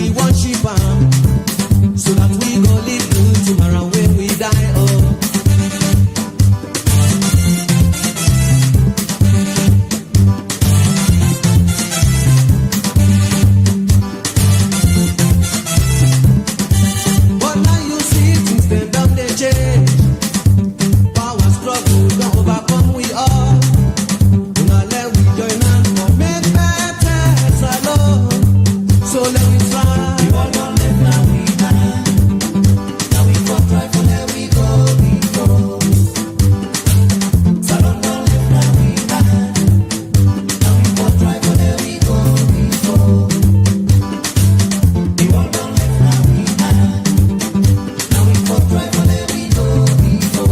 we worship am, so that we go live good tomorrow when we die. Oh. But now you see things them done they change. Power struggle don't overcome we all. Now let we join hands for make better Salone. So let we try. We all don't let now we die. Now we go try for let we go, we go. Salone don't let now we die. Now we go try for let we go, we go. We all don't let now we die. Now we go try for let we go, we go.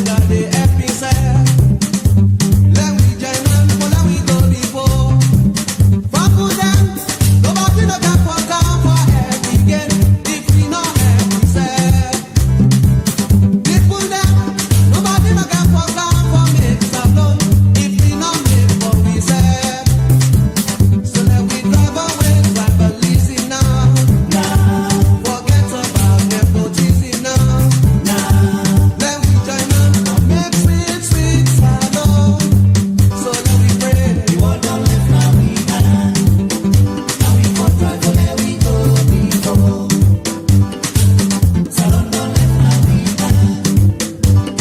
God they help me say, let we join hands for let we go before. Famble them, nobody no can for come for help again. If we no help we say, people them, nobody no can for come for make Salone. If we no make what we say, so let we drive away tribalism now. Forget about nepotism now. Let we join hands for make sweet, sweet Salone. So let we pray. We all don't let now we die. Now we go try for let we go, we go. Salone don't let now we die.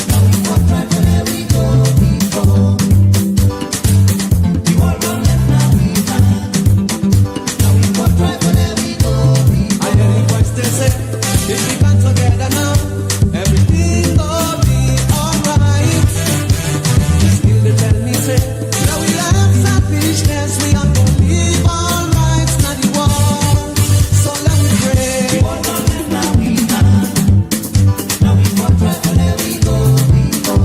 Now we go try for let we go, we go. We all don't let now we die. Now we go try for let we go, we go. I hear the voice they say, if we band together now, everything will be alright. Still they tell me say, now we have selfishness, we are gonna live all rights, not the world. So let me pray. We all don't let now we die. Now we go try for let we go, we go.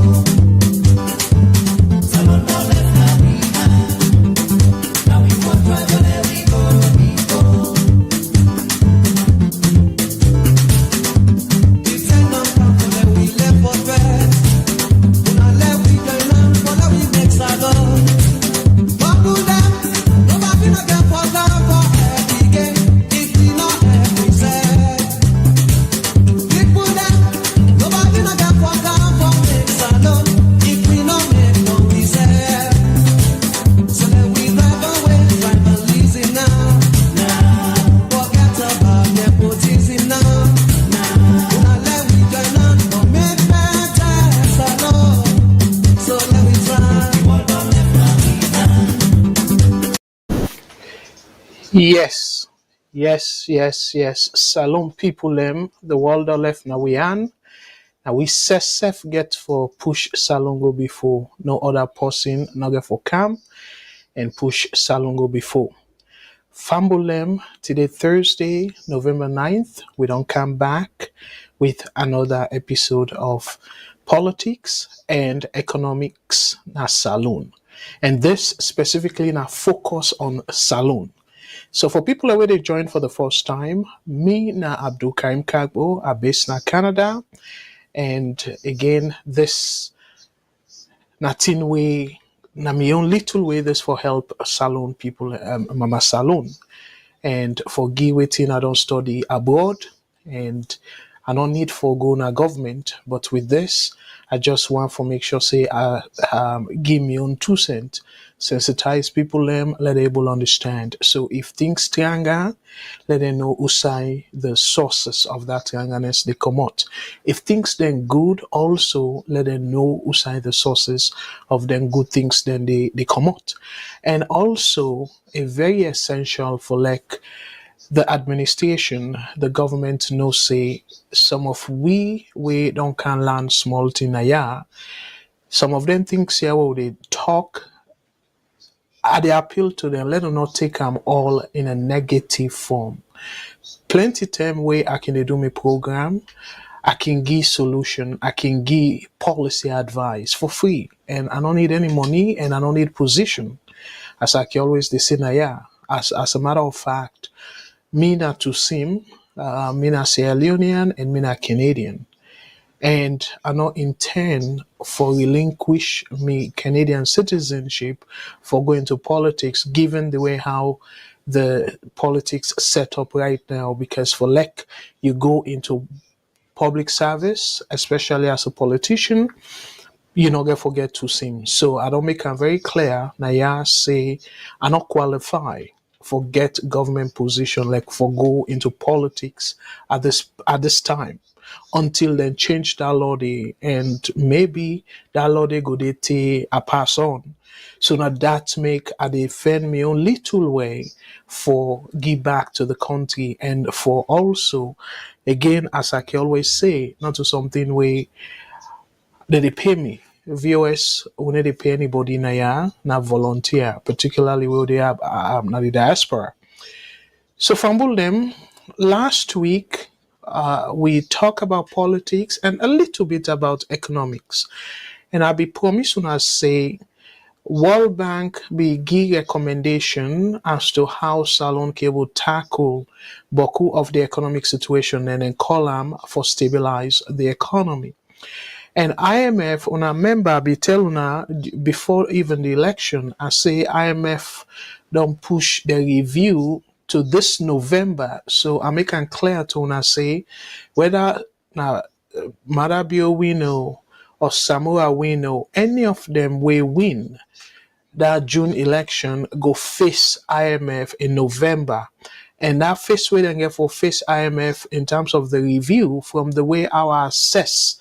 Salone don't let now we die. Now we go try for let we go, we go. It's enough time for let we left for rest. Now let we join hands for let we make Salone. Bamboo them, nobody no can for come for help again. If we no help we say, people them, nobody no can for come for make Salone. If we no make what we say, so let we drive away tribalism now. Forget about nepotism now. Now let we join hands for make better Salone. So let we try. We all don't let now we die. Yes, yes. Salone people the world are left now we an. Now we self get for push Salone go before. No other person not get for come and push Salone go before. Famble today Thursday, November 9th. We don't come back with another episode of politics and economics na Salone. And this specifically now focus on Salone. So for people where they join for the first time, me na Abdul Karim Kagbo, are based na Canada. And again, this nothing way, na my own little way this for help Salone people, Mama Salone. And for give waiting, I don't study abroad and I don't need for go na government. But with this, I just want to make sure say I give me own 2 cents, sensitize people let able understand. So if things triangle, let them know usai the sources of that triangleness they come out. If things then good, also let them know usai the sources of them good things then they come out. And also a very essential for like the administration, the government know say some of we don't can learn small thing a some of them things here where they talk they appeal to them, let them not take them all in a negative form. Plenty time where I can do my program, I can give solution, I can give policy advice for free, and I don't need any money and I don't need position. As I can always say, na yeah. As a matter of fact, me na to sim, me na Sierra Leonean and me na Canadian. And I not intend for relinquish me Canadian citizenship for going to politics, given the way how the politics set up right now. Because for like you go into public service, especially as a politician, you not get forget to sim. So I don't make it very clear. Now yeah, say I not qualify for get government position, like for go into politics at this time until then change that law day, and maybe that law they go they take a pass on. So now that make I defend me own little way for give back to the country, and for also again as I can always say, not to something way that they pay me. VOS when they pay anybody na ya na volunteer, particularly where they have na the diaspora. So fumble them last week we talk about politics and a little bit about economics. And I'll be promising us say World Bank be give recommendation as to how Salone will tackle Boku of the economic situation and then call them for stabilize the economy. And IMF, on a member be tell una before even the election, I say IMF don't push the review to this November. So I make it clear to una say whether now Marabio we know or Samoa we know, any of them will win that June election go face IMF in November. And that face way then get for face IMF in terms of the review from the way our assess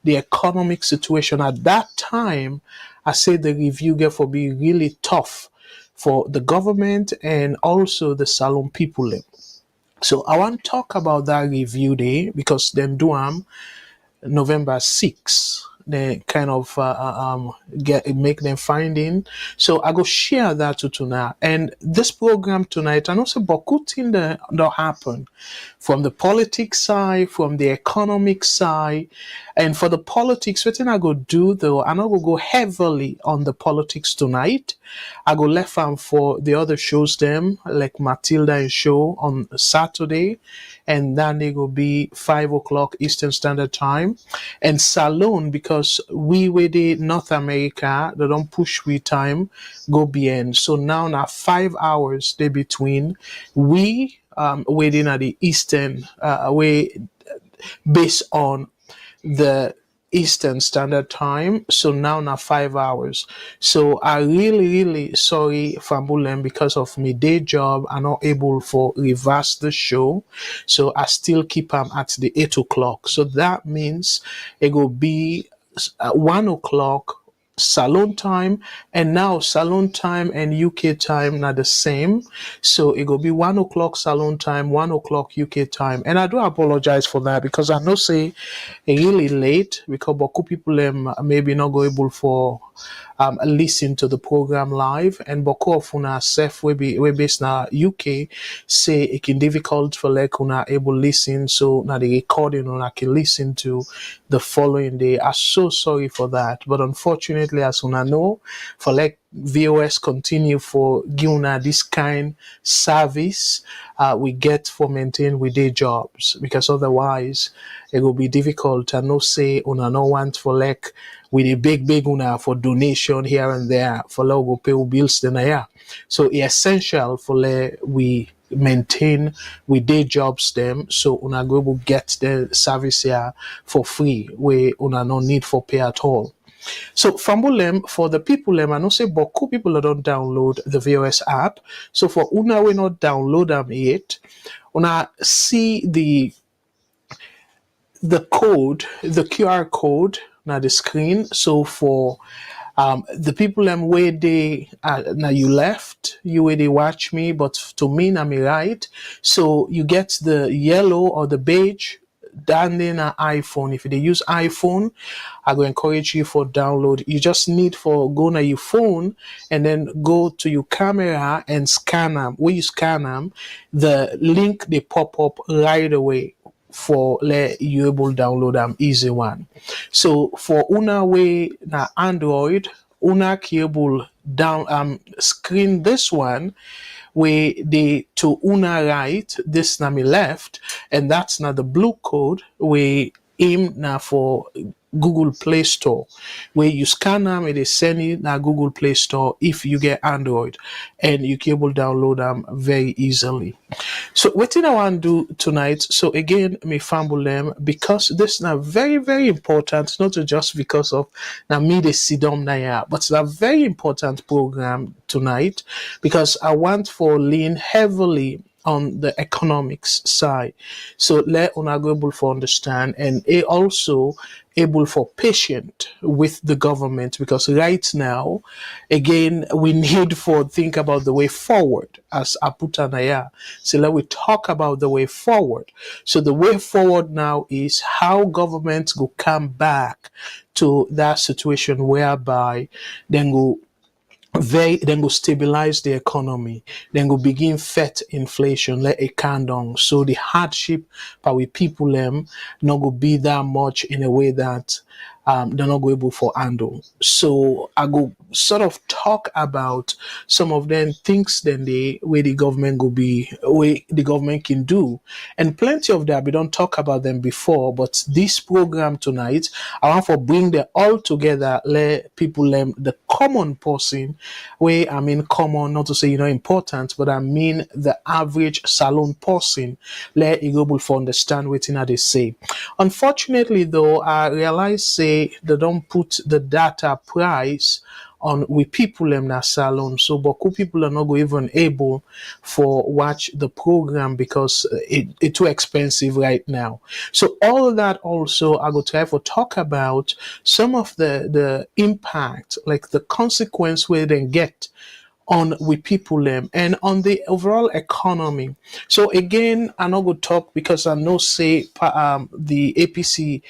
the economic situation at that time, I say the review get for be really tough for the government and also the Salone people. So I want to talk about that review day because then do November 6th. They kind of get make them finding. So I go share that to tonight. And this program tonight, and also Bokutin that happen from the politics side, from the economic side. And for the politics, what I go do though, I'm not gonna go heavily on the politics tonight. I go left for the other shows them, like Matilda and show on Saturday, and then they go be 5 o'clock Eastern Standard Time. And Salone, because we with the North America, they don't push we time, go beyond. So now 5 hours they between we waiting at the Eastern way based on the Eastern Standard Time. So now 5 hours. So I really sorry Fambulem because of my day job. I'm not able for reverse the show. So I still keep them at the 8 o'clock. So that means it will be 1 o'clock Salone time, and now Salone time and UK time not the same. So it will be 1 o'clock Salone time, 1 o'clock UK time. And I do apologize for that because I know say it really late because Boku people maybe not go able for listen to the program live, and Boku of una self we based na UK say it can difficult for like una able listen, so now the recording una can listen to the following day. I'm so sorry for that, but unfortunately as una know, for like VOS continue for giving this kind service we get for maintain with their jobs, because otherwise it will be difficult. I know say una no want for like with a big una for donation here and there for logo pay bills then yeah. So it's essential for we maintain with their jobs them, so una go able get the service here for free where una no need for pay at all. So Fambulem, for the people I know say Boku people that don't download the VOS app. So for una we not download them yet, una see the code, the QR code na the screen. So for the people where they now you left, you where they watch me, but to me I'm right. So you get the yellow or the beige down in an iPhone. If they use iPhone, I go encourage you for download. You just need for go to your phone and then go to your camera and scan them. When you scan them, the link they pop up right away for let you able download them easy one. So for una way na Android una cable down screen this one where they to una right, this na me left, and that's not the blue code where aim now for Google Play Store, where you scan them and they send you na Google Play Store if you get Android, and you can able download them very easily. So what I want to do tonight, so again, me fumble them because this is now very, very important, not just because of now me the sidom na ya, but it's a very important program tonight because I want for lean heavily on the economics side. So let una go able for understand and also able for patient with the government because right now, again, we need for think about the way forward as Aputanaya. So let we talk about the way forward. So the way forward now is how government will come back to that situation whereby then go then go stabilize the economy, then go begin fet inflation, let it calm down. So the hardship but we people not go be that much in a way that they're not go able for handle. So I go sort of talk about some of them things then the way the government go be way the government can do. And plenty of that we don't talk about them before, but this program tonight I want to bring them all together, let people learn the common person where I mean common, not to say important, but I mean the average Salone person, let it able for understand what they say. Unfortunately though, I realize say they don't put the data price on with people in that salon. So Boku people are not go even able for watch the program because it too expensive right now. So all of that also I go try for talk about some of the impact, like the consequence where they get on with people and on the overall economy. So again, I not go talk because I know say the APC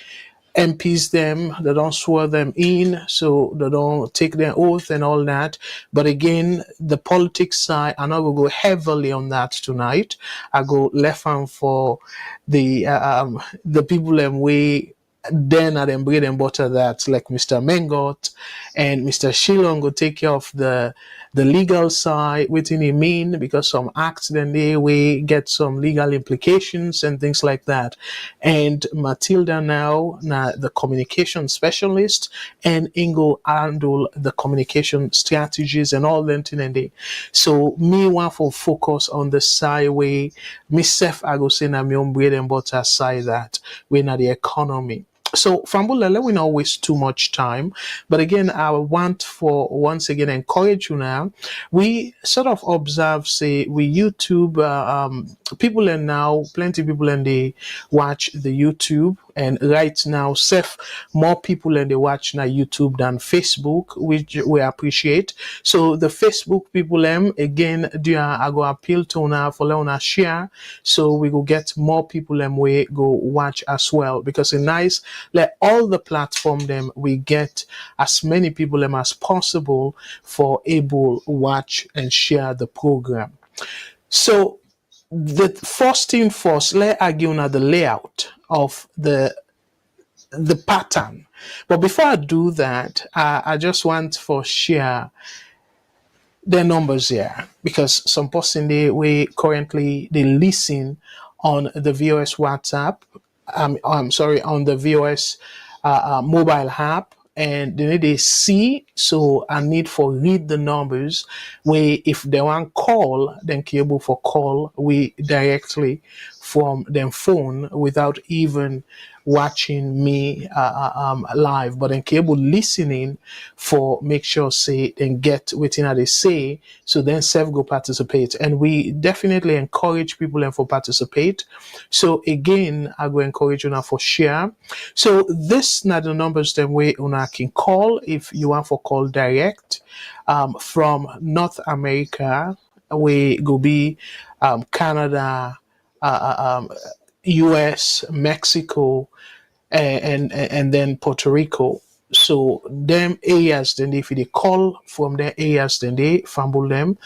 MPs them, they don't swear them in, so they don't take their oath and all that. But again, the politics side, I'm not gonna go heavily on that tonight. I go left hand for the people and way then at them bread and butter that like Mr. Mengot and Mr. Shilong go take care of the legal side, what he mean, because some acts then they way get some legal implications and things like that. And Matilda now the communication specialist, and Ingo handle the communication strategies and all them thing and they. So me want for focus on the side way myself I go say na me own bread and butter side that we na the economy. So Fambulele, we not waste too much time. But again, I want for once again encourage you now. We sort of observe, say, we YouTube people and now plenty people and they watch the YouTube. And right now, more people and they watch now YouTube than Facebook, which we appreciate. So the Facebook people again, I go appeal to now for let share. So we go get more people we go watch as well because it's nice. Let all the platform them we get as many people as possible for able watch and share the program. So the first thing first, let I give you the layout of the pattern. But before I do that, I just want for share the numbers here because some person we currently they listen on the VOS WhatsApp. I'm sorry, on the VOS mobile app, and they see. So I need for read the numbers where if they want call, then cable for call we directly from them phone without even watching me live, but then cable listening for make sure say and get within they say, so then self go participate, and we definitely encourage people and for participate. So again, I go encourage you now for share. So this not the numbers then way una can call if you want for call direct from North America, we go be Canada, US, Mexico, and then Puerto Rico. So them areas then if they call from their areas then they fumble them.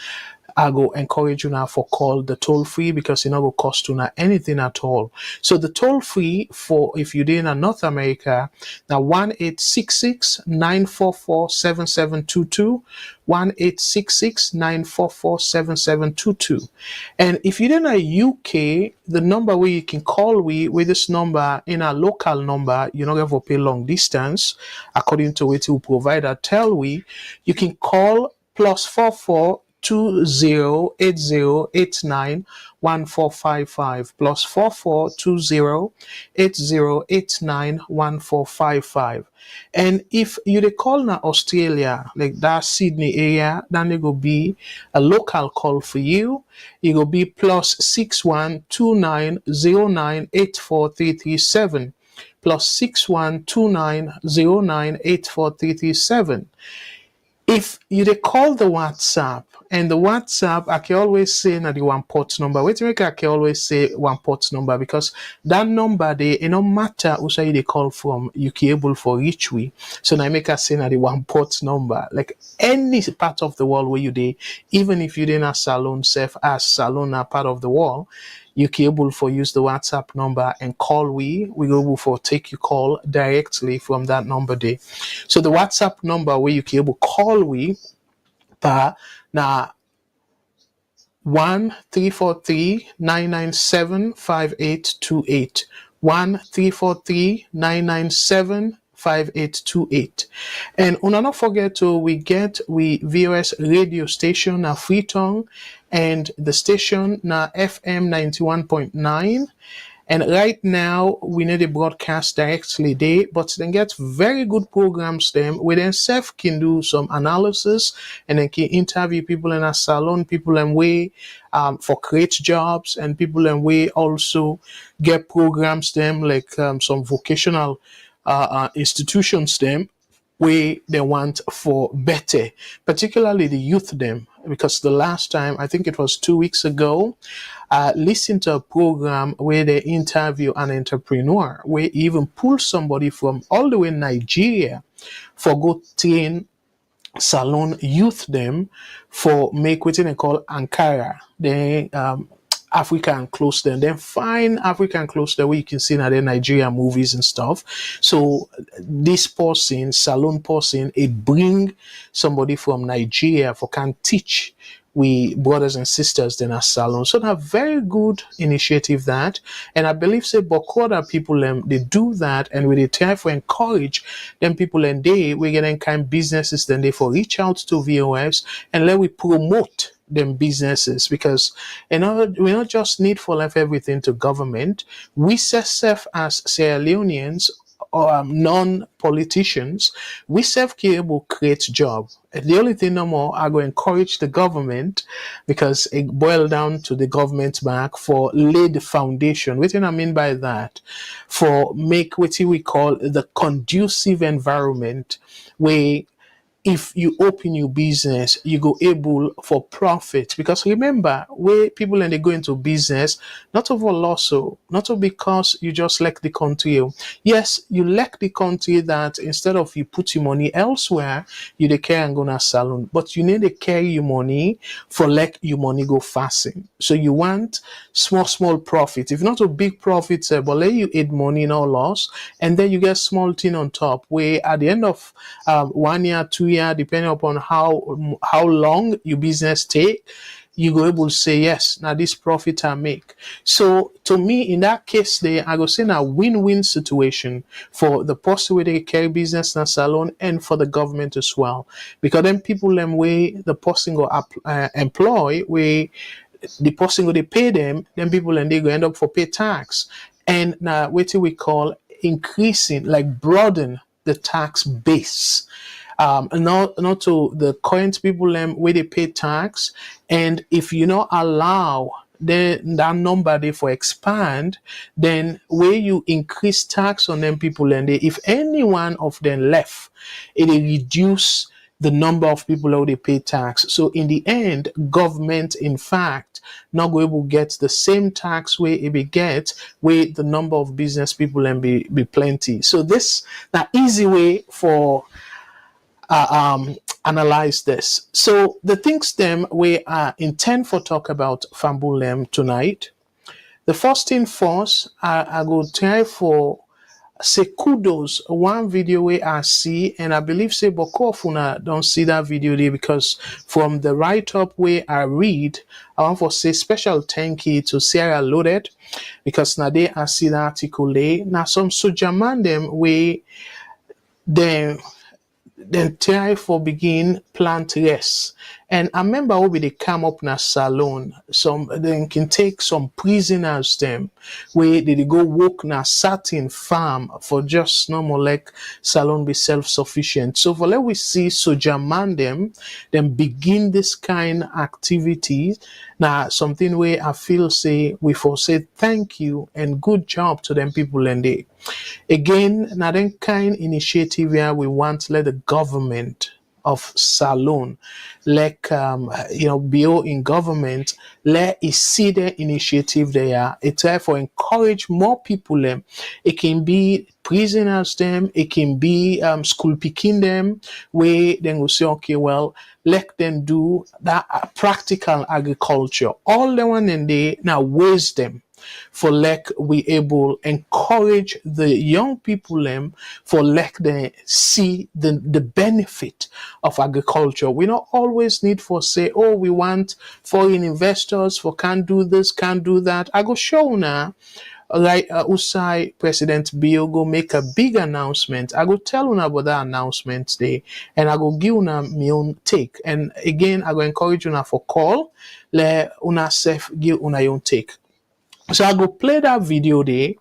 I go encourage you now for call the toll free because it not go cost you anything at all. So the toll free for if you're in North America now 1-866-944-7722, 1-866-944-7722. And if you're in a UK, the number where you can call we with this number in a local number, you're not going to pay long distance according to what you provider tell we, you can call +44 2080891455 +44 2080891455. And if you they call now Australia, like that Sydney area, then it will be a local call for you. It will be +6129098437 +6129098437. If you dey call the WhatsApp, and the WhatsApp I can always say na the one port number. Wait make I can always say one port number because that number they no matter who say they call from, you can able for reach we. So now make us say na the one port number. Like any part of the world where you dey, even if you didn't Salone self as Salone are part of the world, you can able for use the WhatsApp number and call we go able for take your call directly from that number there. So the WhatsApp number where you can able call we pa na 1-343-997-5828. 1-343-997-5828. And una not forget to we get we VOS radio station na Freetown and the station na FM 91.9. And right now, we need a broadcast directly there, but then get very good programs them. We then self can do some analysis and then can interview people in a salon, people and way for create jobs, and people and way also get programs them like some vocational institutions them where they want for better, particularly the youth them. Because the last time, I think it was 2 weeks ago, listen to a program where they interview an entrepreneur, where even pull somebody from all the way Nigeria for go train Salone youth them for make what they call Ankara. They African clothes then fine African clothes that way you can see now the Nigeria movies and stuff. So this person, Salone person, it bring somebody from Nigeria for can teach we brothers and sisters then at Salone. So that very good initiative that, and I believe say Bokoda people they do that, and we try for encourage them people and we getting kind businesses then they for reach out to VOS and let we promote them businesses, because we not just need for left everything to government. We self as Sierra Leoneans or non-politicians, we self able create job. The only thing no more I go encourage the government, because it boil down to the government back for lay the foundation. What do I mean by that? For make what we call the conducive environment where if you open your business, you go able for profit. Because remember, where people and they go into business, not over loss, so not because you just like the country. Yes, you like the country that instead of you put your money elsewhere, you dey care and go na salon. But you need to carry your money for like your money go fasting. So you want small profit. If not a big profit, but let you add money no loss, and then you get small thing on top. Where at the end of 1 year, 2 year, depending upon how long your business take, you go able to say yes, now this profit I make. So to me, in that case, there I go say a win-win situation for the person where they carry business na salon and for the government as well, because then people them way the person go employ where the person go they pay them, then people and they go end up for pay tax, and now what we call increasing, like broaden the tax base. Not to the current people where they pay tax, and if you not allow that number they for expand, then where you increase tax on them people and they, if any one of them left, it will reduce the number of people who they pay tax. So in the end, government in fact not going to get the same tax where it be get where the number of business people and be plenty. So this the easy way for analyze this. So the things them we are intend for talk about Fambulem tonight. The first thing first, I go try for say kudos one video where I see, and I believe say Bokofuna don't see that video there, because from the write-up where I read, I want to say special thank you to Sarah Loaded, because now they I see the article there. Now some soja man them where them then try for begin plant rest. And I remember when they come up na Salone, some then can take some prisoners them where they go work na certain farm for just normal like Salone be self-sufficient. So for let we see soja man them, then begin this kind activity. Now something where I feel say we for say thank you and good job to them people and they. Again, now then kind initiative where we want to let the government of Salone, like BO in government, let it see the initiative there. It therefore encourage more people them. It can be prisoners them, it can be school picking them, where then we say, okay, well, let them do that practical agriculture. All the one and they now waste them for like we able encourage the young people them for like they see the benefit of agriculture. We don't always need for say, oh, we want foreign investors for can't do this, can't do that. I go show now. Like Usai President Bill go make a big announcement. I go tell una about that announcement day, and I go give una my own take. And again, I go encourage una for call. Let una self give una your own take. So I go play that video there,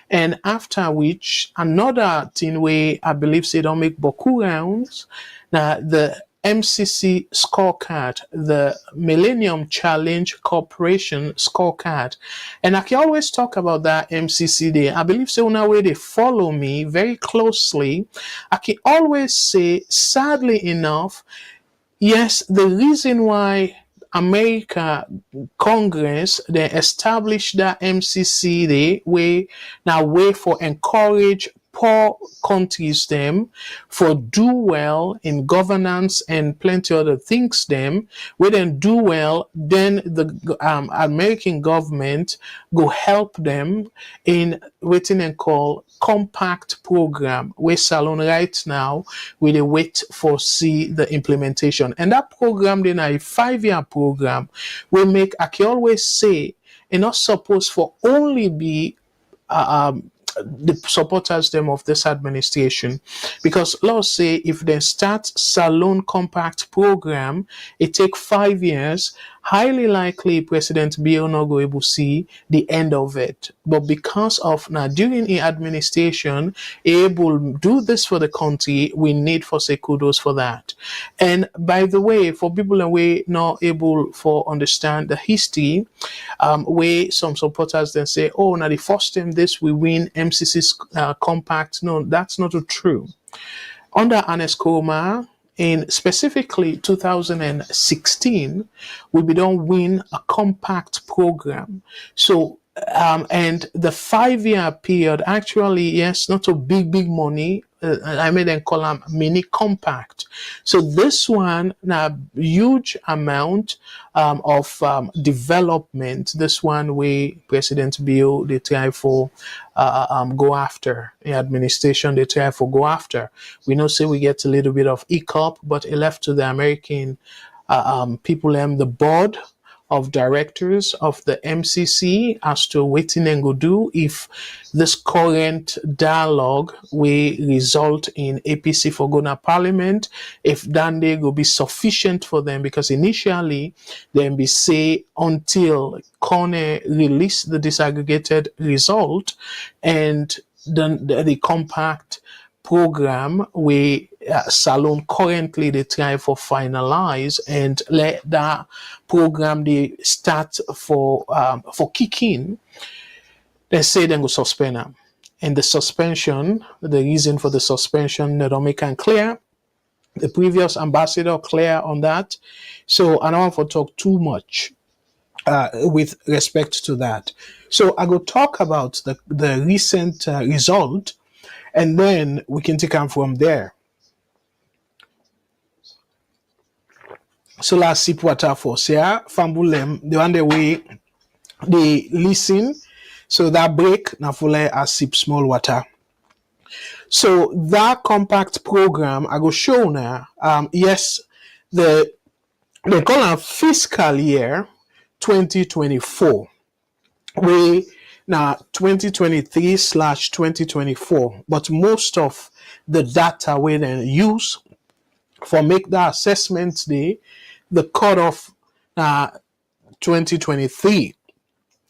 and after which another thing where I believe say don't make boku rounds. Now the MCC scorecard, the Millennium Challenge Corporation scorecard, and I can always talk about that MCC there. I believe so now where they follow me very closely. I can always say, sadly enough, yes, the reason why America Congress they established that MCC they way now way for encourage poor countries them for do well in governance and plenty other things them we then do well, then the American government go help them in waiting and call compact program where Salone right now we they wait for see the implementation, and that program then a 5-year program will make I can always say it not supposed for only be the supporters them of this administration, because let's say if they start Salone compact program, it take 5 years, highly likely President Bill not go able to see the end of it. But because of now during the administration able do this for the country, we need for say kudos for that. And by the way, for people that we not able for understand the history, where some supporters then say, oh, now the first time this we win MCC compact. No, that's not true. Under Ernest Koroma, in specifically 2016, we don't win a compact program. So, and the 5-year period, actually, yes, not a big money. I made them call them mini compact. So this one, now huge amount of development. This one way President Bill they try for go after the administration. They try for go after. We know say we get a little bit of hiccup, but it left to the American people and the board of directors of the MCC as to what they go do if this current dialogue will result in APC for going to parliament, if then they will be sufficient for them, because initially then be say until Corner release the disaggregated result and then the compact program where Salone currently they try for finalize and let that program they start for kicking. They say they go suspend them, and the suspension, the reason for the suspension they don't make it clear. The previous ambassador clear on that, so I don't want to talk too much with respect to that. So I go talk about the recent result, and then we can take on from there. So let's sip water for say fambulem the one the way they listen. So that break na for like a sip small water. So that compact program I go show now. Yes, the they call it fiscal year 2024. We now 2023 slash 2024, but most of the data we then use for make that assessment day, the cutoff 2023.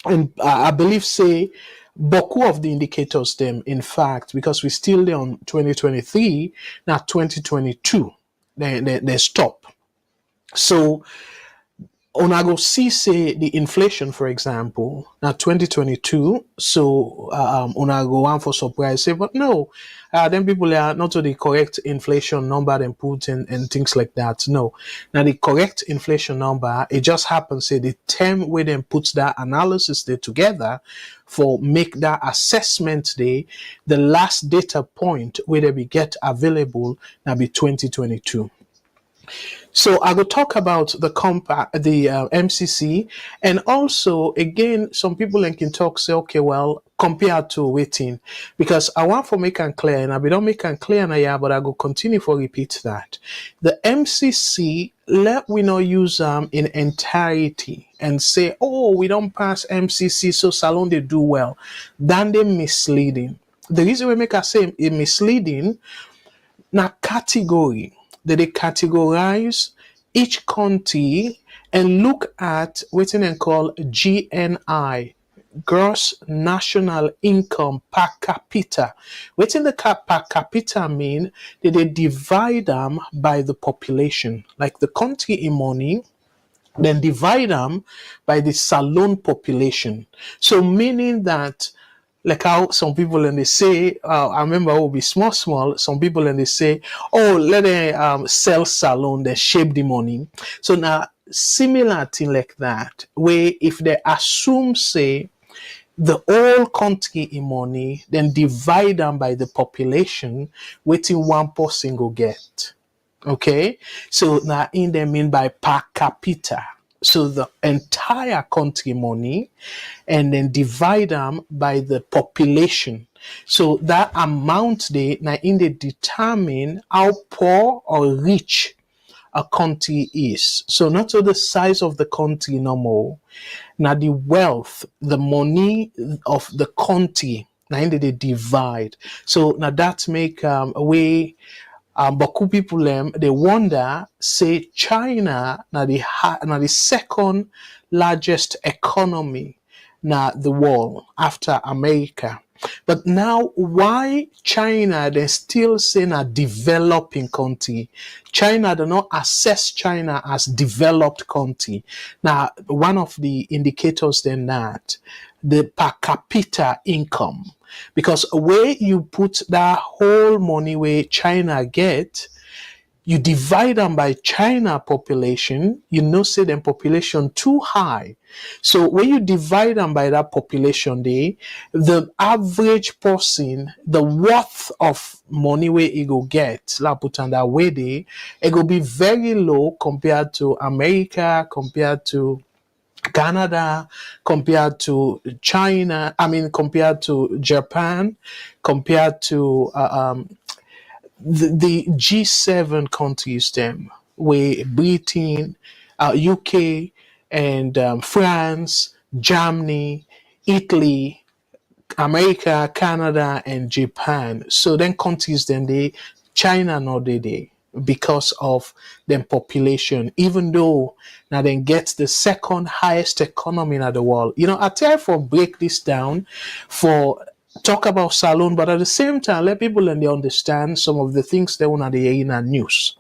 And I believe say Boku of the indicators them in fact because we still there on 2023 now 2022 they stop. So una go see say the inflation for example now 2022 so una go one for surprise say but no then people are not to the correct inflation number and put and things like that. No, now the correct inflation number it just happens say the term where them puts that analysis there together for make that assessment day the last data point where they be get available now be 2022. So I will talk about the MCC, and also again, some people can talk say, okay, well, compared to waiting, because I want for make and clear, and I don't make and clear now, yeah, but I will continue for repeat that the MCC let we not use in entirety and say, oh, we don't pass MCC, so Salone they do well. Then they misleading. The reason we make us say it misleading na category that they categorize each county and look at what they call GNI, gross national income per capita. What in the per capita mean that they divide them by the population, like the country in money, then divide them by the Salone population. So meaning that like how some people and they say, I remember it will be small. Some people and they say, oh, let them sell Salone, they shape the money. So now similar thing like that, where if they assume say the whole country in money, then divide them by the population, waiting one person go get. Okay, so now in them mean by per capita. So the entire country money, and then divide them by the population. So that amount they now in they determine how poor or rich a country is. So not so the size of the country no more. Now the wealth, the money of the country, now in they divide. So now that make a way Baku people they wonder say China now the second largest economy now the world after America. But now why China they still say a developing country? China do not assess China as developed country. Now one of the indicators then that the per capita income. Because where you put that whole money where China get, you divide them by China population, you know say them population too high. So when you divide them by that population the average person, the worth of money where it go get, la put on that way it will be very low compared to America, compared to Canada, compared to China, compared to Japan, compared to the G7 countries, them, where Britain, UK, and France, Germany, Italy, America, Canada, and Japan. So then countries then China not they because of their population, even though now then gets the second highest economy in the world. I try for break this down for talk about Salone, but at the same time let people and they understand some of the things they want to hear in the news.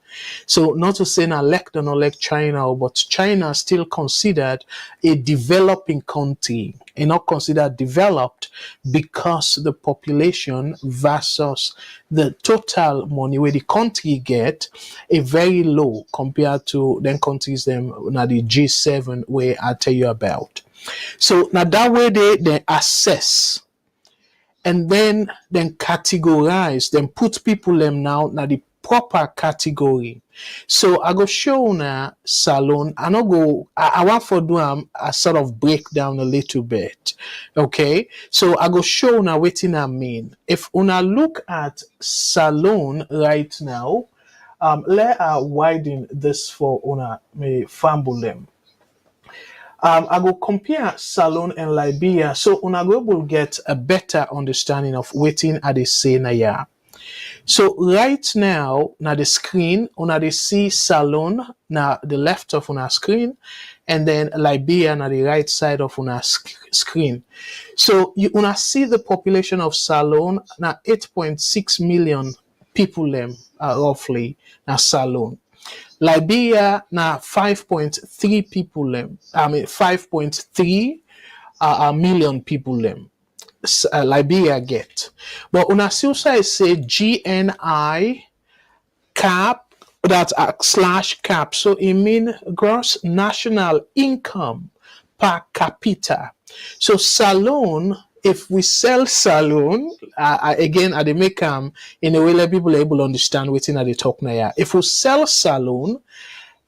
So not to say na elect or not elect China, but China is still considered a developing country and not considered developed because the population versus the total money where the country get a very low compared to then countries them now the G7 where I tell you about. So now that way they assess and then categorize, then put people them now the proper category. So I go show now Salone. I want for do a sort of breakdown a little bit. Okay. So I go show now waiting I mean. If una look at Salone right now, let widen this for una may fumble them. I will compare Salone and Liberia so una go will get a better understanding of waiting at the say na ya. So right now, na the screen, una they see Salone na the left of una screen, and then Liberia na the right side of una screen. So you una see the population of Salone na 8.6 million people them roughly na Salone. Liberia na 5.3 people them. 5.3 million people them. Liberia get. But una still say GNI cap that slash cap. So it mean gross national income per capita. So Salone, if we sell Salone, again, I make in a way that people are able to understand what's in the talk now. If we sell Salone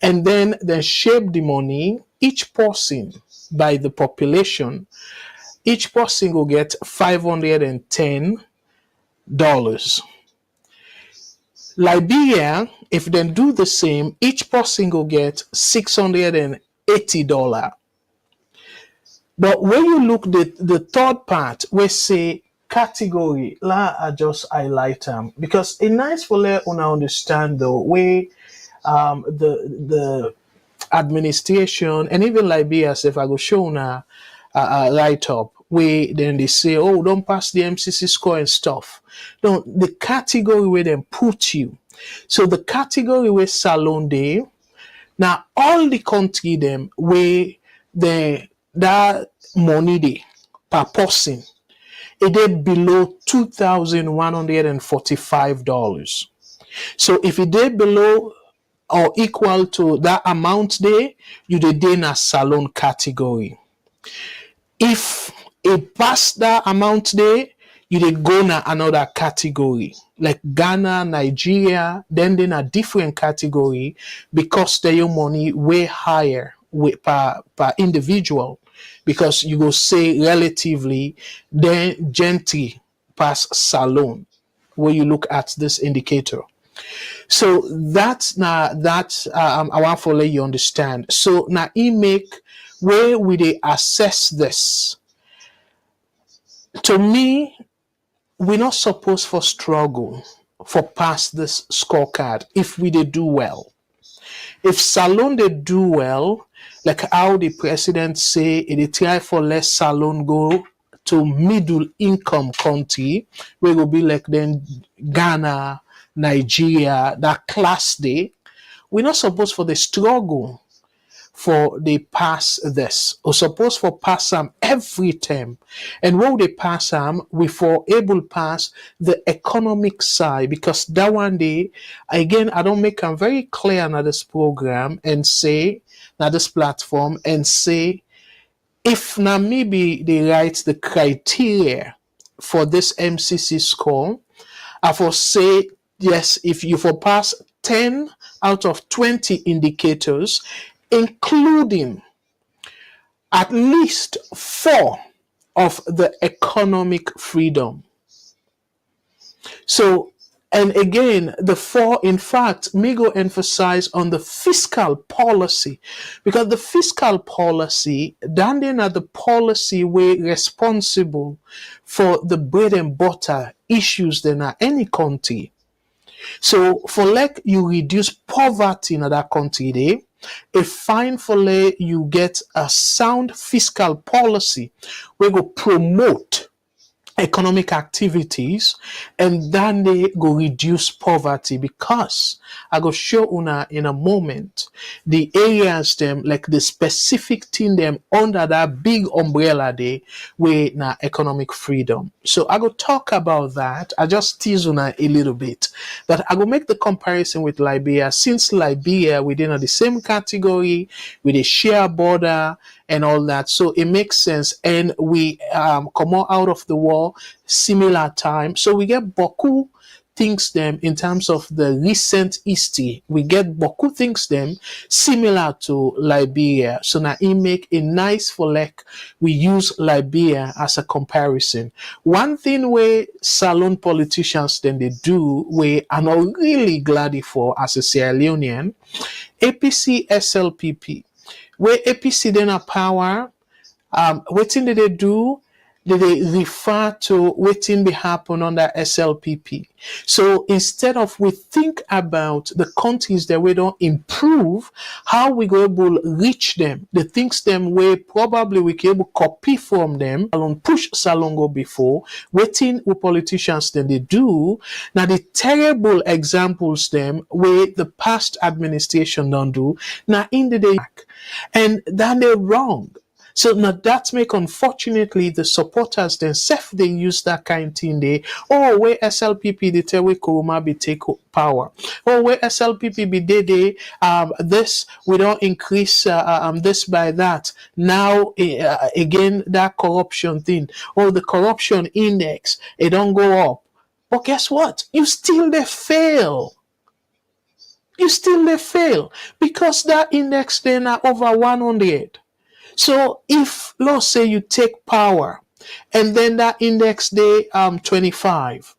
and then shape the money, each person by the population, each person will get $510. Liberia, if they do the same, each person will get $680. But when you look the third part, we say category, I just highlight them because it's nice for let una understand the way the administration and even Liberia, if I go show una write up, where then they say, oh, don't pass the MCC score and stuff. No, the category where they put you. So the category where Salone day, now all the country them where that money day per person, it did below $2,145. So if it did below or equal to that amount there, you did in a Salone category. If it passed that amount there, you dey go na another category. Like Ghana, Nigeria, then a different category because their money way higher per individual. Because you go say relatively, then gentry pass Salone, where you look at this indicator. So that's I want to let you understand. So now make where we they assess this. To me, we're not supposed for struggle for pass this scorecard if we they do well. If Salone they do well, like how the president say they try for less Salone go to middle income country, we will be like then Ghana, Nigeria, that class day. We're not supposed for the struggle for they pass this. Or supposed for pass them every term. And when they pass them, we for able pass the economic side because that one day, again, I don't make them very clear on this program and say, now this platform and say, if now maybe they write the criteria for this MCC score, I for say, yes, if you for pass 10 out of 20 indicators, including at least 4 of the economic freedom. So, and again, the 4, in fact, may go emphasize on the fiscal policy because the fiscal policy, then are the policy way responsible for the bread and butter issues than any country. So for like you reduce poverty in that country there, a fine for like you get a sound fiscal policy where go promote economic activities and then they go reduce poverty because I go show una in a moment the areas them like the specific thing them under that big umbrella day where na economic freedom. So I go talk about that. I just tease una a little bit, but I go make the comparison with Liberia since Liberia within the same category with a share border and all that. So it makes sense. And we come out of the war similar time. So we get beaucoup things them in terms of the recent history. We get boku things them similar to Liberia. So now it make a nice for like we use Liberia as a comparison. One thing where Salone politicians then they do, we are not really glad for as a Sierra Leonean, APC SLPP, where APC then a power, what thing did they do? Did they refer to what thing be happen under SLPP? So instead of we think about the countries that we don't improve, how we go able reach them, the things them way probably we can able copy from them, along push Salongo before, waiting with politicians then they do. Now the terrible examples them where the past administration don't do, now in the day, and then they're wrong. So now that make unfortunately the supporters themselves they use that kind of thing they where SLPP they tell we Kuruma be take power. Where SLPP be they this we don't increase this by that. Now again that corruption thing. The corruption index it don't go up. But guess what? You still they fail. You still they fail because that index then are over 100. So if let's say you take power and then that index day 25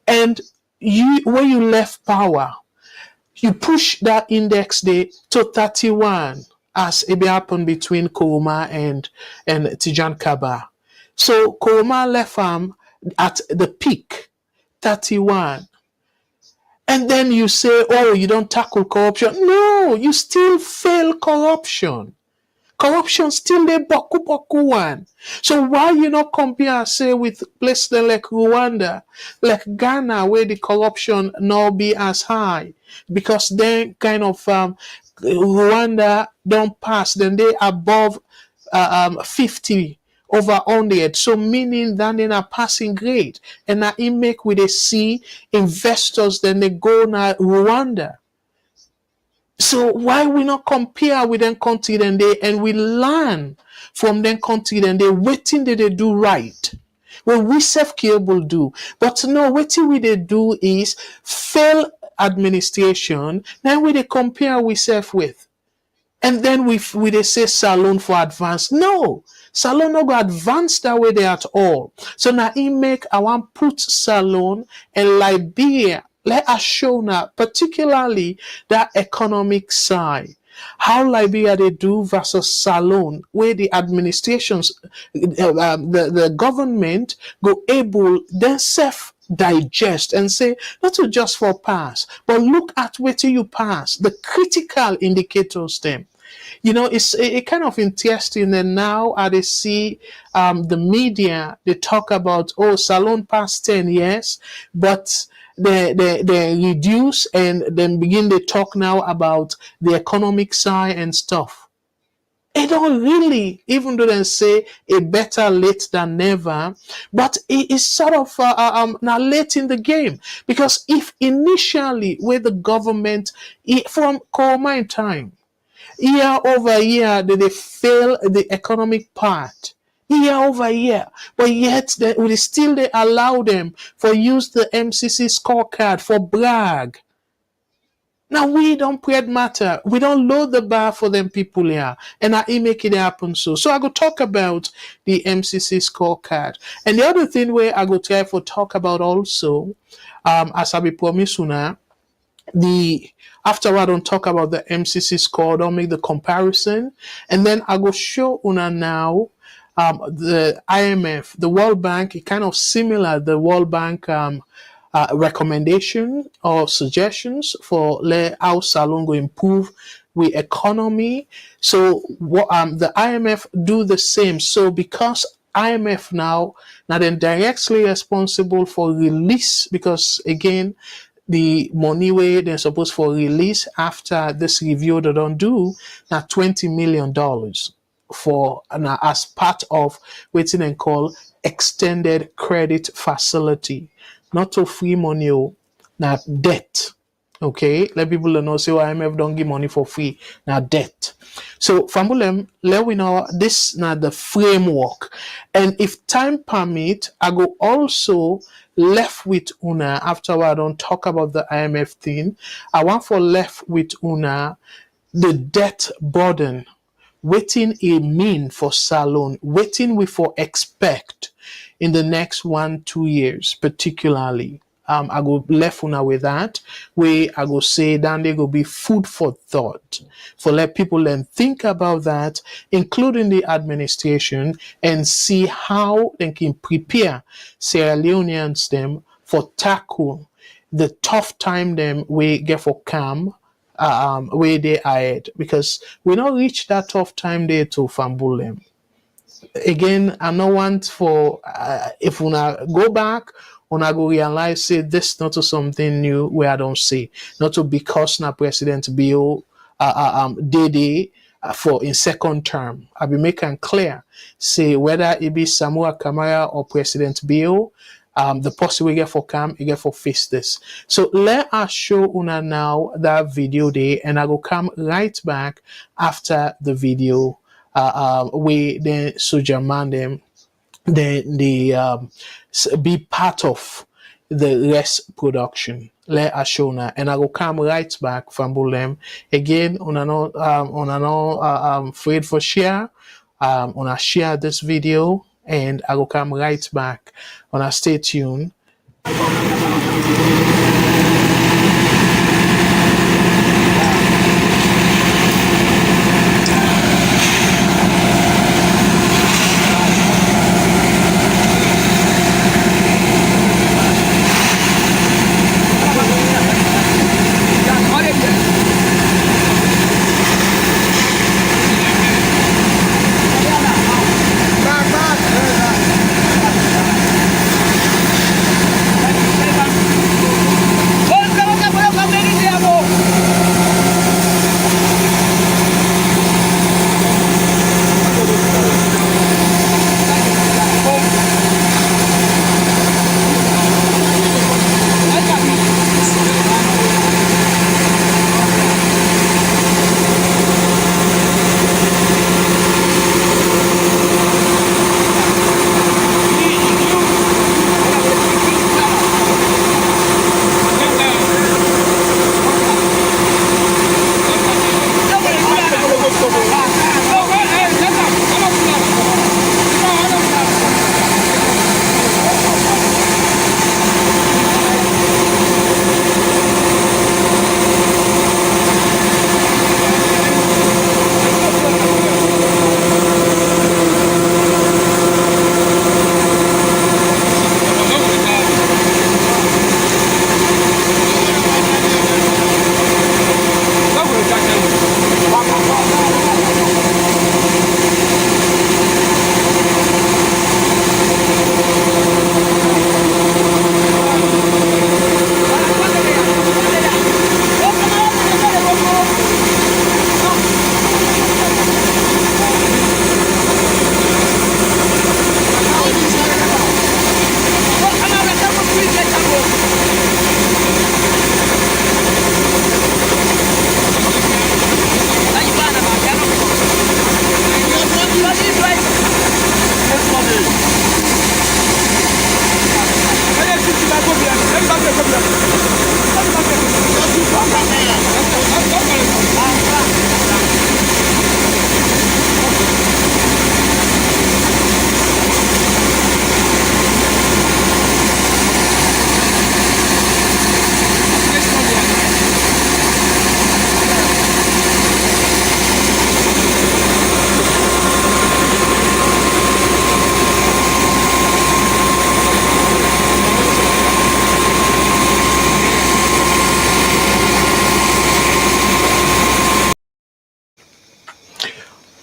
and you when you left power, you push that index day to 31 as it happened between Kuruma and Tijan Kaba. So Kuruma left at the peak 31. And then you say, you don't tackle corruption. No, you still fail corruption. Corruption still the boku one. So why you not compare, say, with places like Rwanda, like Ghana, where the corruption not be as high? Because then kind of Rwanda don't pass, then they above 50 over 100. So meaning that they are passing grade. And now it make we they see investors, then they go now Rwanda. So why we not compare with them country then they and we learn from them country then they waiting that they do right. Well, we self capable do, but no, waiting we they do is fail administration. Then we they compare we self with, and then we they say Salone for advance. No, Salone not go advance that way there at all. So now he make I want put Salone and Liberia. Let us show now, particularly that economic side, how Liberia they do versus Salone, where the administrations, the government go able themselves digest and say, not to just for pass, but look at where you pass, the critical indicators them. It's it kind of interesting that now they see the media, they talk about, Salone past 10 years, but they reduce and then begin to talk now about the economic side and stuff. It don't really, even though they say a better late than never, but it is sort of now late in the game. Because if initially with the government, from Coal time, year over year, they fail the economic part. Year over year, but yet we still they allow them for use the MCC scorecard for brag. Now we don't pray matter. We don't load the bar for them people here, and I make it happen. So I go talk about the MCC scorecard, and the other thing where I go try for talk about also, as I be promise now. After I don't talk about the MCC score, don't make the comparison, and then I go show una now the IMF, the World Bank, it kind of similar the World Bank recommendation or suggestions for how Salone go improve with economy. So what the IMF do the same. So because IMF now then directly responsible for release, because again the money way they're supposed for release after this review they don't do now $20 million for as part of what they call extended credit facility, not to free money, now debt. Okay, let people know say IMF don't give money for free. Now debt. So Fambulem, let we know this now the framework. And if time permit, I go also left with Una after I don't talk about the IMF thing. I want for left with Una the debt burden. Waiting a mean for Salone, waiting we for expect in the next 1-2 years, particularly. I go left una with that. Where I go say then they go be food for thought. For let people then think about that, including the administration, and see how they can prepare Sierra Leoneans them for tackle the tough time them we get for calm where they ahead because we not reach that tough time there to fumble them. Again, I no want for if una go back, una go realize say this not to something new where I don't see. Not to because na President Bill Dede for in second term. I be making clear. Say whether it be Samuel Kamara or President Bill, the posse we get for cam, we get for face this. So let us show una now that video there, and I will come right back after the video. We then Soja man them, then they be part of the rest production. Let us show now, and I will come right back from Bulem again. On afraid for share. On share this video, and I will come right back. On a stay tuned.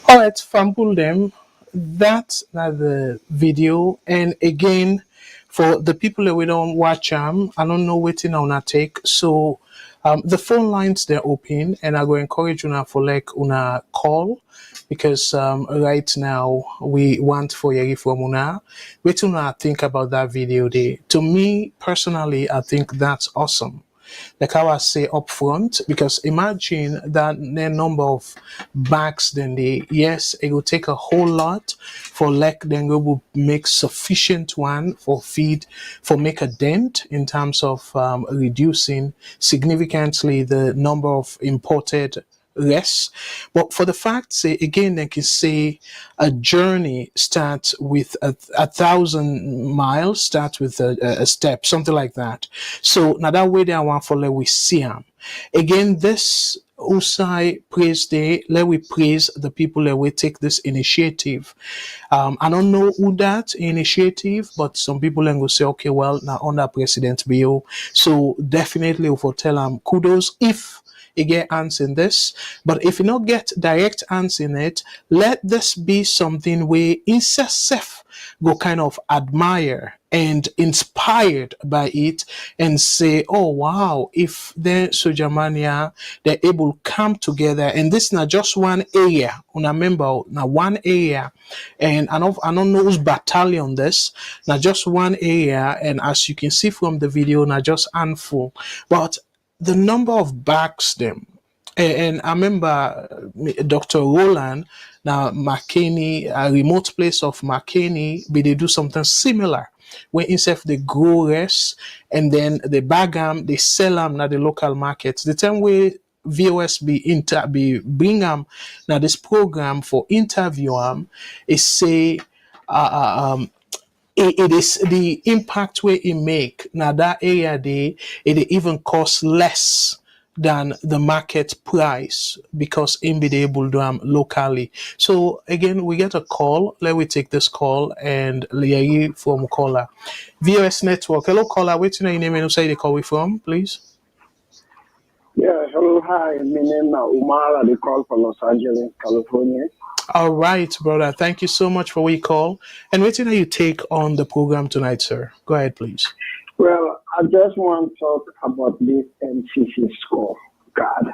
All right, fumble them. That's not the video. And again, for the people that we don't watch I don't know waiting on a take. So the phone lines they're open, and I go encourage you for like una call because right now we want for Yeri from una. Wait una think about that video there. To me personally, I think that's awesome. like how I say up front, because imagine that the number of bags then yes, it will take a whole lot for like then we will make sufficient one for feed for make a dent in terms of reducing significantly the number of imported less. But for the fact, say again, they can say a journey starts with a 1,000 miles, starts with a step, something like that. So now that way they want for let we see them. Again, this Usai praise day, let we praise the people that will take this initiative. I don't know who that initiative, but some people then go say, okay, well, now under President Bill. So definitely we will tell them kudos if you get hands in this. But if you not get direct hands in it, let this be something where incest go kind of admire and inspired by it and say, oh wow, if the Sojamania they're able to come together, and this is not just one area. Remember, now one area, and I don't know who's battalion this, not just one area, and as you can see from the video, not just handful, but the number of bags them. And I remember Dr. Roland, now McKinney, a remote place of McKinney, but they do something similar. Where instead they grow rest and then they bag them, they sell them at the local markets. The time way VOS be bring them now this program for interview them is say it is the impact where it make now that area they it even cost less than the market price because in be able to do them locally. So again, we get a call. Let me take this call and Liayi from caller. VOS Network. Hello caller, what's your name and say the call we from, please? Yeah, hello, hi. My name is Umar. I call from Los Angeles, California. All right, brother. Thank you so much for we call. And what you take on the program tonight, sir? Go ahead, please. Well, I just want to talk about this MCC scorecard.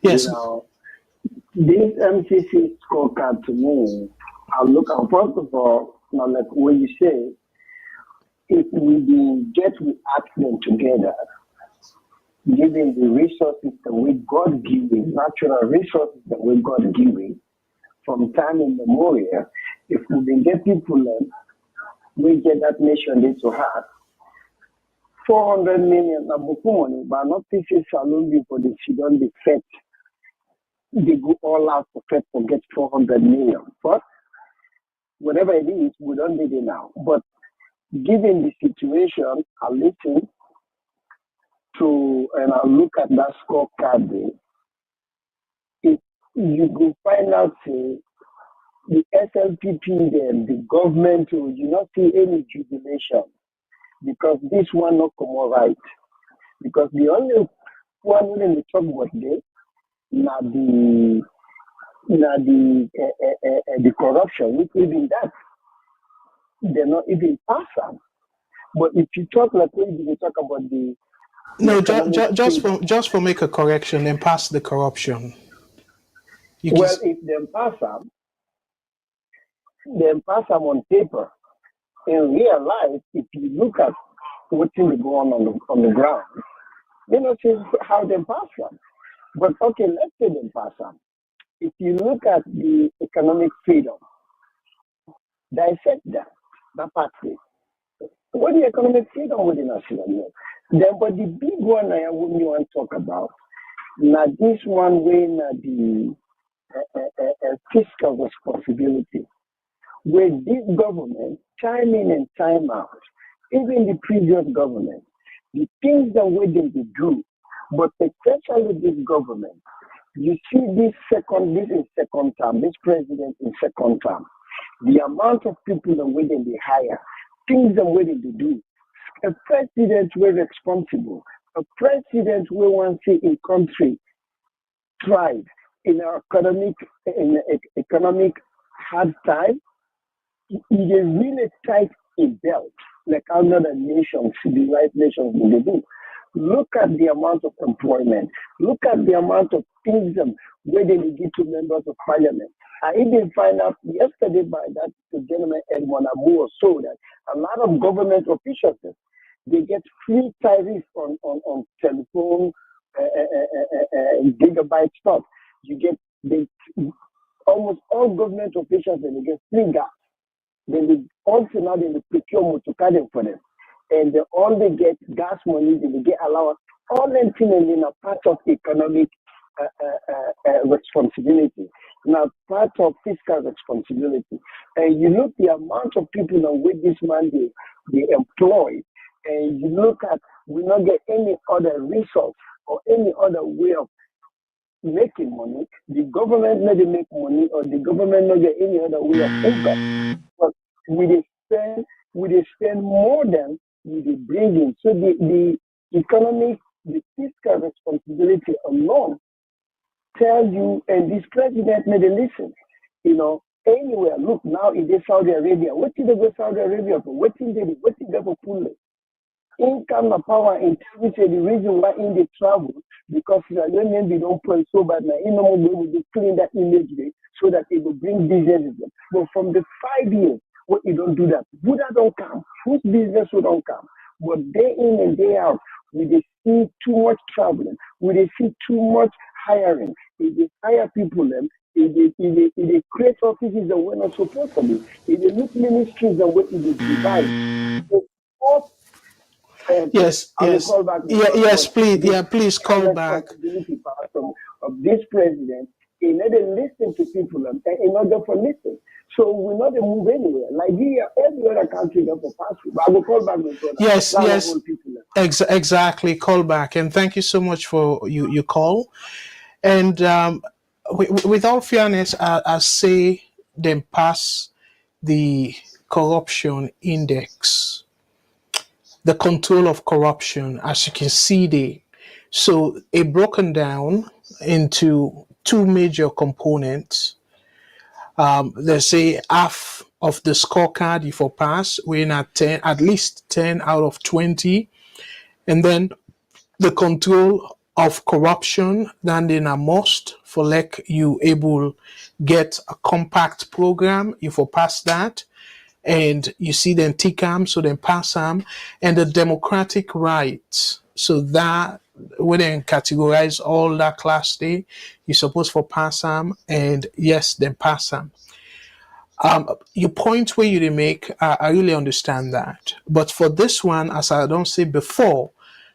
Yes. You know, this MCC scorecard to me, I look at first of all, now like when you say, if we do get we act them together, given the resources that we God giving, natural resources that we God giving from time immemorial, if we can get people we get that nation into have 400 million na money, but not teaching Salone people they should not be fed. They go all out for fed to get 400 million. But whatever it is, we don't need it now. But given the situation, I listen to and I look at that scorecard there, if you go find out the SLPP then the government will you not see any jubilation because this one not come all right. Because the only one in the talk about this now the corruption, which even that they're not even pass on. But if you talk like when you talk about the No, economic just for make a correction and pass the corruption. well, if them pass them on paper. In real life, if you look at what's going on the ground, you know, see how they pass them. But okay, let's say they pass them. If you look at the economic freedom, dissect that part there. What the economic freedom within us? Then, but the big one I wouldn't want to talk about, now this one way, now the fiscal responsibility, where this government time in and time out, even the previous government, the things that we didn't do, but especially this government, you see this is second term, this president in second term, the amount of people that we didn't hire, things that we didn't do. A president were responsible. A president we want to see a country thrive in our economic hard time. It is really tight a belt, like another nations, civilized nations will do. Look at the amount of employment. Look at the amount of things where they give to members of parliament. I even find out yesterday by that gentleman Edmond Abu or so that a lot of government officials They get free tariffs on telephone, gigabyte stuff. You get they almost all government officials and they get free gas. Then they also now they procure motorcade for them. And they only get gas money, they get allowance. All them things in a part of economic responsibility. Now part of fiscal responsibility. And you look the amount of people on which this man they employ, and you look at we not get any other resource or any other way of making money. The government not make money, or the government not get any other way of income. But we they spend more than we they bring in. So the economic, the fiscal responsibility alone tell you, and this president made a listen. Anywhere. Look now in Saudi Arabia. What did they go Saudi Arabia for? What did they for pull it? Income and power in which is the reason why in they travel, because they don't pull so bad now. They clean that image so that it will bring businesses. But from the 5 years, what you don't do that, Buddha don't come, whose business will don't come. But day in and day out, we they see too much traveling, we they see too much hiring. If they hire people, if they create offices that we're not supposed to be, if they look ministries that we divide. So, Yes, I will yes, call back. yes, please, please call back. Responsibility part of this president, in order to listen to people and in order for listen. So we're not to move anywhere. Nigeria, every other country that for past. I will call back. Yes, exactly. Call back, and thank you so much for your call. And with all fairness, I say then pass the corruption index, the control of corruption, as you can see there. So it broken down into two major components. They say half of the scorecard if you pass, we're in at 10, at least 10 out of 20. And then the control of corruption, then in a must for like you able get a compact program if you pass that. And you see then TCAM, so then pass them, and the democratic rights. So that we then categorize all that class day, you supposed for pass them, and yes, then pass them. Your point where you make, I really understand that. But for this one, as I don't say before,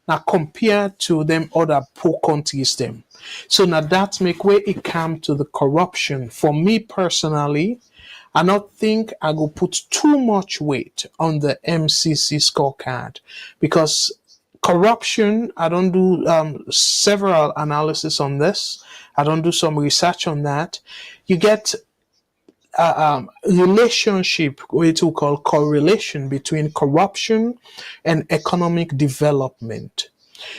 now compared to them other poor countries them. So now that make where it come to the corruption. For me personally, I not think I go put too much weight on the MCC scorecard, because corruption, I don't do several analysis on this. I don't do some research on that. You get relationship, what we call correlation between corruption and economic development.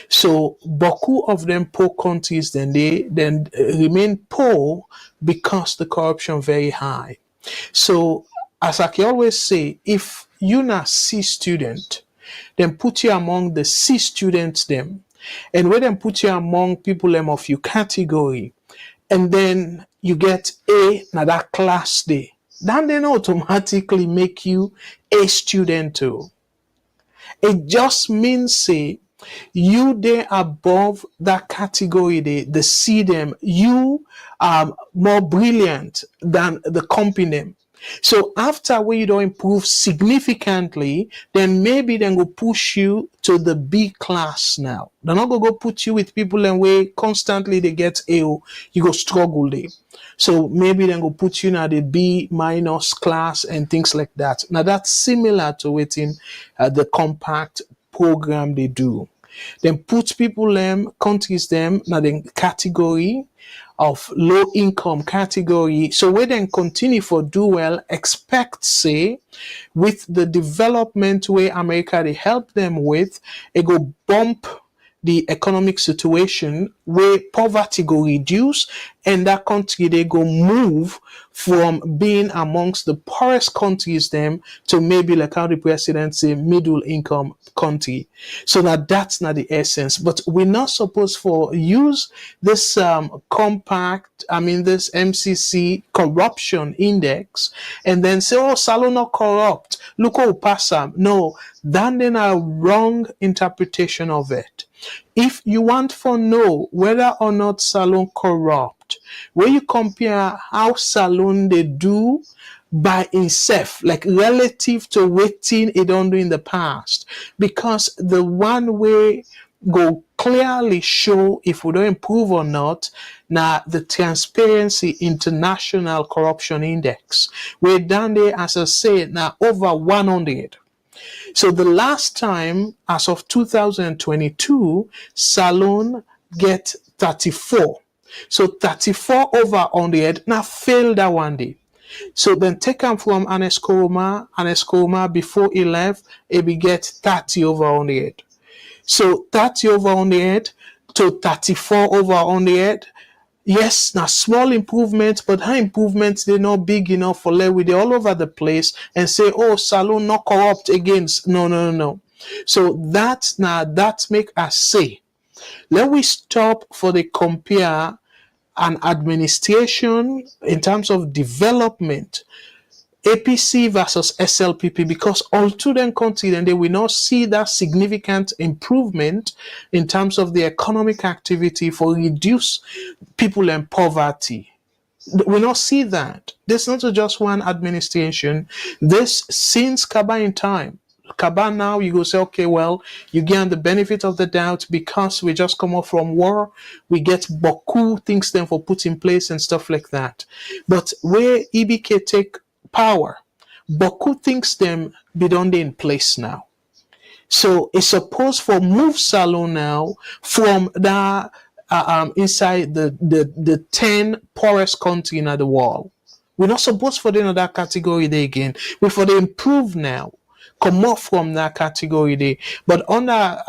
So beaucoup of them poor countries then they then remain poor because the corruption very high. So as I can always say, if you not C student, then put you among the C students them, and when them put you among people them of your category, and then you get A now that class day, then automatically make you a student too. It just means say you they above that category, they see them, you are more brilliant than the company. So after when you don't improve significantly, then maybe then go push you to the B class now. They're not gonna go put you with people and way constantly they get A, you go struggle there. So maybe then go put you in the B minus class and things like that. Now that's similar to within the compact program they do. Then put people them, countries them, now the category of low income category. So we then continue for do well, expect say, with the development way America they help them with, it go bump the economic situation where poverty go reduce and that country they go move from being amongst the poorest countries them to maybe like how the president say middle income country. So that's not the essence. But we're not supposed for use this compact, I mean this MCC corruption index and then say, oh, Salone not corrupt. Look how pass them. No, that then a wrong interpretation of it. If you want to know whether or not Salone corrupt, when you compare how Salone they do by itself, like relative to waiting it don't do in the past, because the one way go clearly show if we don't improve or not. Now the Transparency International Corruption Index, we're down there as I say now over 100. So the last time, as of 2022, Salone get 34. So 34 over 100, now failed that one day. So then take them from Anescoma before he left, he be get 30 over 100. So 30 over 100 to 34 over 100. Yes, now small improvements, but high improvements, they're not big enough for let with all over the place and say, oh, Salone not corrupt against. No. So that's now that make us say, let we stop for the compare an administration in terms of development, APC versus SLPP, because all to them country then they will not see that significant improvement in terms of the economic activity for reduce people in poverty. We not see that. This not just one administration. This since Kaba in time. Kaba now you go say, okay, well, you get the benefit of the doubt because we just come off from war. We get Boku things then for put in place and stuff like that. But where EBK take power, Boku things them be done in place now. So it's supposed for move Salone now from the inside the 10 poorest country in the world. We're not supposed for them in that category there again. We're for the improve now. Come off from that category there. But under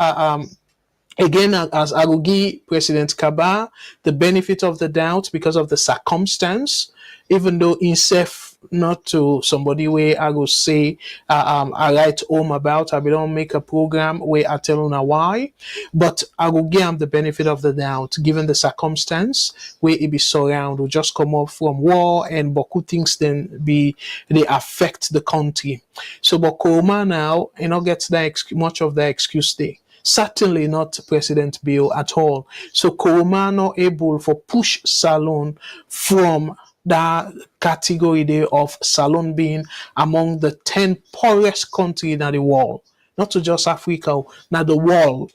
again, as I will give President Kaba the benefit of the doubt because of the circumstance, even though himself not to somebody where I will say I write home about, I don't make a program where I tell him why, but I will give him the benefit of the doubt given the circumstance where he be surrounded, will just come off from war and Boku things then they affect the country. So Bokoma now, gets that much of the excuse there. Certainly not President Bill at all. So Koroma not able for push Salone from that category there of Salone being among the 10 poorest countries in the world. Not to just Africa, now the world.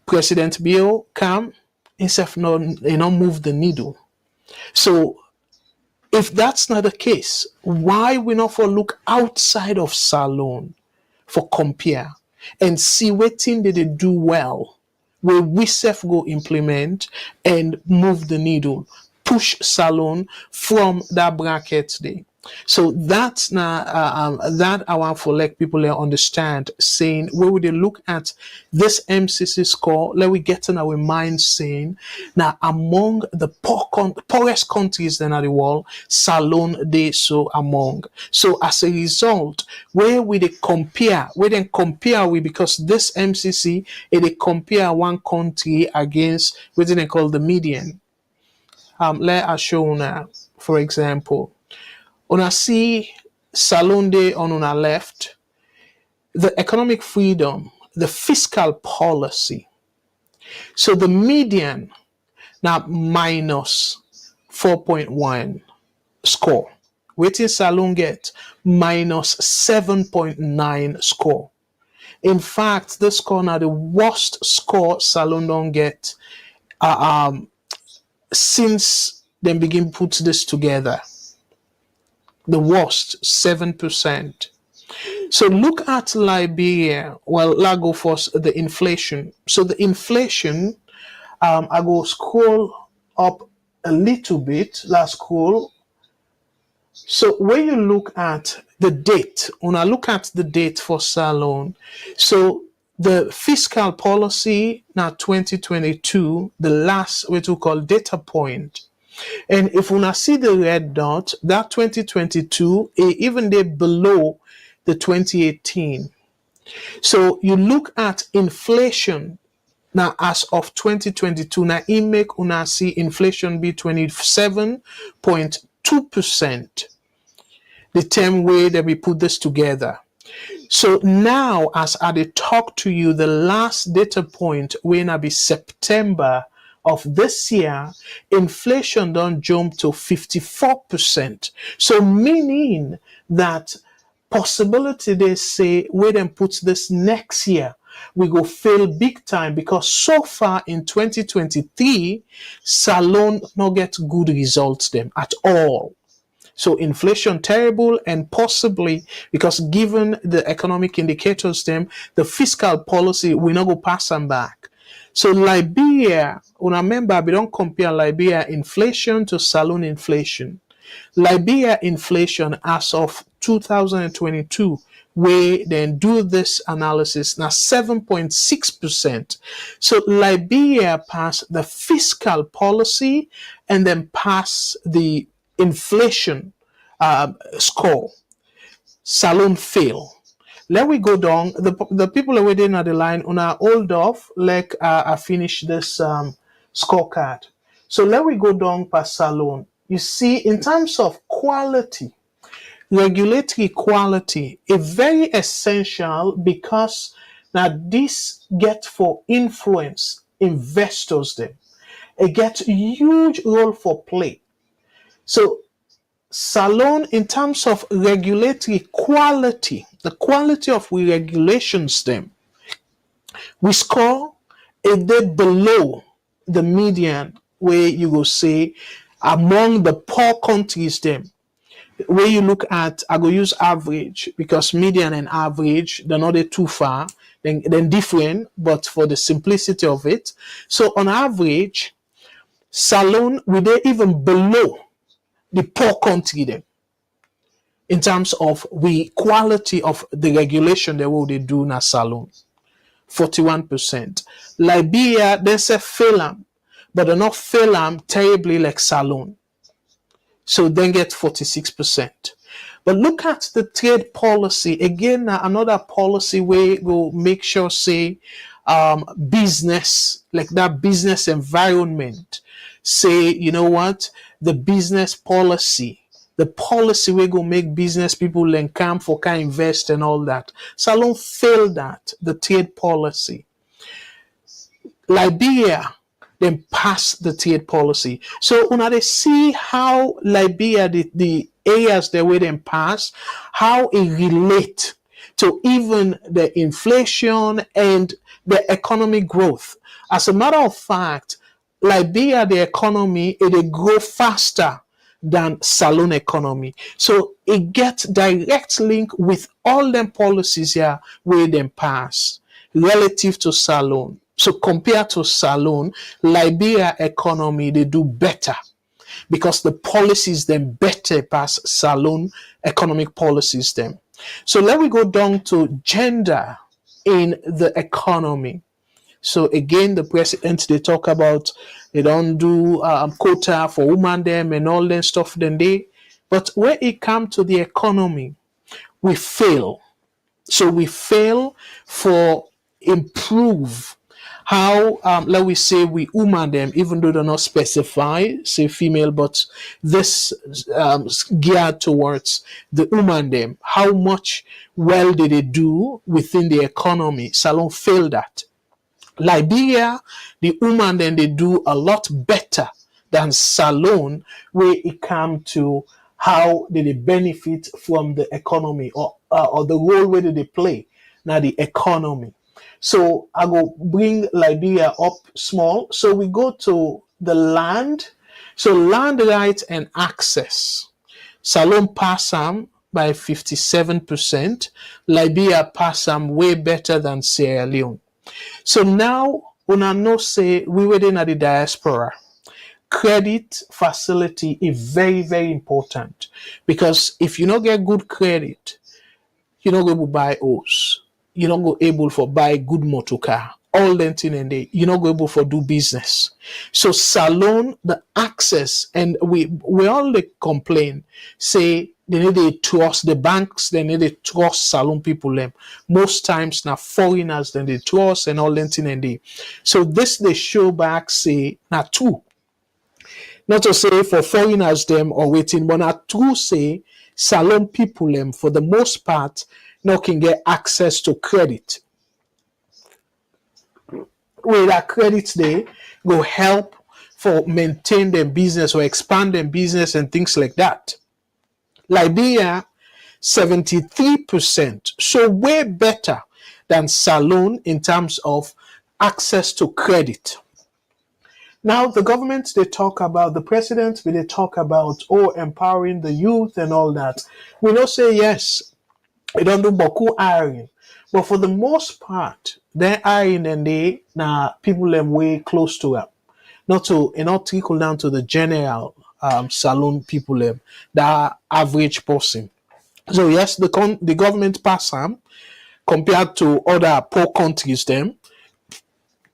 President Bill come, himself not move the needle. So if that's not the case, why we not for look outside of Salone for compare and see what thing did they do well, where we self go implement and move the needle, push Salone from that bracket there. So that's now that I want for like people to understand, saying where would they look at this MCC score, let we get in our mind saying now among the poorest countries in the world, Salone they so among. So as a result, where we they compare, because this MCC they compare one country against what they call the median. Let us show now, for example. Una see Salone Day on una left, the economic freedom, the fiscal policy. So the median now minus 4.1 score. Waiting Salone get minus 7.9 score. In fact, this score now the worst score Salone don't get since they begin put this together. The worst, 7%. So look at Liberia. Well, let's go first, the inflation. So the inflation, I go scroll up a little bit. Let's scroll. So when you look at the date, when I look at the date for Salone, so the fiscal policy now 2022, the last what we call data point. And if we now see the red dot, that 2022, even they below the 2018. So you look at inflation now as of 2022, now it make una see inflation be 27.2%. The term way that we put this together. So now, as I dey talk to you, the last data point will be September of this year, inflation don't jump to 54%. So meaning that possibility they say where them put this next year, we go fail big time because so far in 2023, Salone not get good results them at all. So inflation terrible, and possibly because given the economic indicators them, the fiscal policy will not go pass them back. So Liberia, remember we don't compare Liberia inflation to Salone inflation. Liberia inflation as of 2022, we then do this analysis now 7.6%. So Liberia passed the fiscal policy and then pass the inflation score. Salone fail. Let we go down. The people are waiting at the line on our hold off. Like I finish this scorecard. So let we go down past Salone. You see, in terms of quality, regulatory quality is very essential because now this get for influence investors them. It gets huge role for play. So Salone, in terms of regulatory quality, the quality of we regulations them, we score a day below the median where you will say among the poor countries them. Where you look at, I go use average because median and average, they're not too far, then different, but for the simplicity of it. So on average, Salone, we they even below the poor country them in terms of the quality of the regulation that what they do na Salone. 41%. Liberia, they say fail them, but they're not fail them terribly like Salone. So then get 46%. But look at the trade policy. Again, another policy where go make sure say business, like that business environment. Say, you know what, the business policy, the policy we go make business people then come for can invest and all that. Salone failed that, the trade policy. Liberia then pass the trade policy. So when they see how Liberia, the areas that we then pass, how it relate to even the inflation and the economic growth. As a matter of fact, Liberia, the economy, it grow faster than Salone economy. So it gets direct link with all them policies here where them pass relative to Salone. So compared to Salone, Liberia economy, they do better because the policies them better pass Salone economic policies them. So let me go down to gender in the economy. So again, the president, they talk about they don't do quota for women them and all that stuff then they, but when it comes to the economy, we fail. So we fail for improve how let we say we woman them, even though they're not specify say female, but this geared towards the woman them. How much well did they do within the economy? Salone failed that. Liberia, the woman then they do a lot better than Salone where it come to how did they benefit from the economy or the role where did they play now the economy. So I go bring Liberia up small. So we go to the land. So land rights and access. Salone pass them by 57%. Liberia pass them way better than Sierra Leone. So now, una know say we were in the diaspora. Credit facility is very, very important because if you don't get good credit, you don't go to buy house. you not go able for buy good motor car. All them thing and they you not go able for do business. So Salone, the access, and we all they complain, say they need to trust the banks, they need to trust Salone people them. Most times now foreigners then they trust and all them thing and they. So this they show back say now two. Not to say for foreigners them or waiting, but now true say Salone people them for the most part now can get access to credit. Where that credit they go help for maintain their business or expand their business and things like that. Liberia, 73%. So way better than Salone in terms of access to credit. Now the government they talk about, the president they talk about empowering the youth and all that. We don't say yes, we don't do boku hiring. But for the most part, they're hiring and they now people them way close to them. Not to not trickle down to the general Salone people them, the average person. So yes, the government pass them compared to other poor countries them.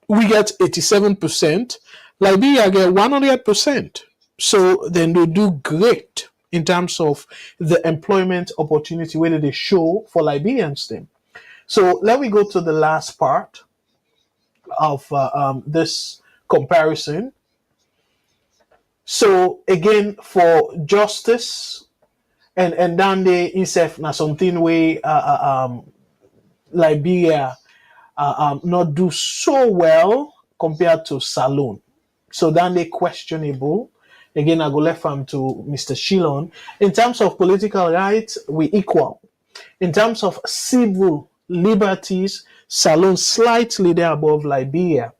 We get 87%. Liberia get 100%. So then they do great in terms of the employment opportunity where they show for Liberians then. So let me go to the last part of this comparison. So again, for justice and then they insef na something way Liberia not do so well compared to Salone. So then they questionable. Again, I go left from to Mr. Shilon. In terms of political rights, we equal. In terms of civil liberties, Salone slightly there above Liberia.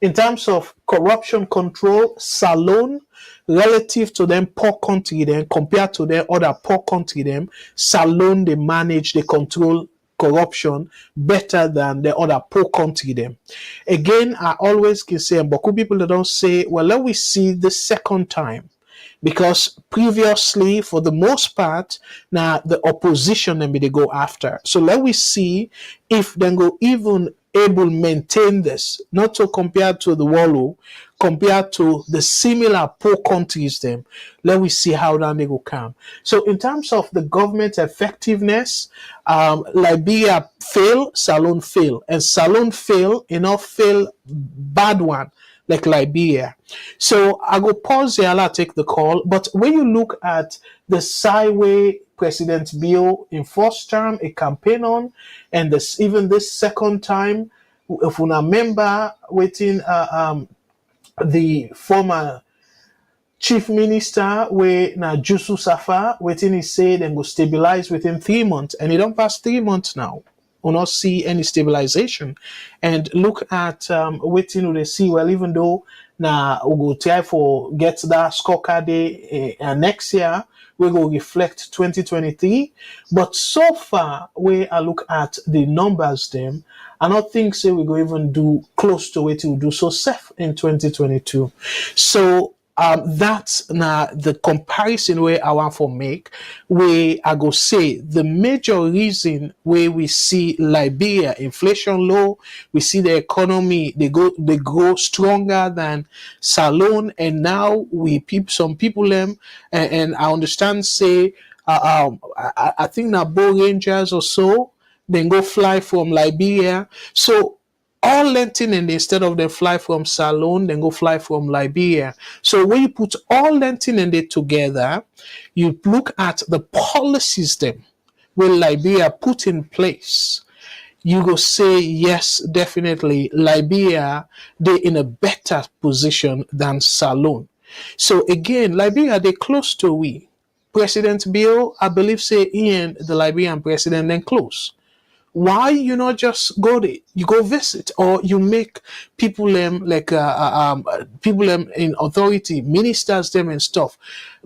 In terms of corruption control, Salone relative to them poor country then compared to their other poor country them, Salone they manage, they control corruption better than the other poor country them. Again, I always can say, but people that don't say, well, let we see the second time. Because previously, for the most part, now the opposition then they go after. So let we see if they go even able maintain this, not to compare to the Wallow, compared to the similar poor countries them. Let we see how that they go come. So in terms of the government effectiveness, Liberia fail, Salone fail, and Salone fail, enough fail bad one like Liberia. So I go pause here, I'll take the call. But when you look at the sideway President Bill in first term, a campaign on, and this even this second time, if we remember waiting the former chief minister where na Jusu Safa waiting he said and go stabilize within 3 months, and it don't pass 3 months now. Will not see any stabilization. And look at waiting they see, well, even though now we go try for get that scorecard day next year, we go reflect 2023. But so far, when I look at the numbers them, I don't think say we go even do close to what we do so safe in 2022. So that's now the comparison where I want to make, where I go say the major reason where we see Liberia inflation low, we see the economy they grow stronger than Salone, and now some people them and I understand say I think now Bow Rangers or so then go fly from Liberia. So all Lentin and instead of them fly from Salone, then go fly from Liberia. So when you put all Lentin and it together, you look at the policies them where Liberia put in place. You go say, yes, definitely, Liberia, they in a better position than Salone. So again, Liberia, they close to we. President Bill, I believe, say Ian, the Liberian president, then close. Why you not just go there? You go visit, or you make people like people in authority, ministers them and stuff.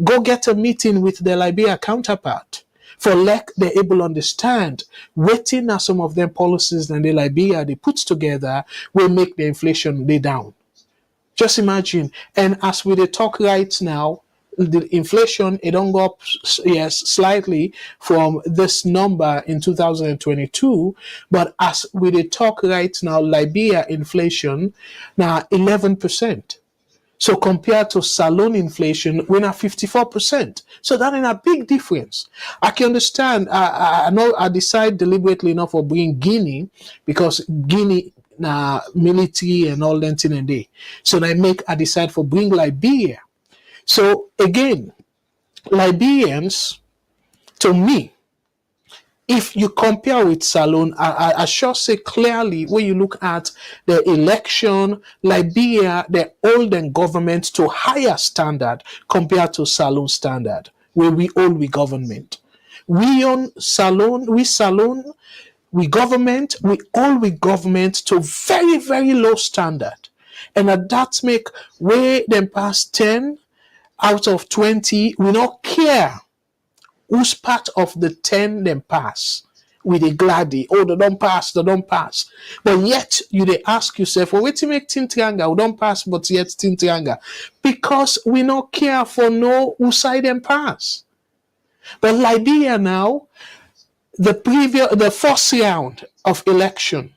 Go get a meeting with the Liberia counterpart for like they're able to understand. Waiting are some of them policies and the Liberia they put together will make the inflation lay down. Just imagine. And as we talk right now, the inflation, it don't go up, yes, slightly from this number in 2022, but as we dey talk right now, Liberia inflation now 11%. So compared to Salone inflation, we're at 54%. So that is a big difference. I can understand. I know I decide deliberately not for bring Guinea because Guinea military and all that thing and day. So I decide for bring Liberia. So again, Liberians, to me, if you compare with Salone, I sure say clearly when you look at the election, Liberia, they hold the government to higher standard compared to Salone standard, where we hold we government. We on Salone, we government, we hold we government to very, very low standard. And that make way them pass 10 out of 20, we not care who's part of the 10 them pass with a gladdy. Oh, they don't pass, they don't pass. But yet you they ask yourself, well, wait to make tin triangle, we don't pass, but yet tin triangle. Because we not care for no who side them pass. But Liberia now, the first round of election,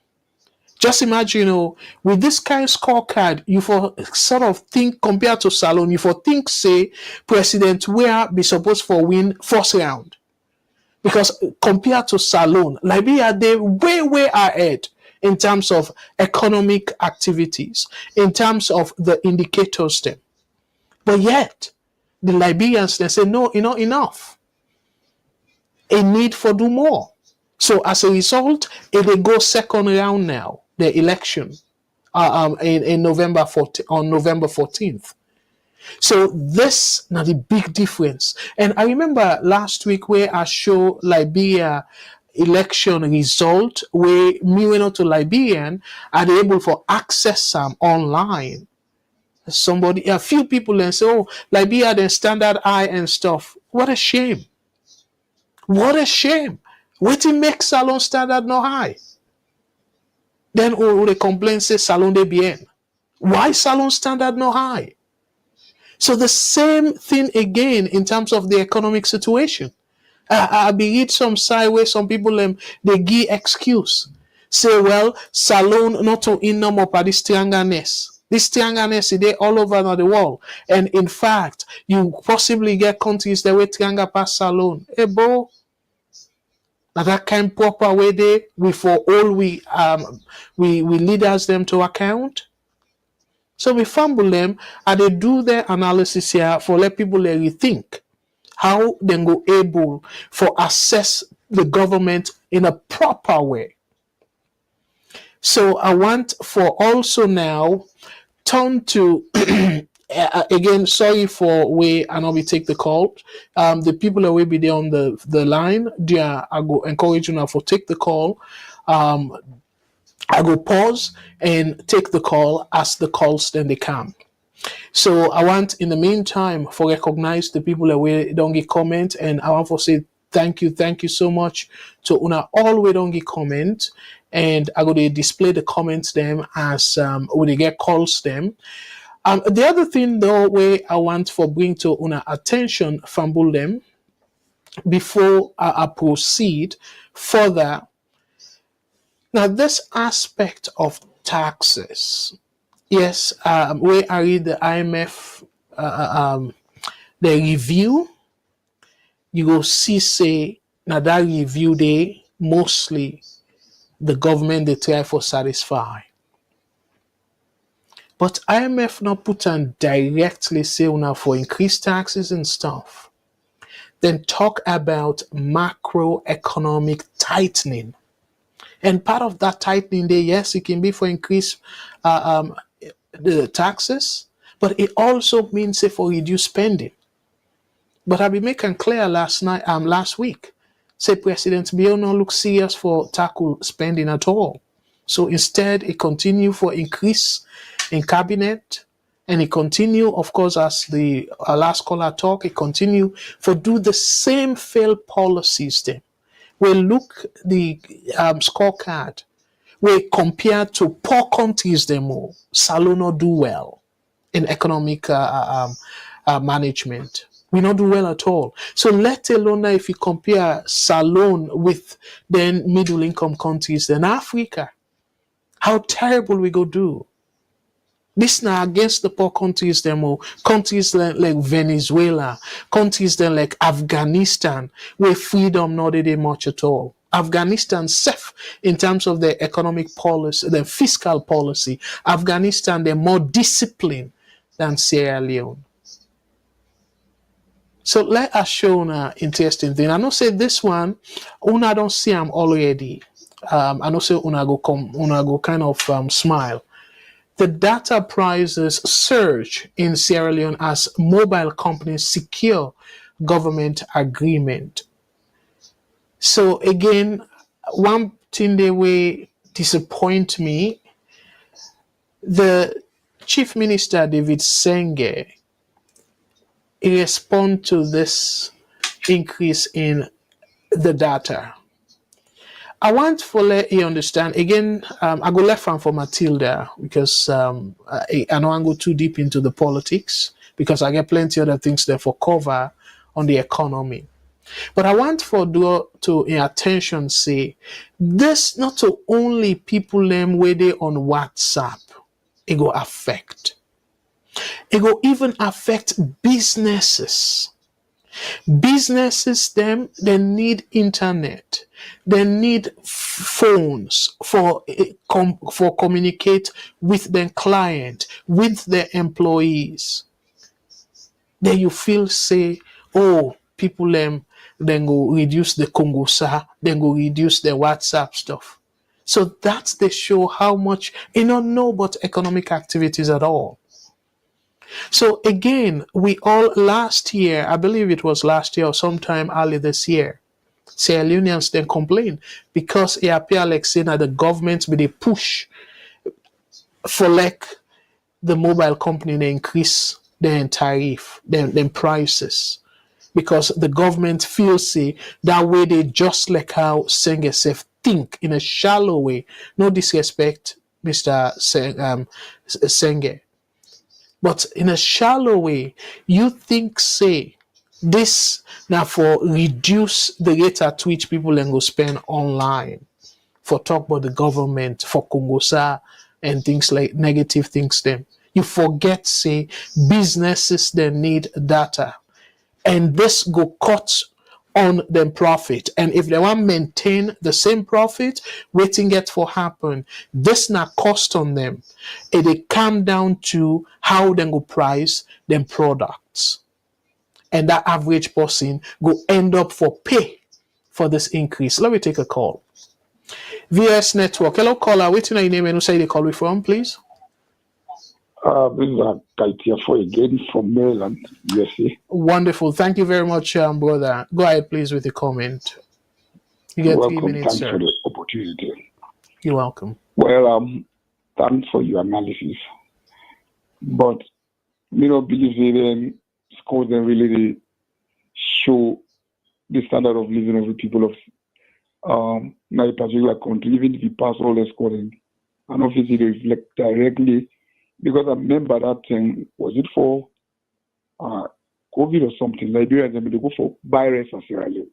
just imagine, with this kind of scorecard, you for sort of think compared to Salone, you for think say President Ware be supposed for win first round. Because compared to Salone, Liberia, they way, way ahead in terms of economic activities, in terms of the indicators then. But yet, the Liberians, they say, no, enough. A need for do more. So as a result, it will go second round now, the election, in November 14, on November 14th. So this now the big difference. And I remember last week where I show Liberia election result where me went out to Liberian are able for access some online. A few people and say, oh, Liberia then standard eye and stuff. What a shame. What a shame. What it make Salone standard no high? Then they complain say Salone de bien. Why Salone standard no high? So the same thing again in terms of the economic situation. I be read some side where some people they give excuse. Say, well, Salone not to in no more by this triangleness. This triangleness is there all over the world. And in fact, you possibly get countries that way triangle pass Salone. Hey, bro. Now that kind proper way there, we for all we leaders them to account. So we fumble them and they do their analysis here for let people rethink how they go able for assess the government in a proper way. So I want for also now turn to again, sorry for way and I'll be take the call. The people that will be there on the line, I go encourage you now for take the call. I go pause and take the call as the calls then they come. So I want in the meantime for recognize the people that we don't get comment and I want to say thank you so much to una all we don't get comment and I go to display the comments them as when they get calls them. The other thing though where I want for bring to una attention fumble them before I proceed further. Now, this aspect of taxes, yes, where I read the IMF, the review, you will see say, now that review they mostly the government they try for satisfy. But IMF not put on directly say now for increased taxes and stuff. Then talk about macroeconomic tightening. And part of that tightening there, yes, it can be for increase the taxes, but it also means say for reduced spending. But I be making clear last week, say President Bill no look serious for tackle spending at all. So instead, it continue for increase in cabinet, and it continue, of course, as the last caller talk, it continue for do the same failed policies then. We look the scorecard. We compare to poor countries them all. Salone do well in economic management. We not do well at all. So let alone now if you compare Salone with then middle income countries, then Africa, how terrible we go do. This now against the poor countries them all, countries like Venezuela, countries then like Afghanistan, where freedom not really much at all. Afghanistan safe in terms of their economic policy, their fiscal policy. Afghanistan, they're more disciplined than Sierra Leone. So let us show an interesting thing. I know say this one, una don't see them already. I know say una go kind of smile. The data prices surge in Sierra Leone as mobile companies secure government agreement. So again, one thing they will disappoint me, the Chief Minister David Senge, he respond to this increase in the data. I want to let you understand again. I go left hand for Matilda because I don't want to go too deep into the politics because I get plenty other things there for cover on the economy. But I want for do to in attention say this not to only people them where they on WhatsApp. It go affect. It go even affect businesses. Businesses them they need internet, they need phones for communicate with their client, with their employees. Then you feel say, oh, people them then go reduce the Congosa, then go reduce the WhatsApp stuff. So that's the show how much you don't know about economic activities at all. So again, we all last year, I believe it was last year or sometime early this year, Sierra Leoneans then complained because it appeared like saying that the government with a push for like the mobile company they increase their tariff, their prices. Because the government feels say that way they just like how Senge self think in a shallow way. No disrespect, Mr. Senge. But in a shallow way, you think, say, this now for reduce the rate at which people then go spend online for talk about the government, for Congosa and things like negative things then. You forget, say, businesses then need data. And this go cut on them profit. And if they want to maintain the same profit, waiting get for happen, this not cost on them. It come down to how they go price them products. And that average person go end up for pay for this increase. Let me take a call. VS Network. Hello, caller. Waiting on your name and who say they call me from, please. This is Kaitia for again from Maryland, USA. Wonderful. Thank you very much, brother. Go ahead, please, with your comment. You get welcome. 3 minutes, Thanks sir. for the opportunity. You're welcome. Well, thanks for your analysis. But, believe it, scores don't really show the standard of living of the people of my particular country, even if you pass all the scoring. And obviously, they reflect directly. Because I remember that thing, was it for COVID or something? Liberia, they go for virus or Sierra Leone.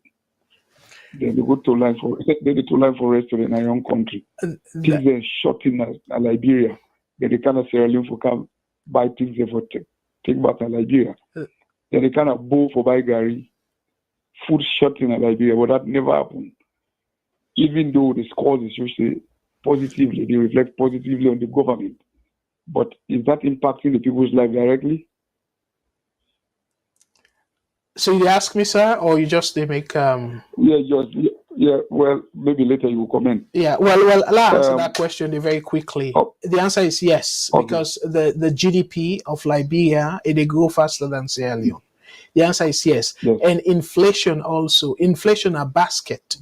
Then they go to line for restaurant in our own country. Things then shot in Liberia. Then they kind of Sierra Leone for come buy things there for take back to Liberia. Then they kind of bow for buy Gary. Food shot in Liberia, but that never happened. Even though the scores is usually positively, they reflect positively on the government. But is that impacting the people's life directly? So you ask me, sir, or you just they make Yeah. Well, maybe later you will comment. Yeah. Well, I'll answer that question very quickly. The answer is yes, because the GDP of Liberia they grow faster than Sierra Leone. The answer is yes. And inflation also. Inflation a basket.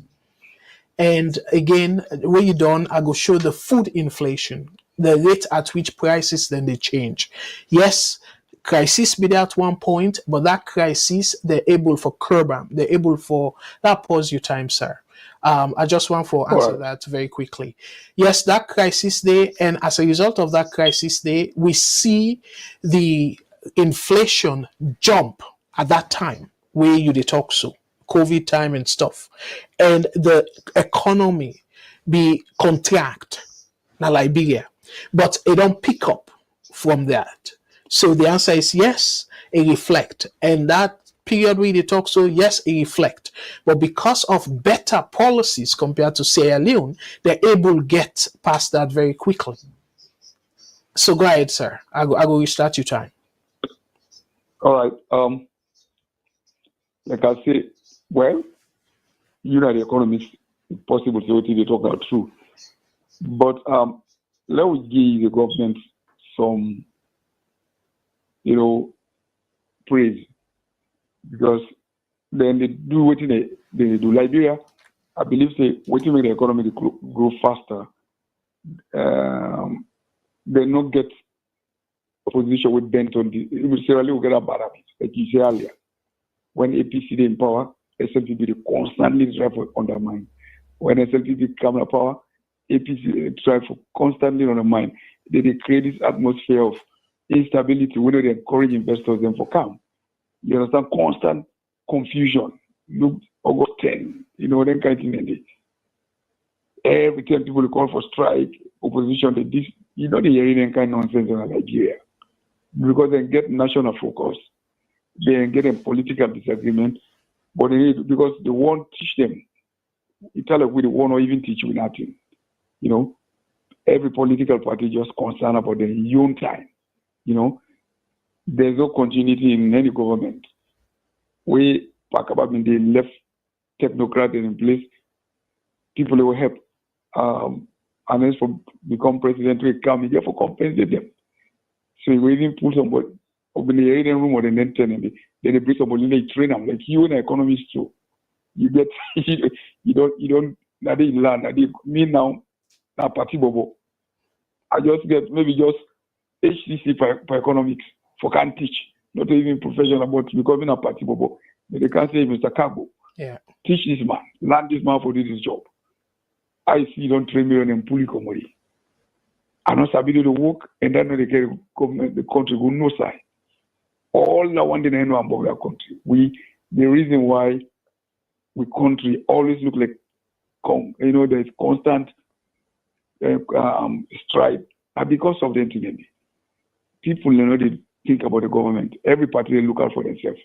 And again, when you done, I go show the food inflation, the rate at which prices then they change. Yes, crisis be there at one point, but that crisis they're able for curb them. They're able for that. Pause your time, sir. I just want to answer that very quickly. Yes, that crisis day, and as a result of that crisis day, we see the inflation jump at that time where you dey talk so COVID time and stuff, and the economy be contract na Liberia, but it don't pick up from that. So the answer is yes, it reflect, and that period where they talk so yes, it reflect. But because of better policies compared to Sierra Leone, they're able to get past that very quickly. So go ahead, sir. I go restart your time. All right. Like I say, well, you know the economists, it's possible to they talk out true. But let me give the government some, praise, because then they do what they do. Liberia, I believe, say what make the economy grow faster. They not get a position with bent on the. Sierra Leone will get a bad habit, like you said earlier. When APC they in power, SLPP they constantly try to undermine. When SLPP come to power, APC try to constantly undermine. They create this atmosphere of instability where they encourage investors them for come. You understand? Constant confusion. Look, August 10, that kind of thing. Every time people call for strike, opposition, they hear any kind of nonsense in Nigeria. Because they get national focus. They get a political disagreement, but because they won't teach them. It's like we won't even teach you nothing. Every political party just concerned about their own time. There's no continuity in any government. We talk about when they left technocrats in place, people who help unless for become president will come here for compensate them. So you even put somebody in the room or the net then they bring somebody in, they train them like you and the economist too. You get you don't now they learn me now party bobo. I just get maybe just HCC for economics for can't teach, not even professional about becoming a party bobo. But they can't say Mr. Kago. Yeah. Teach this man, learn this man for this job. I see you don't train me on employee commodity. I not sabi do the work and then they get government the country go no side. All I want to know about our country. The reason why we country always look like there's constant strife and because of the internet. People they think about the government. Every party they look out for themselves.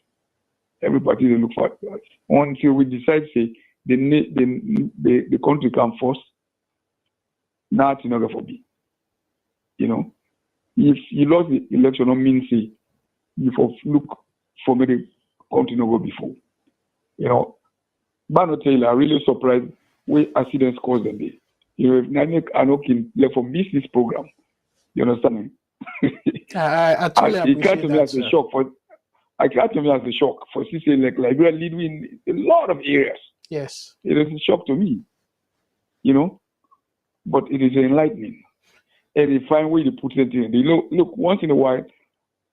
Every party they look for until we decide say the country come first. Now it's not going to be. If you lost the election, don't mean say you look for me the country not go before. But not tell I'm really surprised where accidents cause them day. If Nani are not like for business program, you understand? I totally appreciate it came to me that, as a sir. shock for saying like Liberia lead in a lot of areas. Yes. It is a shock to me, but it is enlightening. And they find way to put it in. They look once in a while,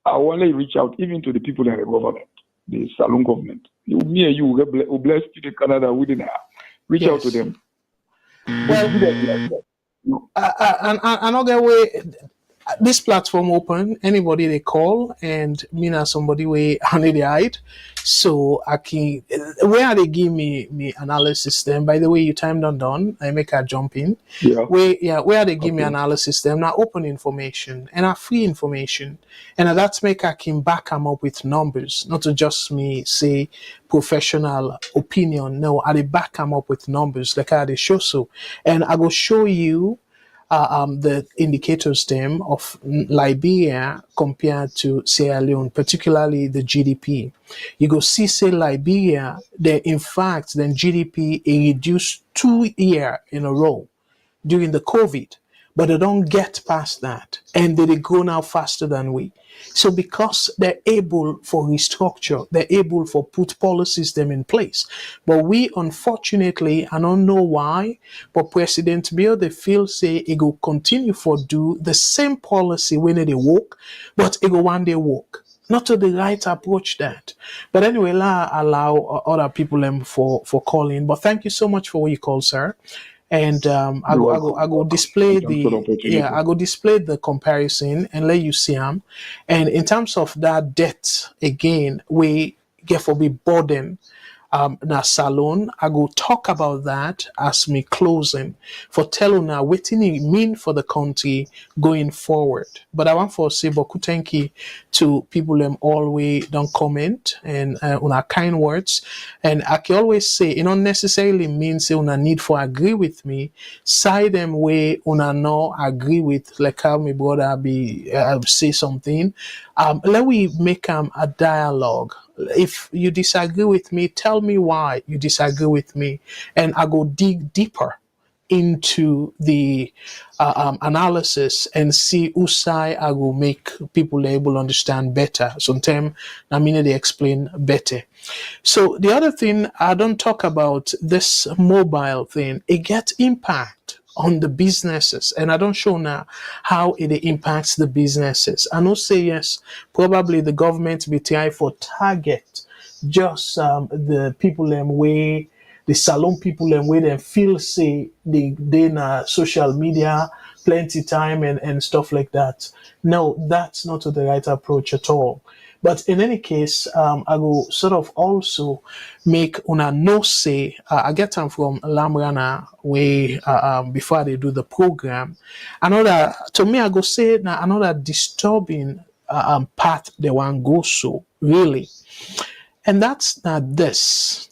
I want to reach out even to the people in the government, the Salone government. Me and you will bless to Canada within reach out to them. Well, another way, this platform open, anybody they call, and me as somebody way under the hide. So I can where they give me analysis then. By the way, you time done, I make a jump in. Yeah. Where they give me analysis them now open information and free information. And that's make I can back them up with numbers, not to just me say professional opinion. No, I back them up with numbers like I they show so. And I will show you the indicators them of Liberia compared to Sierra Leone, particularly the GDP. You go see, say Liberia, in fact, then GDP reduced 2 years in a row during the COVID, but they don't get past that, and they grow now faster than we. So because they're able for restructure, they're able for put policies them in place. But we unfortunately, I don't know why, but President Bill they feel say it will continue for do the same policy when they work, but it will one day work. Not to the right approach that. But anyway, allow other people for calling. But thank you so much for what you call, sir. And I go display the comparison and let you see them. And in terms of that debt, again, we get for be burden na Salone. I go talk about that as me closing for tell now what it mean for the country going forward. But I want for say boku thank you to people them always don't comment and on our kind words. And I can always say it don't necessarily mean say una need for agree with me. Side them way una no agree with like how my brother be say something. Let we make a dialogue. If you disagree with me, tell me why you disagree with me, and I go dig deeper into the analysis and see whose side I will make people able to understand better. Sometimes I mean they explain better. So the other thing I don't talk about this mobile thing, it gets impact on the businesses, and I don't show now how it impacts the businesses. I know say yes, probably the government be trying for target just the people them way the Salone people and where they feel say they in social media plenty time and stuff like that. No, that's not the right approach at all. But in any case, I will sort of also make una no say. I get them from Lamrana way before they do the program. Another to me, I go say now another disturbing path they want go so really, and that's not this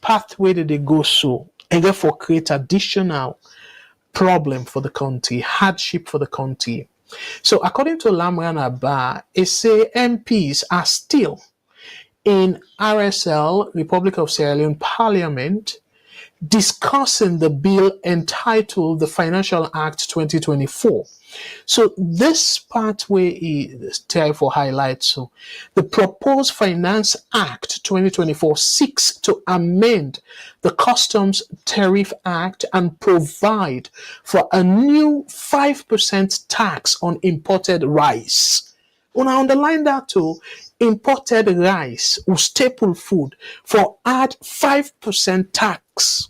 pathway that they go so, and therefore create additional problem for the country, hardship for the country. So according to Lamrana Ba, it say MPs are still in RSL, Republic of Sierra Leone Parliament, discussing the bill entitled the Financial Act 2024. So this pathway is there for highlight. So the proposed Finance Act 2024 seeks to amend the Customs Tariff Act and provide for a new 5% tax on imported rice. When I underline that too, imported rice or staple food for add 5% tax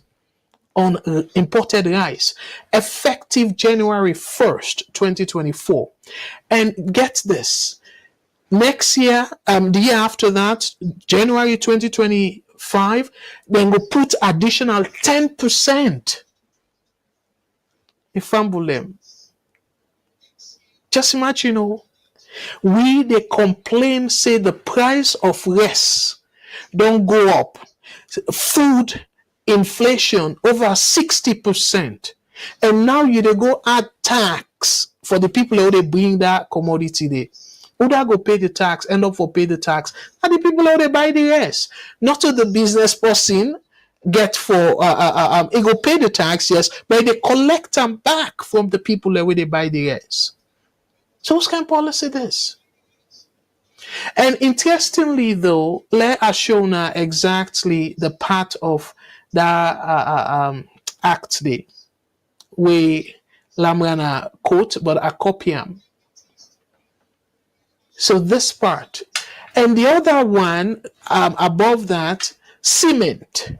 on imported rice effective January 1st, 2024. And get this, next year, the year after that, January 2025, then we'll put additional 10%. If I'm just imagine, we they complain, say the price of rice don't go up. Food inflation over 60%. And now you they go add tax for the people who they bring that commodity there. Who that go pay the tax, end up for pay the tax, and the people who they buy the rest. Not to the business person get for it go pay the tax, yes, but they collect them back from the people where they buy the rest. So what's kind of policy this? And interestingly, though, let us show now exactly the part of that act there, where Lamrana quote, but I copy him. So this part. And the other one, above that, cement.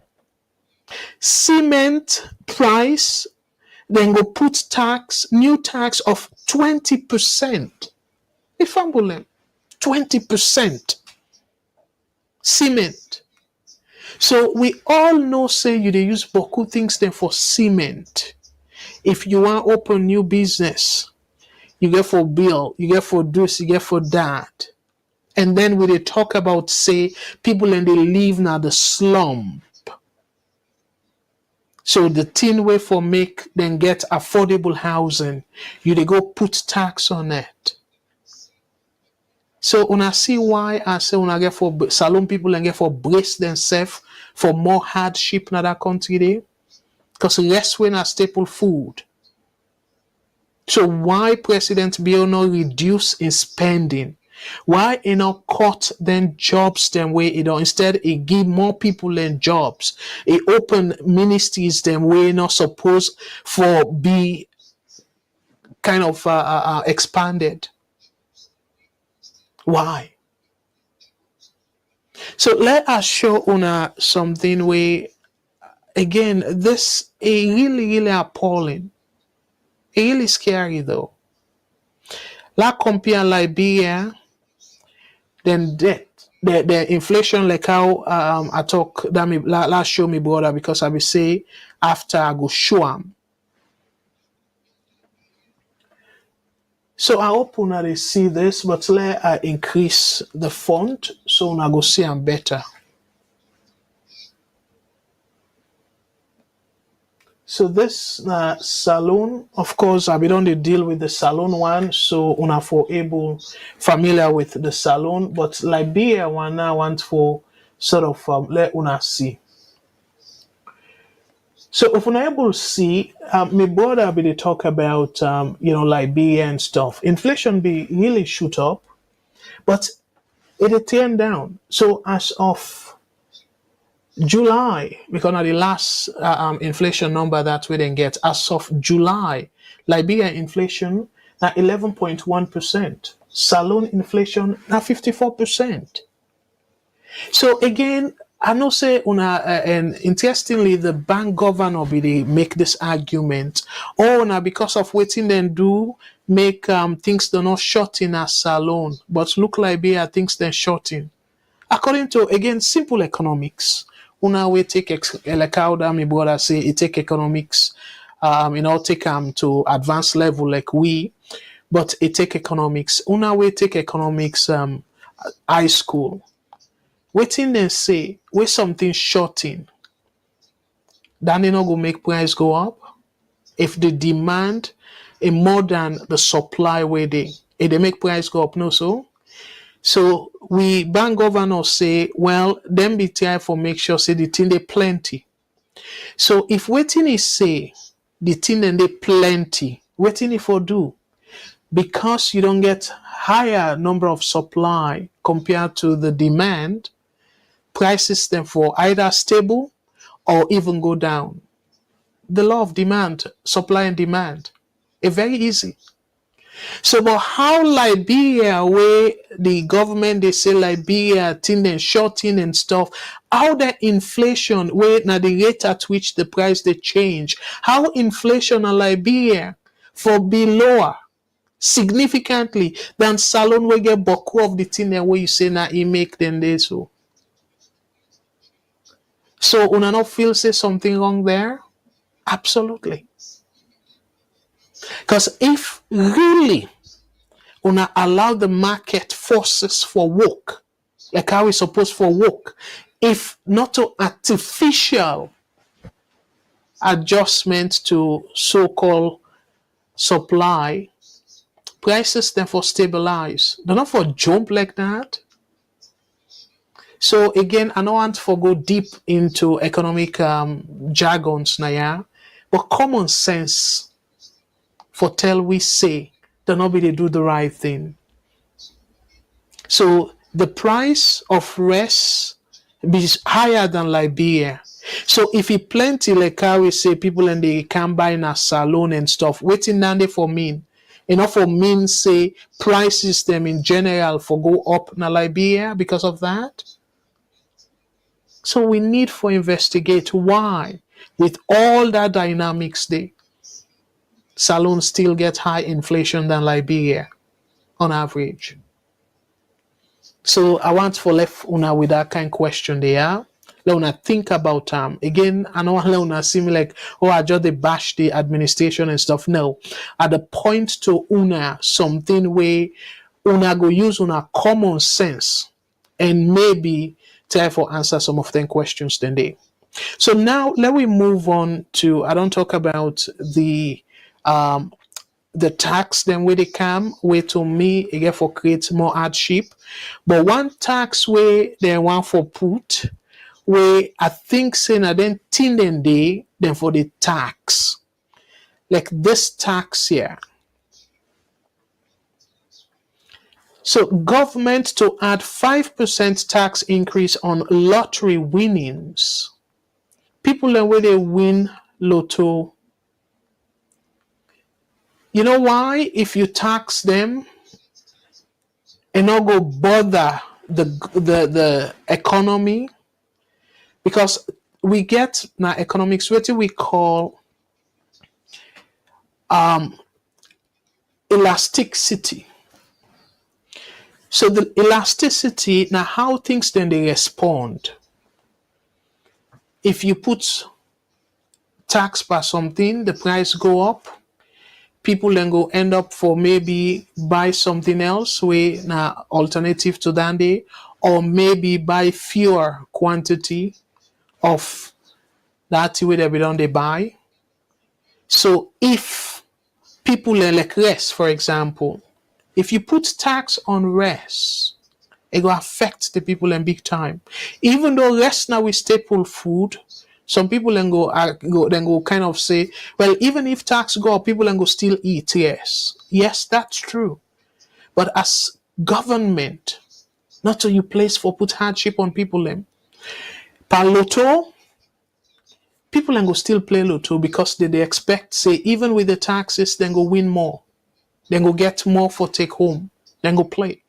Cement price, then go put tax, new tax of 20%. If I'm 20%. Cement. So we all know say you they use boku things then for cement. If you want to open new business, you get for bill, you get for this, you get for that. And then we they talk about say people and they live now the slum. So the thin way for make them get affordable housing, you they go put tax on it. So when I see why I say when I get for Salone people and get for brace themselves for more hardship in that country there, because less when a staple food. So why President Bill not reduce in spending? Why not cut then jobs them way it instead it give more people than jobs? It open ministries them way not supposed for be kind of expanded. Why? So let us show una something where again this is really appalling. It's really scary though. La compare Liberia, then debt the inflation like how I talk that me last show me brother because I will say after I go show am. So I hope una dey see this, but let I increase the font so una go see am better. So this Salone, of course, I be don dey deal with the Salone one, so una for able familiar with the Salone, but Liberia one now want for sort of let una see. So if we're able to see, my brother be dey talk about Liberia and stuff. Inflation be really shoot up, but it turn down. So as of July, because of the last inflation number that we didn't get, as of July, Liberia inflation na 11.1%. Salone inflation na 54%. So again, I know say una and interestingly, the bank governor be they make this argument. Oh, now because of waiting then do make things do not short in a Salone, but look like be things then shorting. According to again simple economics, una we take like how that my brother say it take economics, take to advanced level like we, but it take economics. Una we take economics high school. Waiting then say we something shorting, then they not go make price go up. If the demand is more than the supply where they make price go up, no so. So we bank governors say, well, them BTI for make sure say the thing they plenty. So if waiting is say the thing then they plenty, waiting if for do because you don't get higher number of supply compared to the demand, prices then for either stable or even go down. The law of demand, supply and demand, it's very easy. So, but how Liberia, where the government they say Liberia thing and shorting and stuff, how that inflation, where now the rate at which the price they change, how inflation in Liberia for be lower significantly than Salone will get boku of the thing and where you say now he make them they so. So una not feel say something wrong there? Absolutely. Because if really una allow the market forces for work, like how we supposed for work, if not to artificial adjustment to so-called supply, prices then for stabilize. They're not for jump like that. So again, I don't want to go deep into economic jargons now, yeah? But common sense for tell we say that nobody do the right thing. So the price of rest is higher than Liberia. So if it plenty like how we say people and they can buy in a Salone and stuff, waiting down there for mean. Enough for mean say prices them in general for go up in Liberia because of that. So we need for investigate why with all that dynamics there, Salone still get high inflation than Liberia on average. So I want for left una with that kind of question there. Let una think about again, I don't want let una seem like, oh, I just they bash the administration and stuff. No. At the point to una something where una go use una common sense and maybe try for answer some of them questions then they. So now let we move on to I don't talk about the tax then where they come where to me again for create more hardship. But one tax where they want for put where I think saying I then tin then they then for the tax. Like this tax here. So government to add 5% tax increase on lottery winnings. People then where they win lotto. You know why? If you tax them and not go bother the economy, because we get now economics what we call elasticity. So the elasticity, now how things then they respond. If you put tax per something, the price go up. People then go end up for maybe buy something else way now alternative to that day, or maybe buy fewer quantity of that way that we don't they buy. So if people like rest, for example, if you put tax on rest, it will affect the people in big time. Even though rest now is staple food, some people then go kind of say, well, even if tax go up, people then go still eat. Yes, that's true. But as government, not to you place for put hardship on people them. Per lotto, people then go still play lotto because they expect say even with the taxes, then go win more, then go get more for take home, then go play.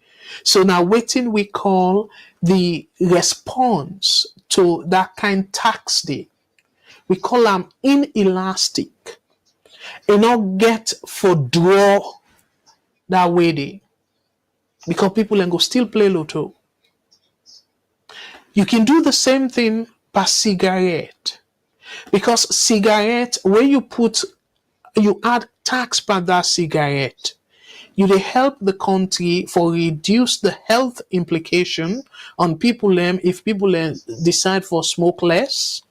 So now waiting we call the response to that kind tax day. We call them inelastic. It not get for draw that way day. Because people then go still play lotto. You can do the same thing per cigarette. Because cigarette, when you add tax per that cigarette, you dey help the country for reduce the health implication on people if people decide for smoke less.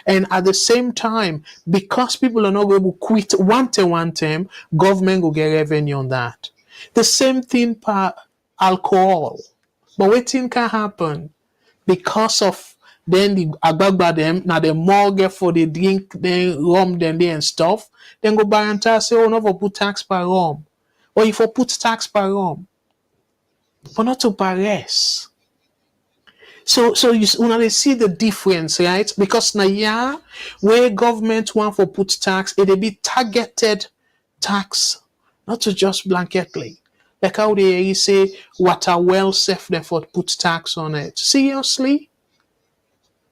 And at the same time, because people are not going to quit one time, government will get revenue on that. The same thing per alcohol. But what thing can happen? Because of then the agbagba them, now the more get for the drink, then rum, then they and stuff, then go buy and say, oh, no, for put tax per rum. Or if I put tax per rum, but not to per rest. So you when they see the difference, right? Because now where government want for put tax, it'll be targeted tax, not to just blanketly. Like how they say water well safe them for put tax on it. Seriously?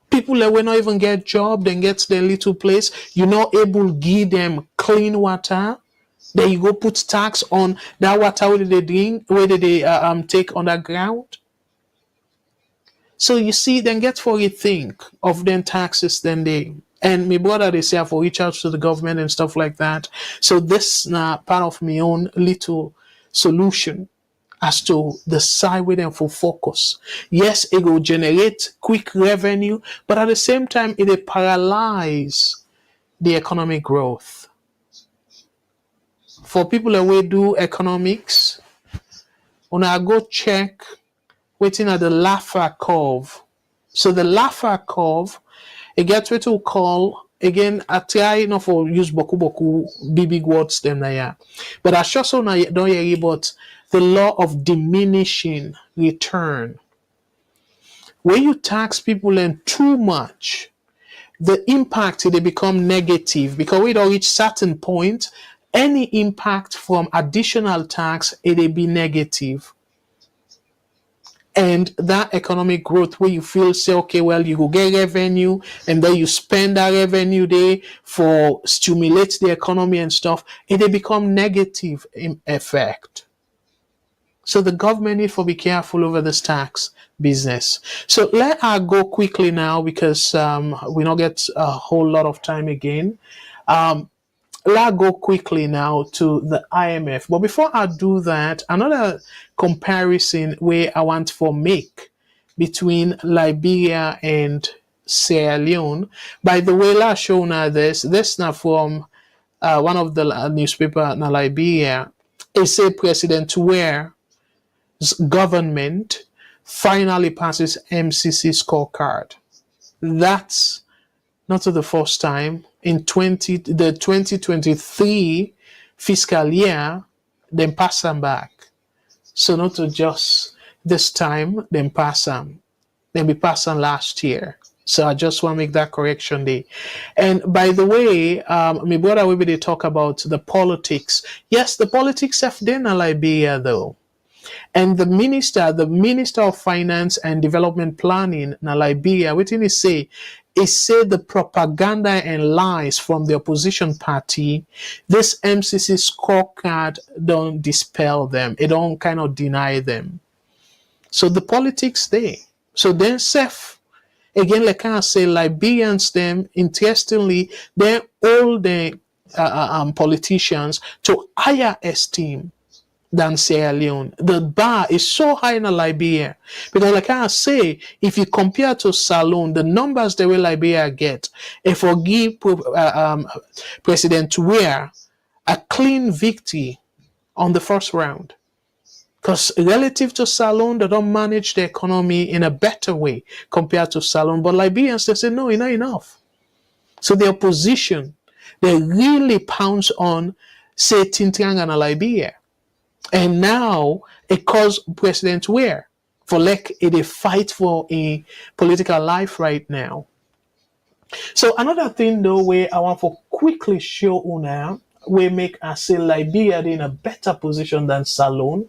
People that will not even get job, then get their little place, you're not able to give them clean water. Then you go put tax on that water where they drink, where they take underground. So you see, then get for a think of them taxes, then they and my brother they say for reach out to the government and stuff like that. So this now part of my own little solution as to the side with them for focus. Yes, it will generate quick revenue, but at the same time, it will paralyze the economic growth. For people that will do economics, when I go check waiting at the Laffer curve. So the Laffer curve, it gets what we call again. I try not for use boku big words them na. But I sure so na don't hear about the law of diminishing return. When you tax people in too much, the impact they become negative because we don't reach certain point. Any impact from additional tax it'll be negative. And that economic growth where you feel say, okay, well, you go get revenue and then you spend that revenue there for stimulate the economy and stuff, and they become negative in effect. So the government need to be careful over this tax business. So let us go quickly now because we don't get a whole lot of time again. Let's go quickly now to the IMF. But before I do that, another comparison where I want to make between Liberia and Sierra Leone. By the way, let's show now this now from one of the newspaper in Liberia. It say President Ware's government finally passes MCC scorecard. That's not the first time. In the 2023 fiscal year, then pass them back. So not to just this time, then pass them. Then be passed on last year. So I just want to make that correction there. And by the way, my brother will be talk about the politics. Yes, the politics have been in Liberia though. And the minister of finance and development planning in Liberia, what did he say? He said the propaganda and lies from the opposition party, this MCC scorecard don't dispel them. It don't kind of deny them. So the politics there. So then Seth, again, like I say, Liberians, them, interestingly, they all the politicians to higher esteem than Sierra Leone. The bar is so high in Liberia because, like I say, if you compare to Salone, the numbers the way Liberia get, if we give President Weir a clean victory on the first round, because relative to Salone, they don't manage the economy in a better way compared to Salone. But Liberians, they say, no, it's not enough. So the opposition, they really pounce on, say, Tintrang and Liberia. And now it caused President Weir for like a fight for a political life right now. So another thing though, where I want to quickly show Una, we make us say Liberia in a better position than Salone.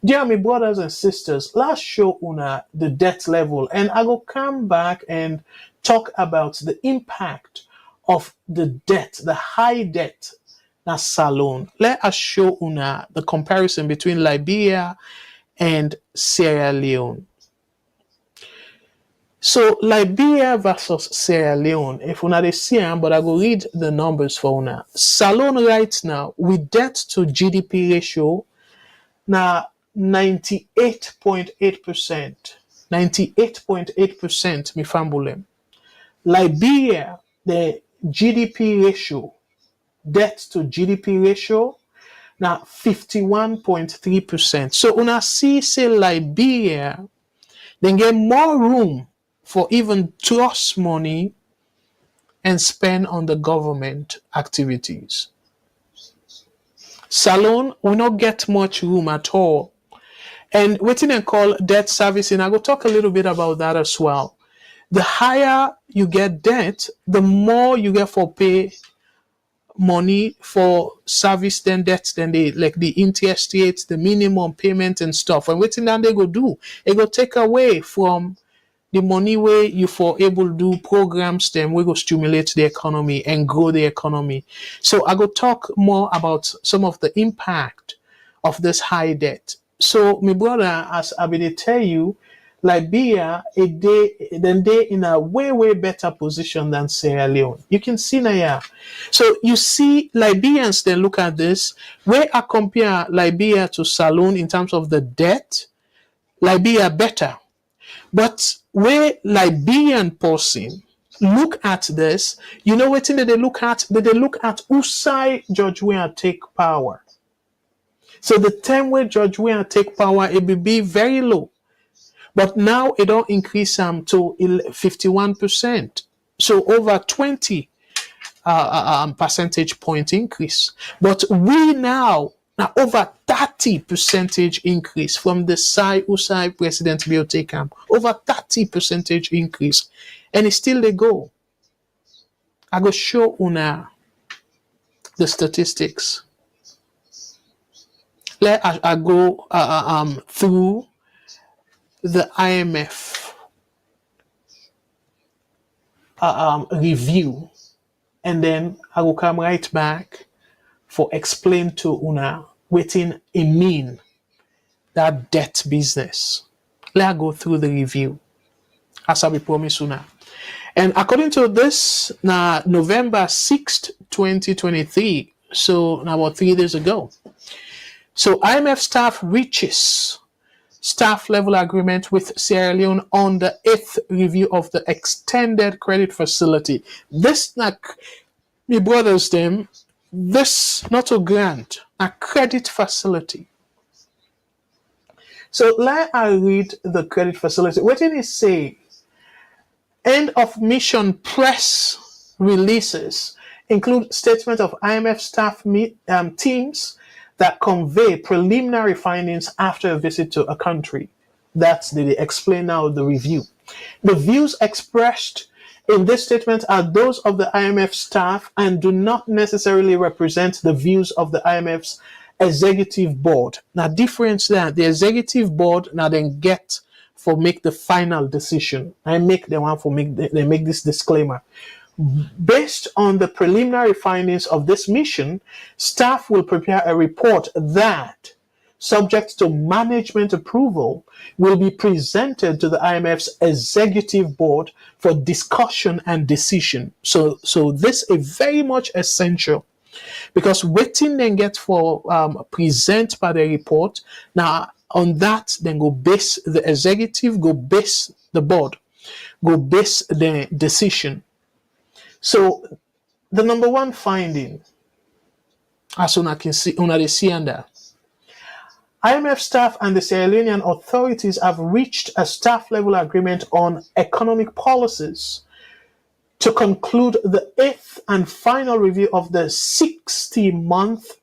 Dear my brothers and sisters, let's show Una the debt level, and I will come back and talk about the impact of the debt, the high debt that's Salone. Let us show Una the comparison between Liberia and Sierra Leone. So Liberia versus Sierra Leone, if una dey see am, but I go read the numbers for una. Salone right now with debt to GDP ratio na 98.8%. 98.8% mi fambulem. Liberia, the GDP ratio, debt to GDP ratio, now 51.3%. So una see say Liberia, then get more room for even trust money and spend on the government activities. Salone will not get much room at all. And what they call debt servicing, I will talk a little bit about that as well. The higher you get debt, the more you get for pay money for service then debts, then they like the interest rates, the minimum payment and stuff. And what then they go do? They go take away from the money where you for able to do programs then we go stimulate the economy and grow the economy. So I go talk more about some of the impact of this high debt. So my brother, as I will tell you, Liberia they in a way better position than Sierra Leone. You can see now, yeah. So you see Liberians then look at this, where I compare Liberia to Salone in terms of the debt, Liberia better. But where Liberian person look at this, you know what thing that they look at? That they look at who side George Weah take power. So the time where George Weah take power, it will be very low. But now it don't increase to 51%. So over 20 percentage point increase. But we now over 30 percentage increase from the side Usai President Bill Takam. Over 30 percentage increase. And it still they go. I go show Una the statistics. Let I go through the IMF review, and then I will come right back for explain to Una within a mean that debt business. Let us go through the review as I will promise Una. And according to this, now November 6th, 2023, so now about 3 days ago. So IMF staff reaches staff level agreement with Sierra Leone on the 8th review of the extended credit facility. This, my brothers, them, this not a grant, a credit facility. So let I read the credit facility. What did it say? End of mission press releases include statement of IMF staff teams that convey preliminary findings after a visit to a country. That's they explain now the review. The views expressed in this statement are those of the IMF staff and do not necessarily represent the views of the IMF's executive board. Now, difference that the executive board now then get for make the final decision. I make the one for they make this disclaimer. Based on the preliminary findings of this mission, staff will prepare a report that subject to management approval, will be presented to the IMF's executive board for discussion and decision. So this is very much essential, because waiting then get for present by the report. Now on that, then go base the executive, go base the board, go base the decision. So the number one finding, as una can see, una they see under, IMF staff and the Sierra Leonean authorities have reached a staff-level agreement on economic policies to conclude the 8th and final review of the 60-month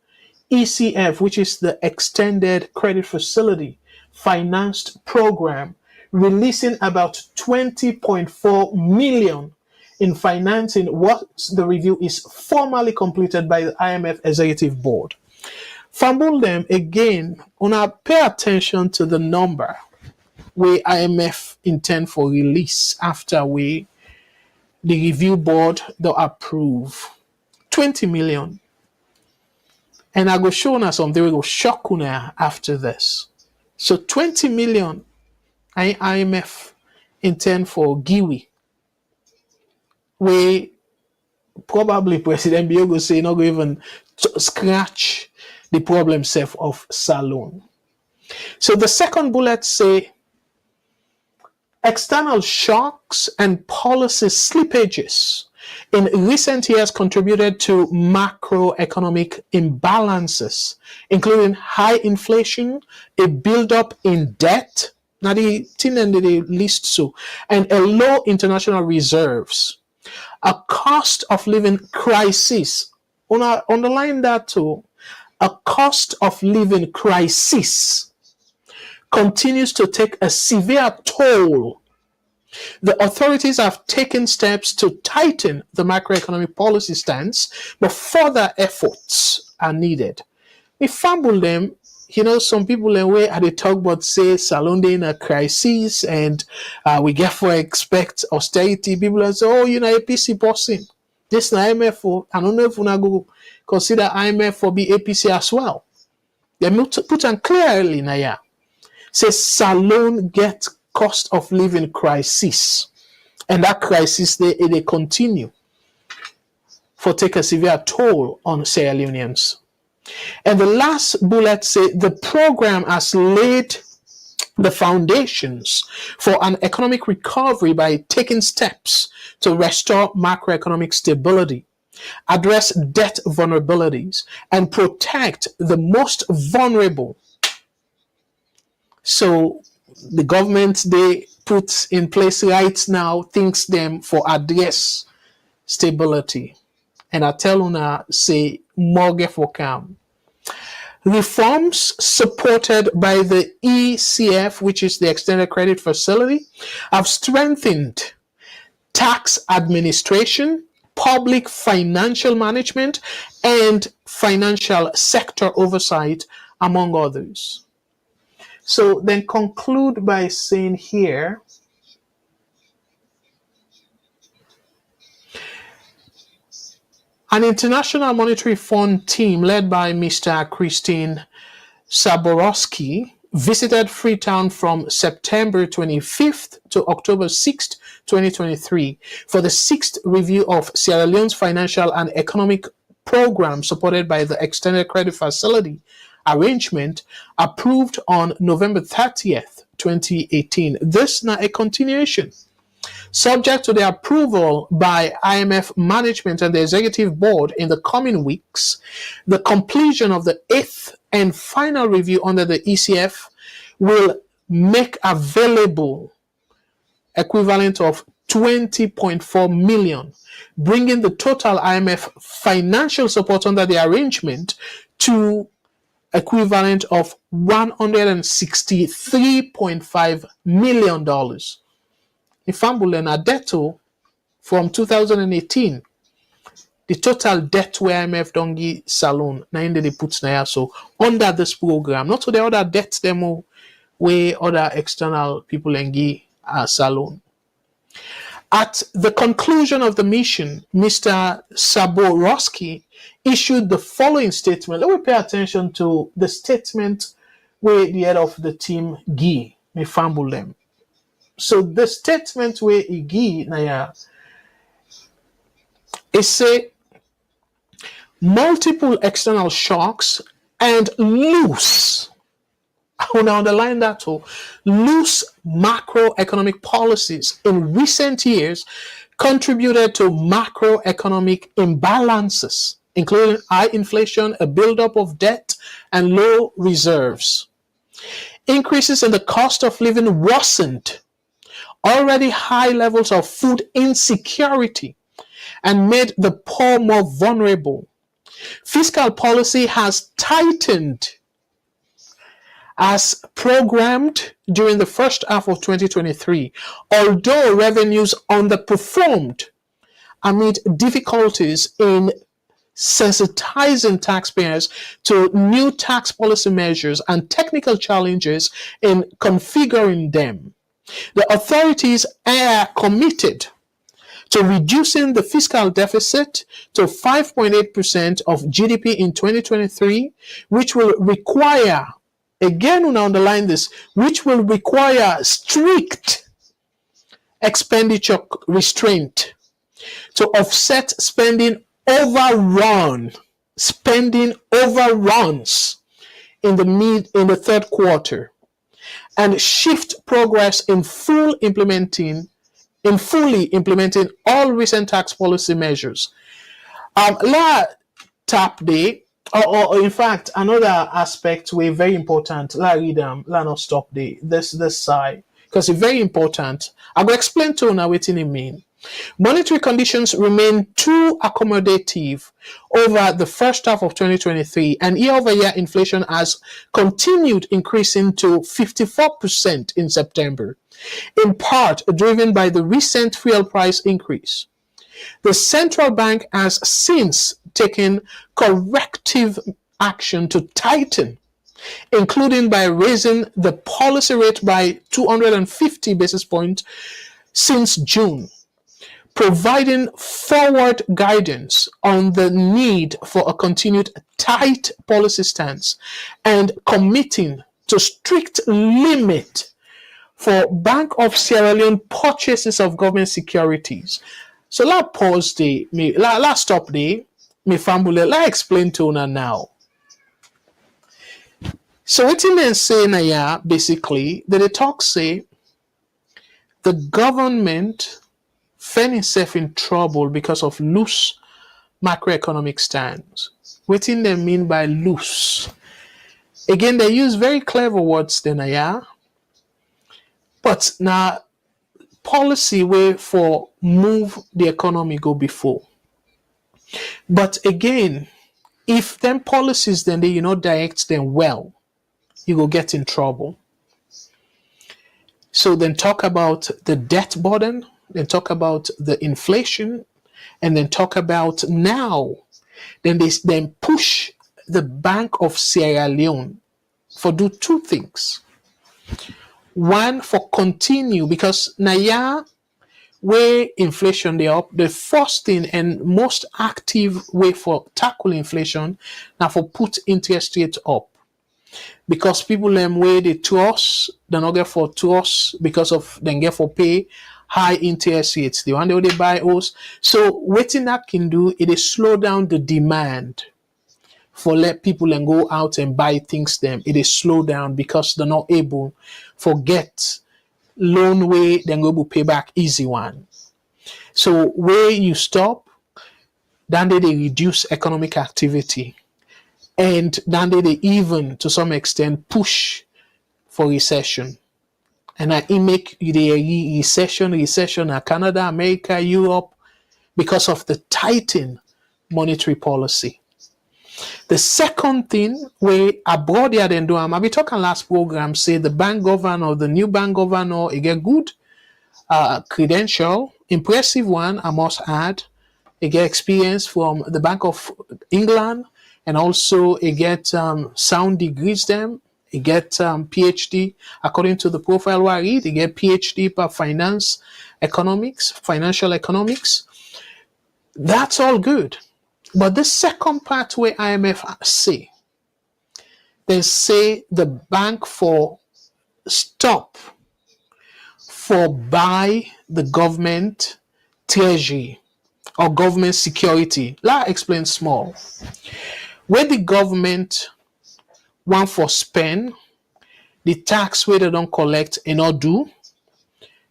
ECF, which is the Extended Credit Facility financed program, releasing about 20.4 million in financing once the review is formally completed by the IMF Executive Board. Fumble them again, una pay attention to the number we IMF intend for release after the review board do approve. 20 million. And I go show una something we go shock una after this. So 20 million IMF intend for Giwi. We probably President Biogo say not go even scratch the problem self of Salone. So the second bullet say external shocks and policy slippages in recent years contributed to macroeconomic imbalances, including high inflation, a buildup in debt, now the thing and the list so, and a low international reserves, a cost of living crisis. Underline that too. A cost of living crisis continues to take a severe toll. The authorities have taken steps to tighten the macroeconomic policy stance, but further efforts are needed. We fumble them, some people away at the talk about say Salone in a crisis and we get for expect austerity. People are say, APC bossing. This na IMF, I don't know if we go consider IMF for be APC as well. They put on clearly now, yeah. Say Salone get cost of living crisis, and that crisis they continue for take a severe toll on Sierra Leoneans. And the last bullet say the program has laid the foundations for an economic recovery by taking steps to restore macroeconomic stability, address debt vulnerabilities, and protect the most vulnerable. So the government they put in place right now thinks them for address stability. And I tell una say mortgage for calm. Reforms supported by the ECF, which is the Extended Credit Facility, have strengthened tax administration, public financial management, and financial sector oversight, among others. So then conclude by saying here, an International Monetary Fund team led by Mr. Christine Saborowski visited Freetown from September 25th to October 6th, 2023 for the 6th review of Sierra Leone's financial and economic program supported by the Extended Credit Facility arrangement approved on November 30th, 2018. This is now a continuation. Subject to the approval by IMF management and the executive board in the coming weeks, the completion of the 8th and final review under the ECF will make available equivalent of 20.4 million, bringing the total IMF financial support under the arrangement to equivalent of $163.5 million. Ifambule na debto from 2018, the total debt where IMF don't give Salone, na they put na so under this program, not to the other debt demo where other external people and give Salone. At the conclusion of the mission, Mr. Saborowski issued the following statement. Let me pay attention to the statement where the head of the team Guy may fumble them. So the statement where he give now is say multiple external shocks and loose. I want to underline that too. Loose macroeconomic policies in recent years contributed to macroeconomic imbalances, including high inflation, a buildup of debt, and low reserves. Increases in the cost of living worsened already high levels of food insecurity and made the poor more vulnerable. Fiscal policy has tightened as programmed during the first half of 2023, although revenues underperformed amid difficulties in sensitizing taxpayers to new tax policy measures and technical challenges in configuring them. The authorities are committed to reducing the fiscal deficit to 5.8% of GDP in 2023, which will require, again, we underline this, which will require strict expenditure restraint to offset spending overruns in the third quarter and shift progress in fully implementing all recent tax policy measures. La tap day, or in fact, another aspect we very important. La read la not stop day. This side because it's very important. I will explain to you now what it mean. Monetary conditions remain too accommodative over the first half of 2023, and year-over-year inflation has continued increasing to 54% in September, in part driven by the recent fuel price increase. The central bank has since taken corrective action to tighten, including by raising the policy rate by 250 basis points since June, providing forward guidance on the need for a continued tight policy stance and committing to strict limit for Bank of Sierra Leone purchases of government securities. So let's pause the let's stop the me family. Let's explain to you now. So what they say now, basically, that the talk say the government find itself in trouble because of loose macroeconomic stance. What do they mean by loose? Again, they use very clever words then, but now policy way for move the economy go before. But again, if them policies then they direct them well, you will get in trouble. So then talk about the debt burden, then talk about the inflation, and then talk about now. Then they then push the Bank of Sierra Leone for do two things. One, for continue, because now where inflation they up, the first thing and most active way for tackle inflation now for put interest rate up. Because people them way they to us, they not get for to us because of them get for pay high interest rates. The one they buy us. So what that can do, it is slow down the demand for let people and go out and buy things them. It is slow down because they're not able for get loan way, then go pay back easy one. So where you stop, then they reduce economic activity. And then they even, to some extent, push for recession. And I make the recession in Canada, America, Europe, because of the tightened monetary policy. The second thing, where abroad here then do, I be talking last program, say the bank governor, the new bank governor, he get good credential, impressive one, I must add. He get experience from the Bank of England, and also he get sound degrees them. He get PhD according to the profile I read. He get PhD per financial economics. That's all good. But the second part where IMF say, then say the bank for stop for buy the government treasury or government security. Let I explain small. Where the government want for spend, the tax where they don't collect and not do,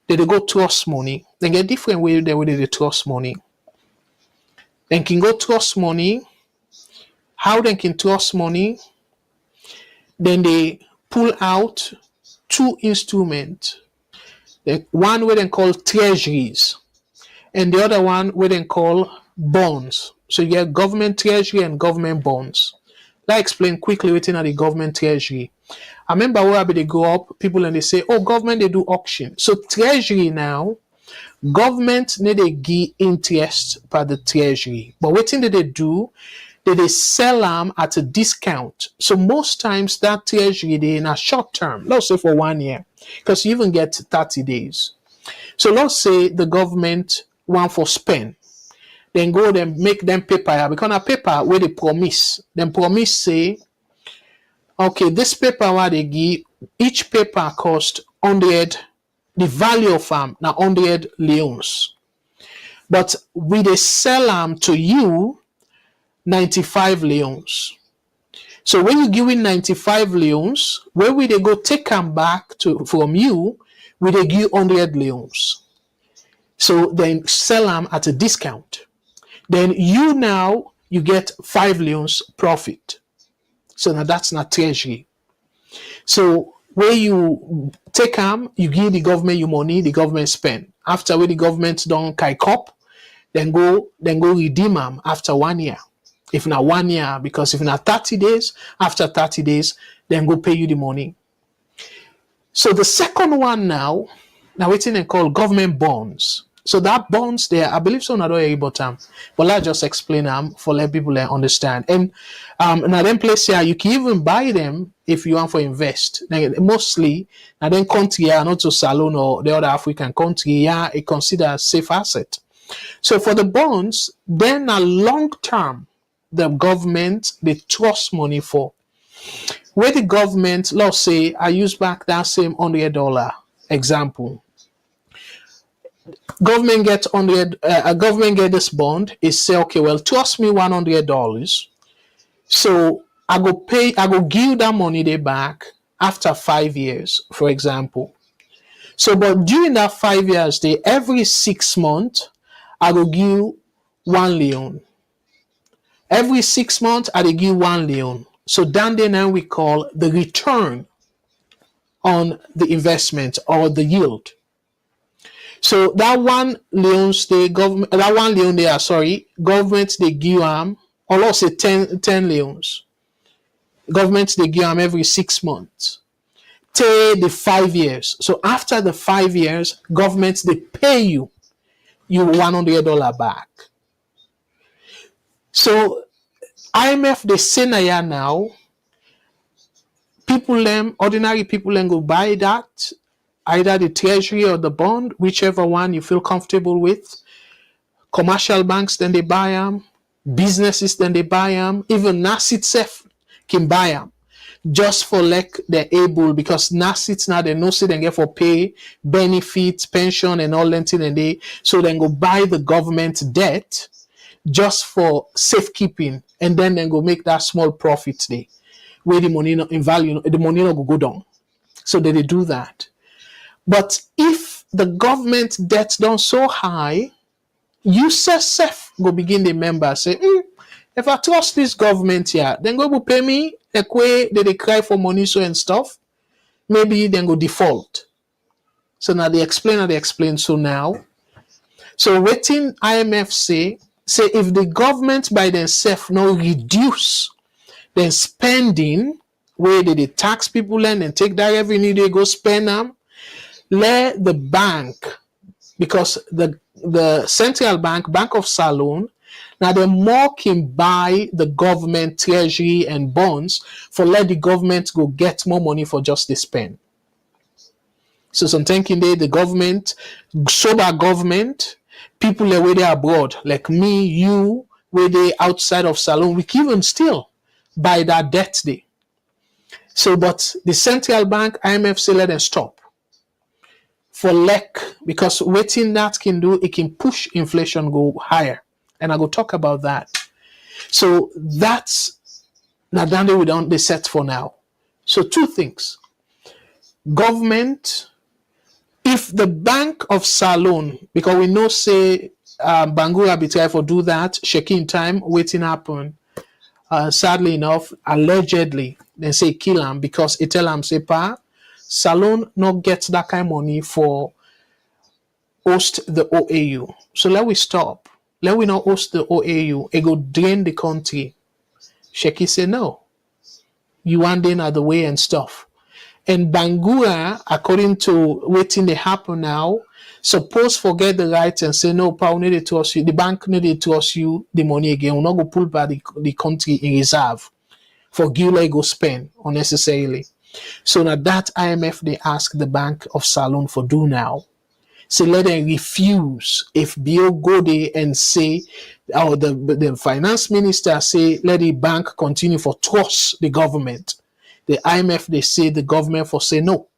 they go trust money. They get different way they trust money. They can go trust money. How they can trust money? Then they pull out two instruments. One where they call treasuries, and the other one where they call bonds. So you get government treasury and government bonds. Let me explain quickly what's in the government treasury. I remember where they go up, people and they say, oh, government, they do auction. So treasury now, government need to give interest per the treasury. But what thing they do, they sell them at a discount. So most times that treasury, they in a short term, let's say for 1 year, because you even get 30 days. So let's say the government want for spend. Then go and make them paper, because a paper where they promise. Then promise say, okay, this paper what they give, each paper cost 100, the value of them now 100 leons. But we they sell them to you 95 leons. So when you give in 95 leons, where will they go take them back to from you, will they give 100 leons. So then sell them at a discount. Then you now, you get 5 leons profit. So now that's not treasury. So where you take them, you give the government your money, the government spend. After where the government don't kike up, then go redeem them after 1 year. If not 1 year, because if not 30 days, after 30 days, then go pay you the money. So the second one now what's in called government bonds. So that bonds there, I believe so not able time, but let's just explain them for let people understand. And now then place here, you can even buy them if you want to invest. Now, mostly now then country here, not to Salone or the other African country, yeah, it considered safe asset. So for the bonds, then a long term, the government they trust money for. Where the government, let's say, I use back that same $100 example. Government get government get this bond. It say, okay, well, trust me $100. So I go give that money they back after 5 years, for example. So, but during that 5 years, every 6 months, I go give 1 leon. Every 6 months, I give 1 leon. So then now we call the return on the investment or the yield. So that 1 leons government they give them, or let's say 10 leons. Government they give them every 6 months. Till the 5 years. So after the 5 years, government they pay you $100 back. So IMF they say now, ordinary people go buy that, either the treasury or the bond, whichever one you feel comfortable with. Commercial banks, then they buy them. Businesses, then they buy them. Even NAS itself can buy them. Just for like they're able, because NAS now they know say they get for pay, benefits, pension, and all that thing, and so then go buy the government debt just for safekeeping, and then go make that small profit there, where the money in value, the money not go down. So they do that. But if the government debt done so high, you self go begin the member say, if I trust this government here, then go pay me like way they cry for money so and stuff. Maybe then go default. So now they explain so now. So waiting IMF say if the government by themselves no reduce then spending where they tax people and take that revenue they go spend them, let the bank, because the central bank of Salone, now the more can buy the government treasury and bonds for let the government go get more money for just the spend. So some thinking the government, sober government, people where they abroad, like me, you, where they outside of Salone, we can even still buy that debt day. So, but the central bank, IMF say let them stop for lack, because waiting that can do, it can push inflation go higher. And I go talk about that. So that's not we don't they set for now. So two things. Government, if the Bank of Salone, because we know say Bangura be try for do that, shaking time, waiting happen. Sadly enough, allegedly, they say kill him because it tell him say pa, Salone not get that kind of money for host the OAU. So let we stop. Let we not host the OAU. It go drain the country. Sheki say no. You want in the way and stuff. And Bangura, according to waiting they happen now, suppose forget the rights and say no, power needed to us you, the bank needed to us you the money again. We'll not go pull back the country in reserve for Gila go spend unnecessarily. So now that IMF they ask the Bank of Salone for do now. So let them refuse if Bill go there and say, or the finance minister say, let the bank continue for trust the government. The IMF, they say the government for say no,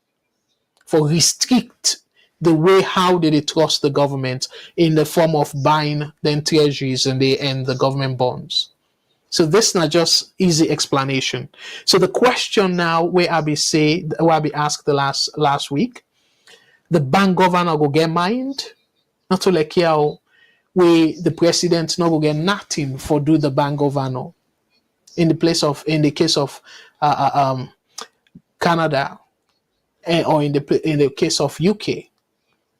for restrict the way how they trust the government in the form of buying them treasuries and the government bonds. So this is not just easy explanation. So the question now where I be asked the last week, the bank governor go get mind, not to like how where the president not go get nothing for do the bank governor in the case of Canada, or in the case of UK.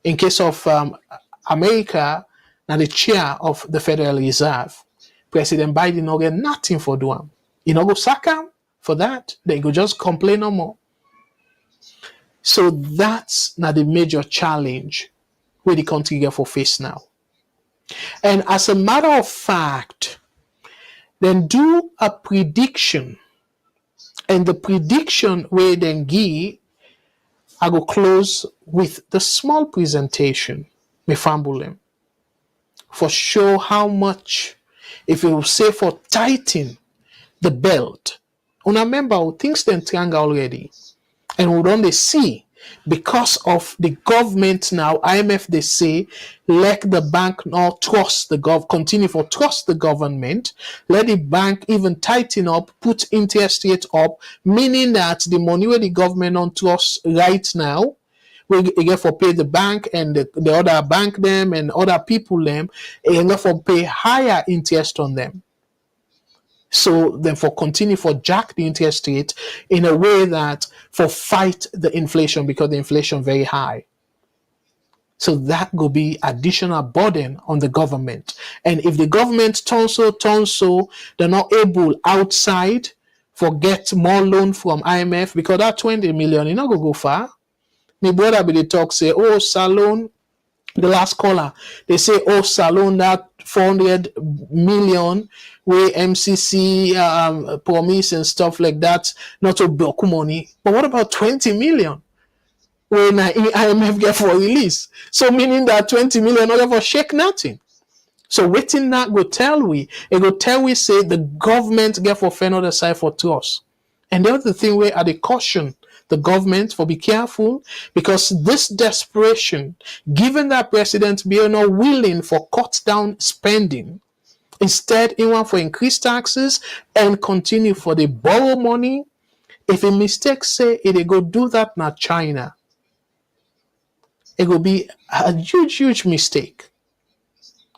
In case of America, now the chair of the Federal Reserve, President Biden not get nothing for doing. You know go sack him for that. They go just complain no more. So that's not the major challenge where the country get for face now. And as a matter of fact, then do a prediction. And the prediction where then give, I go close with the small presentation, me fambulem, for show how much, if you say for tighten the belt. And remember, things then triangle already. And we only see because of the government now, IMF they say, let the bank not trust the continue for trust the government, let the bank even tighten up, put interest rate up, meaning that the money where the government don't trust right now, we get for pay the bank and the other bank them and other people them, and get for pay higher interest on them. So then for continue for jack the interest rate in a way that for fight the inflation because the inflation very high. So that will be additional burden on the government. And if the government turns so, they're not able outside for get more loan from IMF because that 20 million, you not go far. My brother be the talk say, oh, Salone, the last caller, they say, oh, Salone, that 400 million where MCC promise and stuff like that, not to block money. But what about 20 million? When IMF get for release. So meaning that 20 million not for shake nothing. So waiting that go tell we, it go tell we say the government get for fair other side for trust. And the other thing where are the caution the government for be careful because this desperation, given that president be not willing for cut down spending, instead he want for increase taxes and continue for the borrow money. If a mistake say it go do that na China, it will be a huge mistake.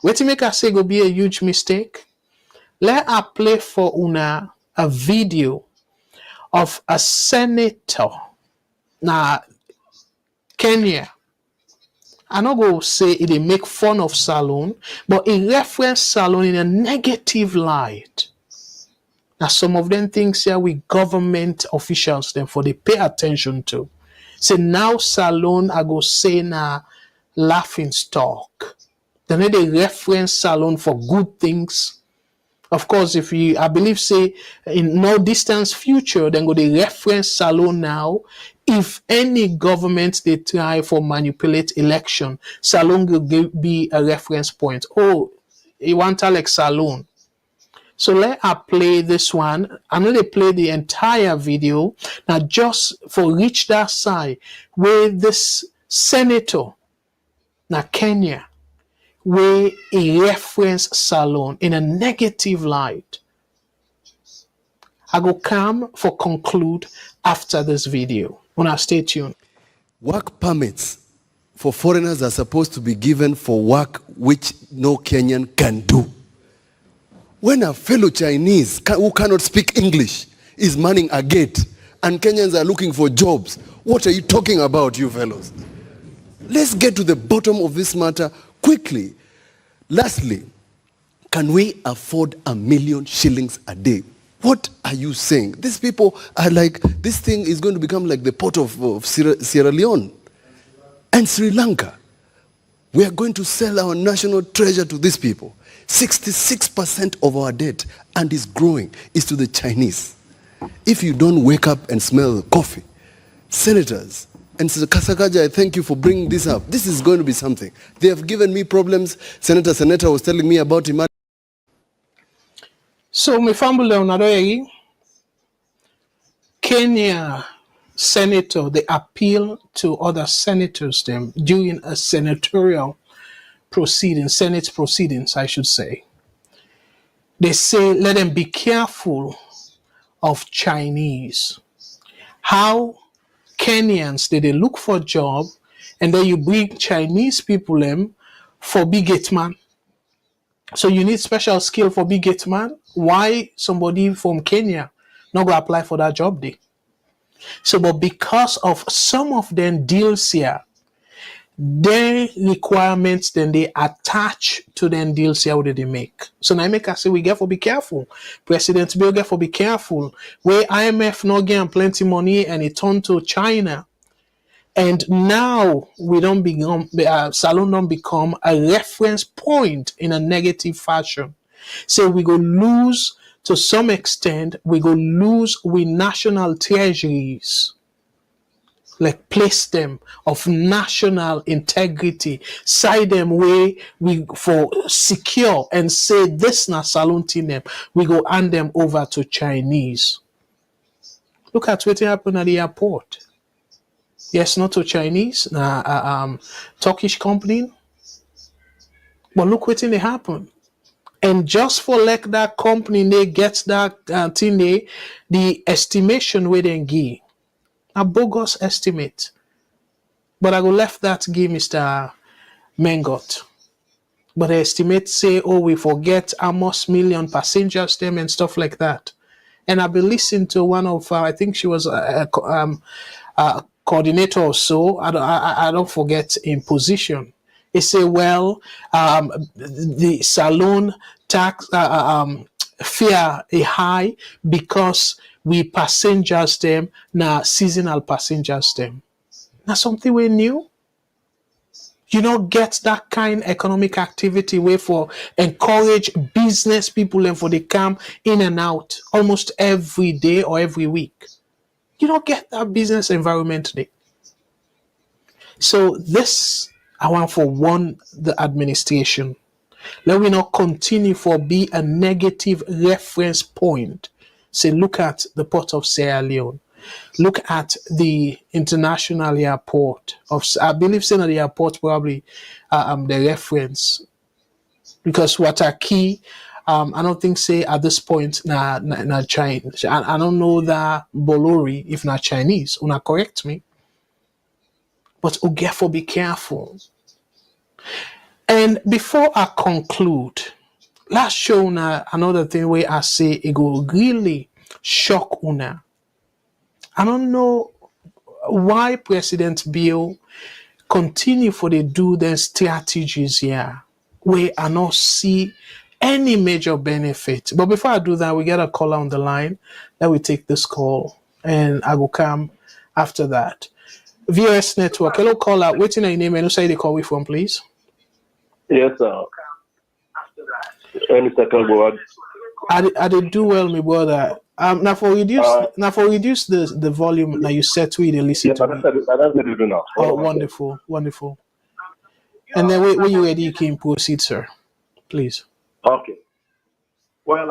What to make us say it will be a huge mistake? Let us play for una a video of a senator na Kenya. I not go say it make fun of Salone, but it reference Salone in a negative light. Now some of them things here we government officials them for they pay attention to. Say now Salone I go say na laughing stock. Then they reference Salone for good things. Of course, if you, I believe, say in no distance future, then go they reference Salone now. If any government they try for manipulate election, Salone will be a reference point. Oh, you want like Salone. So let us play this one. I know they play the entire video. Now just for reach that side where this senator, now Kenya, where he reference Salone in a negative light. I go come for conclude after this video. Wanna stay tuned. Work permits for foreigners are supposed to be given for work which no Kenyan can do. When a fellow Chinese who cannot speak English is manning a gate and Kenyans are looking for jobs, what are you talking about, you fellows? Let's get to the bottom of this matter quickly. Lastly, can we afford 1 million shillings a day? What are you saying? These people are like, this thing is going to become like the port of Sierra Leone and Sri Lanka. We are going to sell our national treasure to these people. 66% of our debt, and is growing, is to the Chinese. If you don't wake up and smell coffee, senators, and Mr. Kasakaja, I thank you for bringing this up. This is going to be something. They have given me problems. Senator was telling me about him. So Mifambule Onadoyegi, Kenya senator, they appeal to other senators them during a senatorial proceeding, Senate proceedings, I should say. They say, let them be careful of Chinese. How Kenyans, they look for a job, and then you bring Chinese people them for big gate man. So you need special skill for big gate man. Why somebody from Kenya not go apply for that job day? So, but because of some of them deals here, their requirements then they attach to them deals here what they make. So now I make us say we get for be careful. President Bill get for be careful. Where IMF not getting plenty money and it turned to China. And now we don't become Salone don't become a reference point in a negative fashion. So we go lose to some extent, we go lose with national treasuries. Like place them of national integrity, side them where we for secure and say this na Salone team, we go hand them over to Chinese. Look at what happened at the airport. Yes, not to Chinese, Turkish company. But look what they happen. And just for like that company, they get that thing, the estimation where they give. A bogus estimate. But I go left that give Mr. Mengot. But the estimate say, oh, we forget almost million passengers them and stuff like that. And I've been listening to one of, I think she was a coordinator or so. I don't forget in position. They say, well, the Salone tax fare a high because we passengers them now seasonal passengers them. Now something we new. You don't get that kind of economic activity where for encourage business people and for they come in and out almost every day or every week. You don't get that business environment today. So this I want for one the administration. Let we not continue for be a negative reference point. Say, look at the port of Sierra Leone. Look at the international airport of. I believe saying at the airport probably the reference because what are key. I don't think say at this point na Chinese. I don't know that Bolori if not Chinese. Una correct me. But therefore be careful. And before I conclude, let's show now another thing where I say it will really shock una. I don't know why President Bill continue for the do their strategies here where I not see any major benefit. But before I do that, we get a caller on the line. Let me take this call and I will come after that. VOS Network, hello caller. Waiting on your name and who say they call we from, please. Yes, sir. Mr. Kalbo. I did do well, my brother. Now for reduce the volume. Now you set to it and listen to me. That's what you do now. Oh, wonderful. And then when you ready, you can proceed, sir. Please. Okay. Well,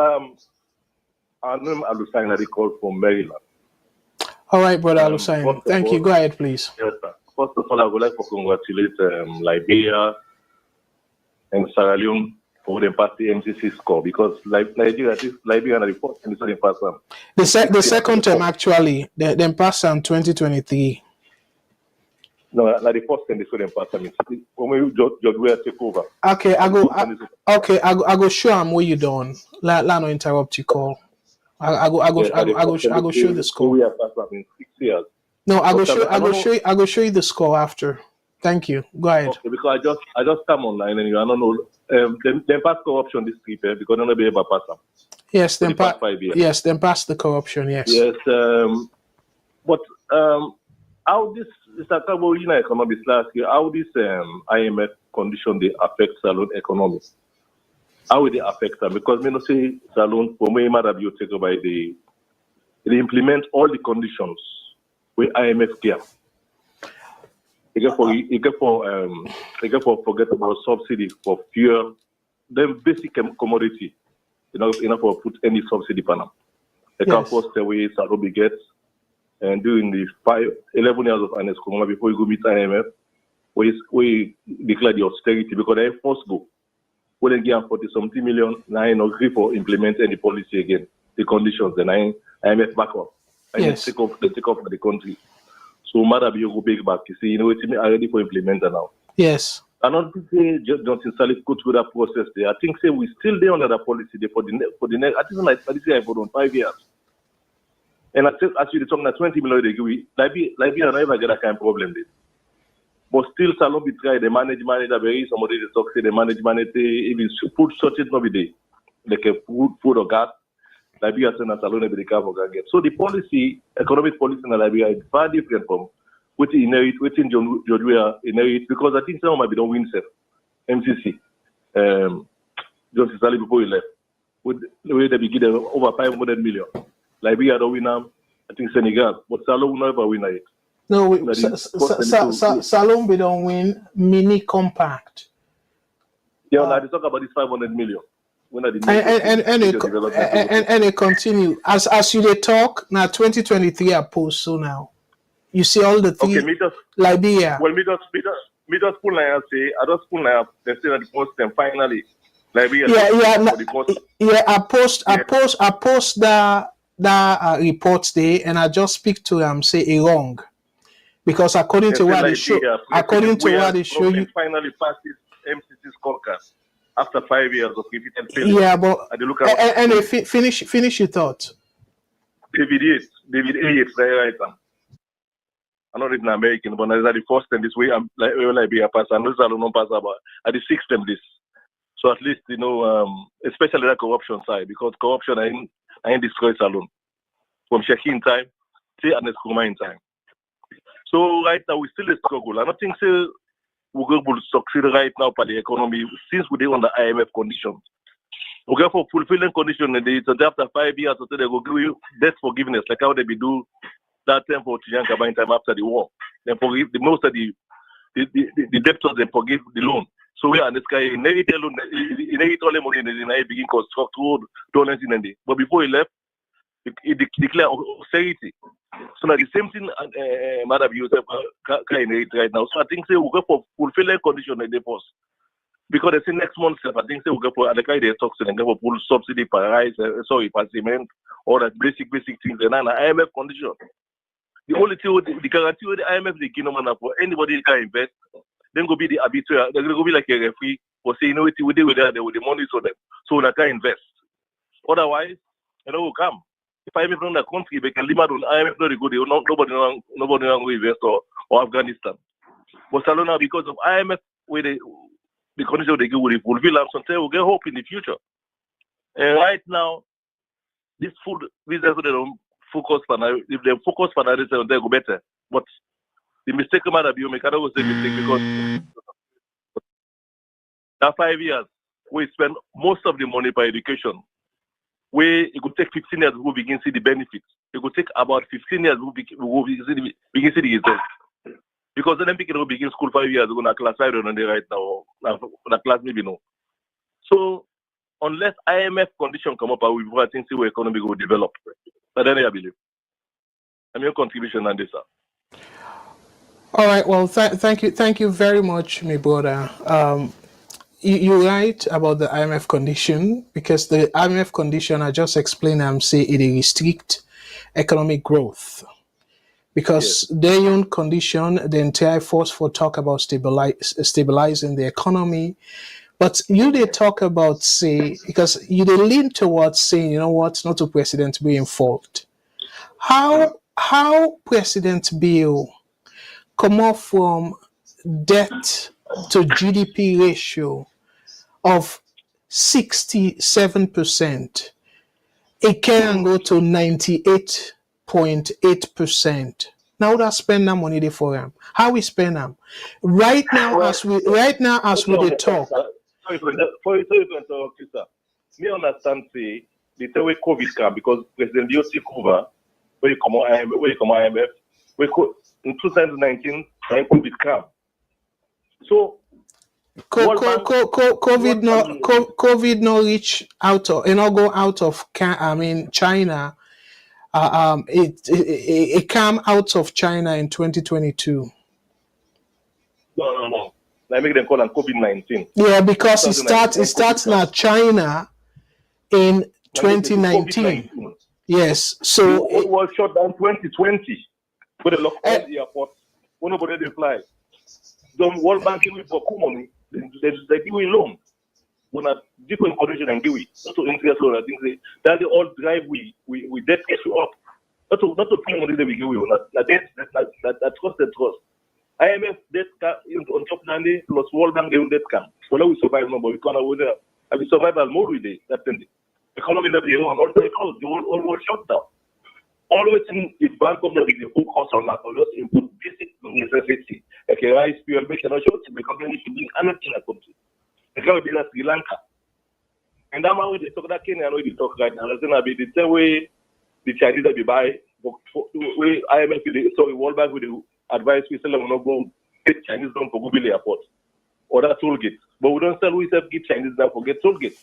I'm Alusang, I call from Maryland. All right, brother First Alusain. of Thank you. all, Go ahead, please. yes, sir. First of all, I would like to congratulate Liberia and Sierra Leone for the past MCC score because Liberia and the first and the first one. The second term actually, then passed on 2023. No, like the first and the second past time. When we Judge Weah take over. Okay, I go show am where you done. Let no interrupt you call. I go show the score. We have passed in 6 years. No, I But go show you the score after. Thank you. Go ahead. Okay, because I just come online and I don't know. Then pass corruption this trip because they're not be able to pass them. Yes, For then the past 5 years. yes, then pass the corruption. Yes. Yes. But how this economy last year, how this IMF condition they affect Salone economy? How will they affect them? Because me no say Salone for me matter be take over they implement all the conditions where IMF care. You get for forget about subsidy for fuel, then basic commodity. You know for put any subsidy for them. They can Yes. force the way Salone gets. And during the 11 years of Ernest Kumar before you go meet IMF, we declare the austerity because they force go. We then give 40-something million, now I agree for implement any policy again. The conditions, then IMF back up. Yes. Take off the country. So matter be you go big back. You see, it's already for implementer now. Yes. I don't think Johnson Salif go through that process there. I think say we still there under the policy there for the next I think like policy for 5 years. And actually, talking about 20 million they give, Liberia never get that kind of problem there. But still, Salone be try, they manage, there is somebody that talks, they manage, even food shortage no be there. Like a food or gas, Liberia and Salone be the car for get. So the policy, economic policy in Liberia is far different from what he inherit, what in Judge Weah inherit, because I think some might be don't win self. MCC, Johnson Salif before he left, with the way they be given over 500 million. Liberia don't win them. I think Senegal, but Salone will never win it. No, Salone be don't win mini compact. Yeah, now they talk about this 500 million. When are the And it continue as you they talk now. 2023 are post so now. You see all the things. Okay, me just Liberia. well, me just pull like say I just pull like they say that the post and finally Liberia. I post that report there, and I just speak to them say it wrong because according to what they show, you finally passed this MCC scorecard after 5 years of repeated failure. Yeah, but and finish your thought. David A. right now. I'm not even American, but that's the first time this way. I'm like Liberia pass. I know Salone pass about at the sixth time this. So at least especially that corruption side because corruption I ain't destroy Salone. From Sheikh in time, say Ernest Kumar in time. So right now we still struggle. I don't think we're going to succeed right now for the economy since we're on the IMF conditions. We go for fulfilling conditions and after 5 years or so they will give you debt forgiveness like how they be do that time for Chiyanka in time after the war. They forgive the most of the debtors they forgive the loan. So we are this guy inherit loan, inherit all the money and then begin construct road, dollars in the. But before he left, he declared austerity. So now the same thing Madam Yusuf can inherit right now. So I think we'll go for fulfilling condition in the post. Because they say next month, I think we'll go for the kind of talks and go for full subsidy for rice, for cement, all that basic things and an IMF condition. The only thing, the guarantee with the IMF, the kingdom for anybody that can invest, then go be the arbitrator. They're going to be like a referee for saying, what we do with that, with the money so them. So they can invest. Otherwise, will come. If IMF run the country, they can limit on IMF, nobody will invest or Afghanistan. But Salone, because of IMF, where the condition they give will fulfill them, sometimes we'll get hope in the future. And right now, this food business, they don't focus on if they focus on that, they go better. But the mistake might be you make another mistake because that 5 years we spend most of the money for education. Where it could take 15 years to begin to see the benefits. It could take about 15 years to begin to see the results. Because then people begin school 5 years ago, na class 5 right now, na class maybe no. So unless IMF condition come up, we will think the economy will develop. But then I believe. I'm your contribution on this, sir. All right. Well, thank you very much, my brother. You're right about the IMF condition, because the IMF condition I just explained, say it restrict economic growth, because their own condition, the entire force for talk about stabilizing the economy. But you they talk about, say, because you they lean towards saying, you know what, not to President being fault. How President Bill come off from debt to GDP ratio of 67%, it can go to 98.8%. Now that spend that money there for him. How we spend them? Right now, as we they talk. Sorry for interrupt you, sir. Me understand say the way COVID come because President Dio took over where you come IMF, in 2019 when COVID come. So COVID no reach out of, go out of China. It came out of China in 2022. No. I make them call it COVID-19. Yeah, because it starts now China in 2019. Yes, so it was shut down 2020. But the lockdown the airport, when nobody they fly. The World Bank give for money, they give we loan. When a different condition and give it. Not to interest loan, I think that they all drive we debt issue up. Not to pay money that we give you. That trust. IMF debt on top Nandi plus World Bank debt come. Well, we survive no, but we can't avoid that. And we survival mode with it. That's the economy that we own. Also, the world shut down. Always in the bank of the focus on that, just input basic necessity. Like a rice, fuel, make an short because they need to be anything in a country. It's going to be like Sri Lanka. And that's why they talk that Kenya, I know they talk right now. That's going to be the same way the Chinese that we buy, way IMF, sorry, World Bank with the advice we sell them not go get Chinese down for Google Airport or that toll gate. But we don't sell, we sell get Chinese down for get toll gate.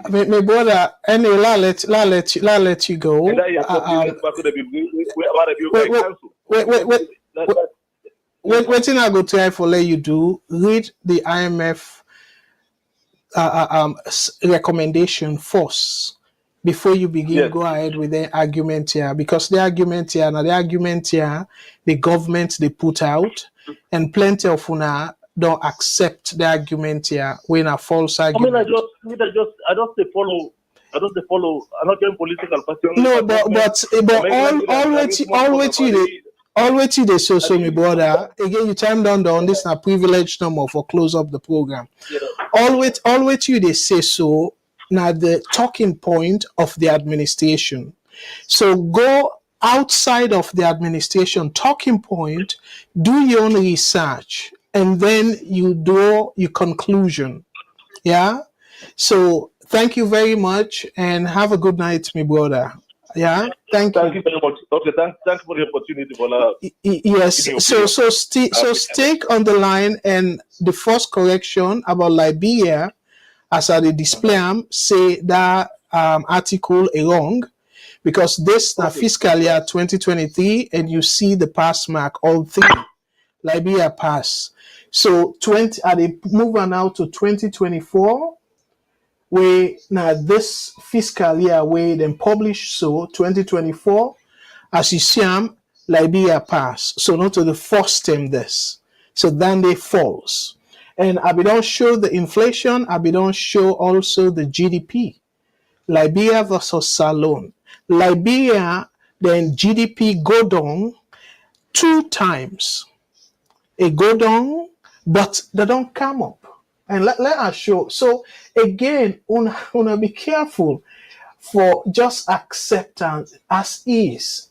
My brother, anyway, la let you go. Wait, I go try for let you do. Read the IMF recommendation first before you begin. Go ahead with the argument here, because the argument here, the government they put out, and plenty of una don't accept the argument here when a false argument. I just follow. I'm not doing political party. No, but always they so me brother. Again, you time down on this a privilege number for close up the program. Always you they say so. Now the talking point of the administration. So go outside of the administration talking point, do your own research, and then you draw your conclusion. Yeah. So thank you very much and have a good night, my brother. Yeah. Thank you very much. Okay, thanks for the opportunity for that. Yes. So stick on the line, and the first correction about Liberia, as I display say that article is wrong, because this is fiscal year 2023, and you see the pass mark all three. Liberia pass. So they move on now to 2024, where now this fiscal year where then publish, so 2024, as you see Liberia pass. So not to the first term this. So then they falls. And I don't show the inflation, I don't show also the GDP. Liberia versus Salone. Liberia, then GDP go down 2 times. It go down, but they don't come up. And let us show. So again, una be careful for just acceptance as is.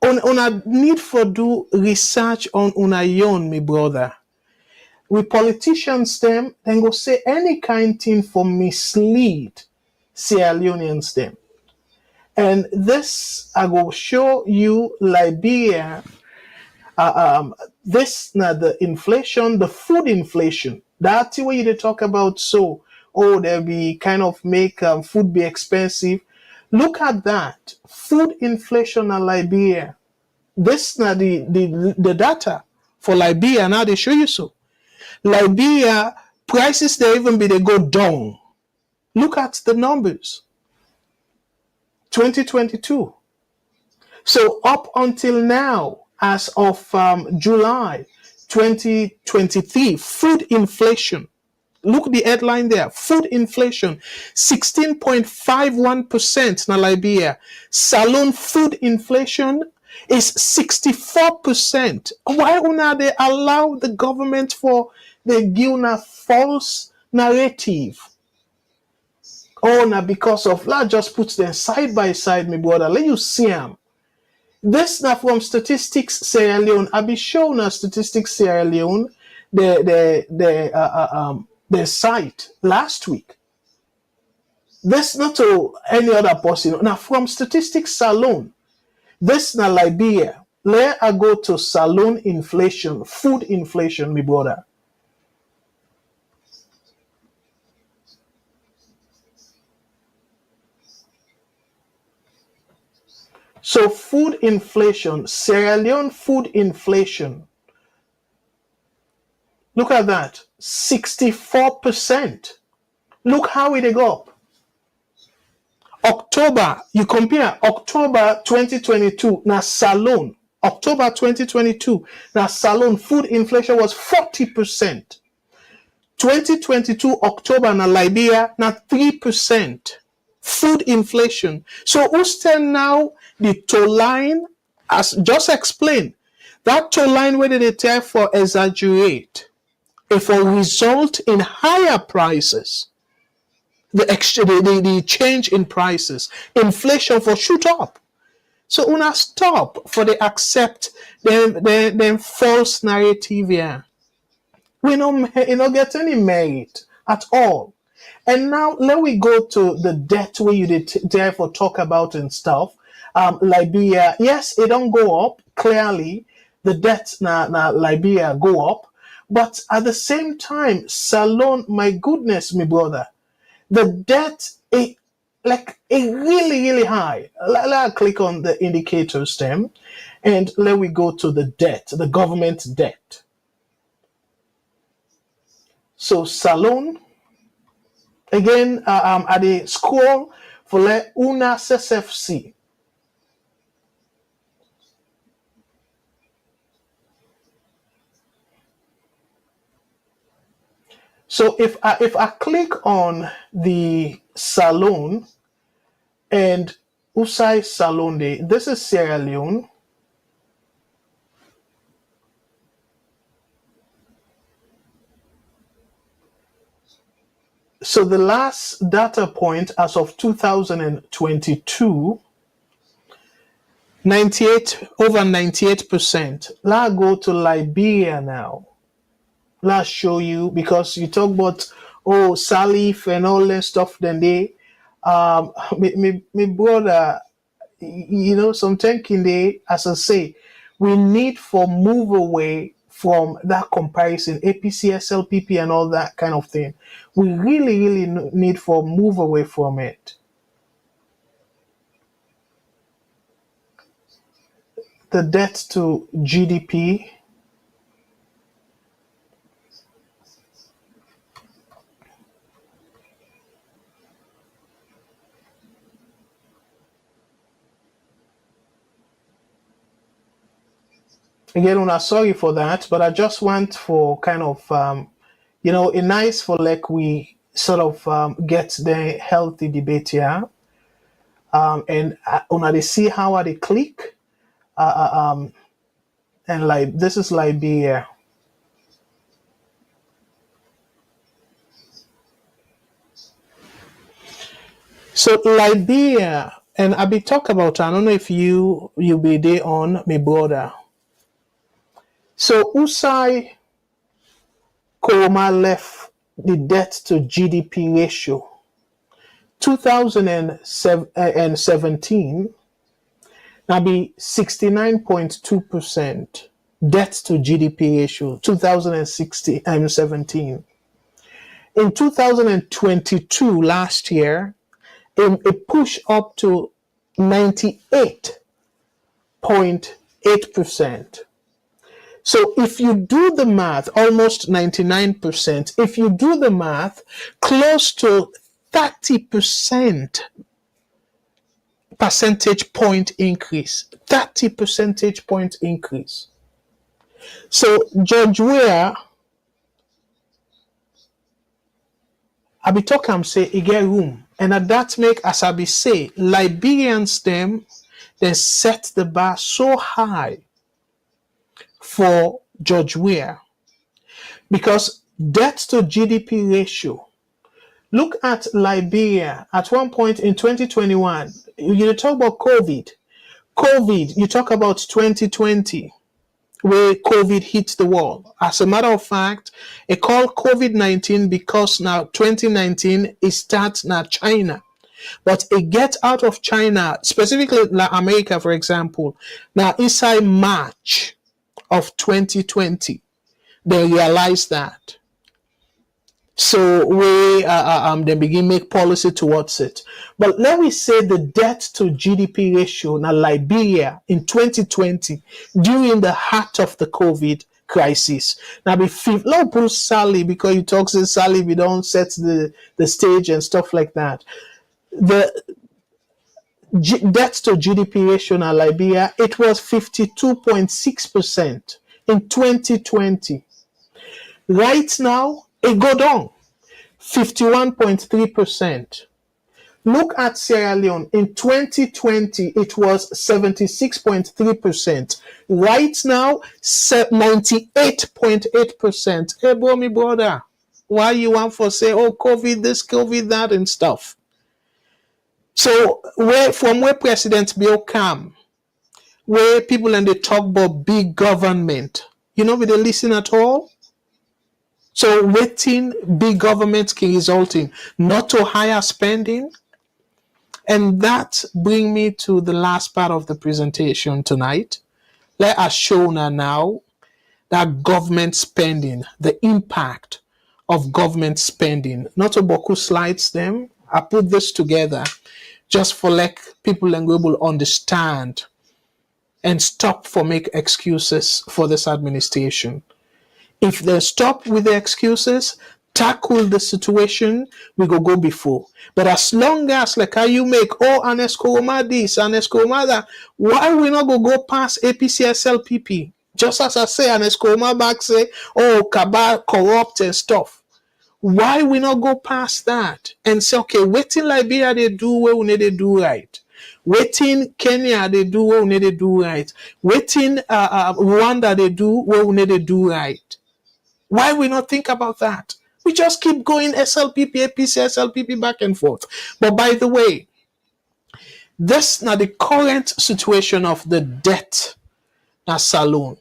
Una need for do research on una own, my brother. We politicians them go say any kind thing for mislead Sierra Leoneans them. And this I will show you Liberia. This now the inflation, the food inflation That's the way you talk about. So, oh, there be kind of make food be expensive. Look at that. Food inflation in Liberia. This now the data for Liberia, now they show you so. Liberia prices they even be they go down. Look at the numbers. 2022. So up until now, as of July 2023, food inflation. Look at the headline there. Food inflation, 16.51% in Liberia. Salone food inflation is 64%. Why una they allow the government for the give una false narrative? Oh, now because of that, just puts them side by side, my brother. Let you see them. This now from Statistics Sierra Leone. I be shown a Statistics Sierra Leone the site last week. This not to any other person. Now from Statistics Salone. This na Liberia. Let I go to Salone inflation, food inflation, my brother. So food inflation, Sierra Leone food inflation. Look at that, 64%. Look how it go up. October, you compare October 2022, now Salone, October 2022, now Salone food inflation was 40%. 2022 October, now Liberia, now 3%. Food inflation. So who's telling now the toll line, as just explained, that toll line where they tell for exaggerate, if will result in higher prices. The change in prices, inflation for shoot up. So una stop for the accept them false narrative here. We don't get any merit at all. And now let we go to the debt where you did therefore talk about and stuff. Liberia, yes, it don't go up. Clearly, the debt na Liberia go up. But at the same time, Salone, my goodness, my brother, the debt is really, really high. Let click on the indicator stem and let we go to the debt, the government debt. So Salone, again, at the score for let una SSFC. So if I click on the Salone and Usai Salone, this is Sierra Leone. So the last data point as of 2022, over 98%. Let's go to Liberia now. Let's show you, because you talk about Salif and all that stuff. Then they, my brother, some thinking they, as I say, we need for move away from that comparison, APC, SLPP, and all that kind of thing. We really, really need for move away from it. The debt to GDP. Again, I'm sorry for that, but I just want for kind of, a nice for like we sort of get the healthy debate here. And when they see how they click, and like this is Liberia. So Liberia, and I be talk about, I don't know if you be there on my border. So Usai Koroma left the debt to GDP ratio. 2017 now be 69.2% debt to GDP ratio. 2017. In 2022, last year, it pushed up to 98.8%. So if you do the math, almost 99%, if you do the math, close to 30% percentage point increase. 30 percentage point increase. So Judge Weah, I be talk am say e get room. And at that make, as I be say, Liberians them, they set the bar so high for Judge Weah. Because debt to GDP ratio, look at Liberia at one point in 2021. You talk about COVID, you talk about 2020, where COVID hit the wall. As a matter of fact, it called COVID-19 because now 2019 it starts now China. But it gets out of China, specifically like America, for example, now inside March of 2020. They realize that. So we then begin make policy towards it. But let me say the debt to GDP ratio now Liberia in 2020 during the heart of the COVID crisis. Now be no Bruce Sally because you talk to Sally, we don't set the stage and stuff like that. The debt to GDP ratio in Liberia, it was 52.6% in 2020. Right now, it go down 51.3%. Look at Sierra Leone. In 2020, it was 76.3%. Right now, 98.8%. Hey, bro, me brother, why you want for say, oh, COVID this, COVID that, and stuff? So from where President Bill come, where people and they talk about big government, you know, we they listen at all. So waiting big government can result in not to higher spending. And that brings me to the last part of the presentation tonight. Let us show now that government spending, the impact of government spending. Not a boku slides them. I put this together just for like people and will understand and stop for make excuses for this administration. If they stop with the excuses, tackle the situation, we go before. But as long as like how you make, oh, Anescoroma this, Anescoroma that, why we not go past APCSLPP? Just as I say, Anescoroma back say, oh, Cabal corrupt and stuff. Why we not go past that and say, okay, waiting Liberia they do what we need to do right. Waiting Kenya they do what we need to do right. Waiting Rwanda they do what we need to do right. Why we not think about that? We just keep going SLPP, APC, SLPP back and forth. But by the way, this now the current situation of the debt na Salone.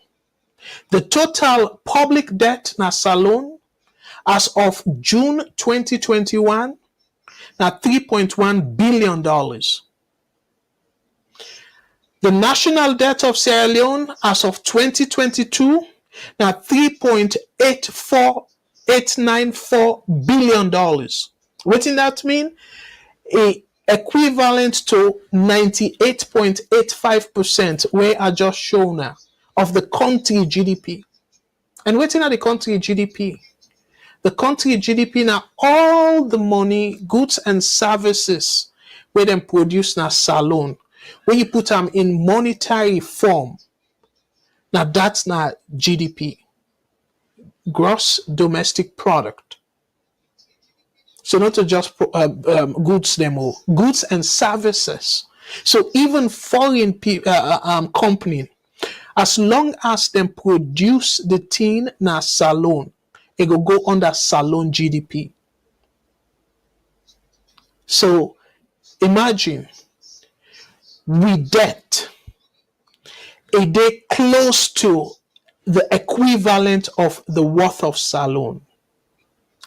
The total public debt na Salone as of June 2021 na $3.1 billion. The national debt of Sierra Leone as of 2022 now $3.894 billion. What does that mean? Equivalent to 98.85%, where I just shown now, of the country GDP. And waiting at the country GDP. The country GDP now all the money, goods and services where them produce now Salone. When you put them in monetary form, now that's not GDP, gross domestic product. So not to just goods demo, goods and services. So even foreign company, as long as them produce the thing na Salone, it will go under Salone GDP. So imagine we debt a day close to the equivalent of the worth of Salone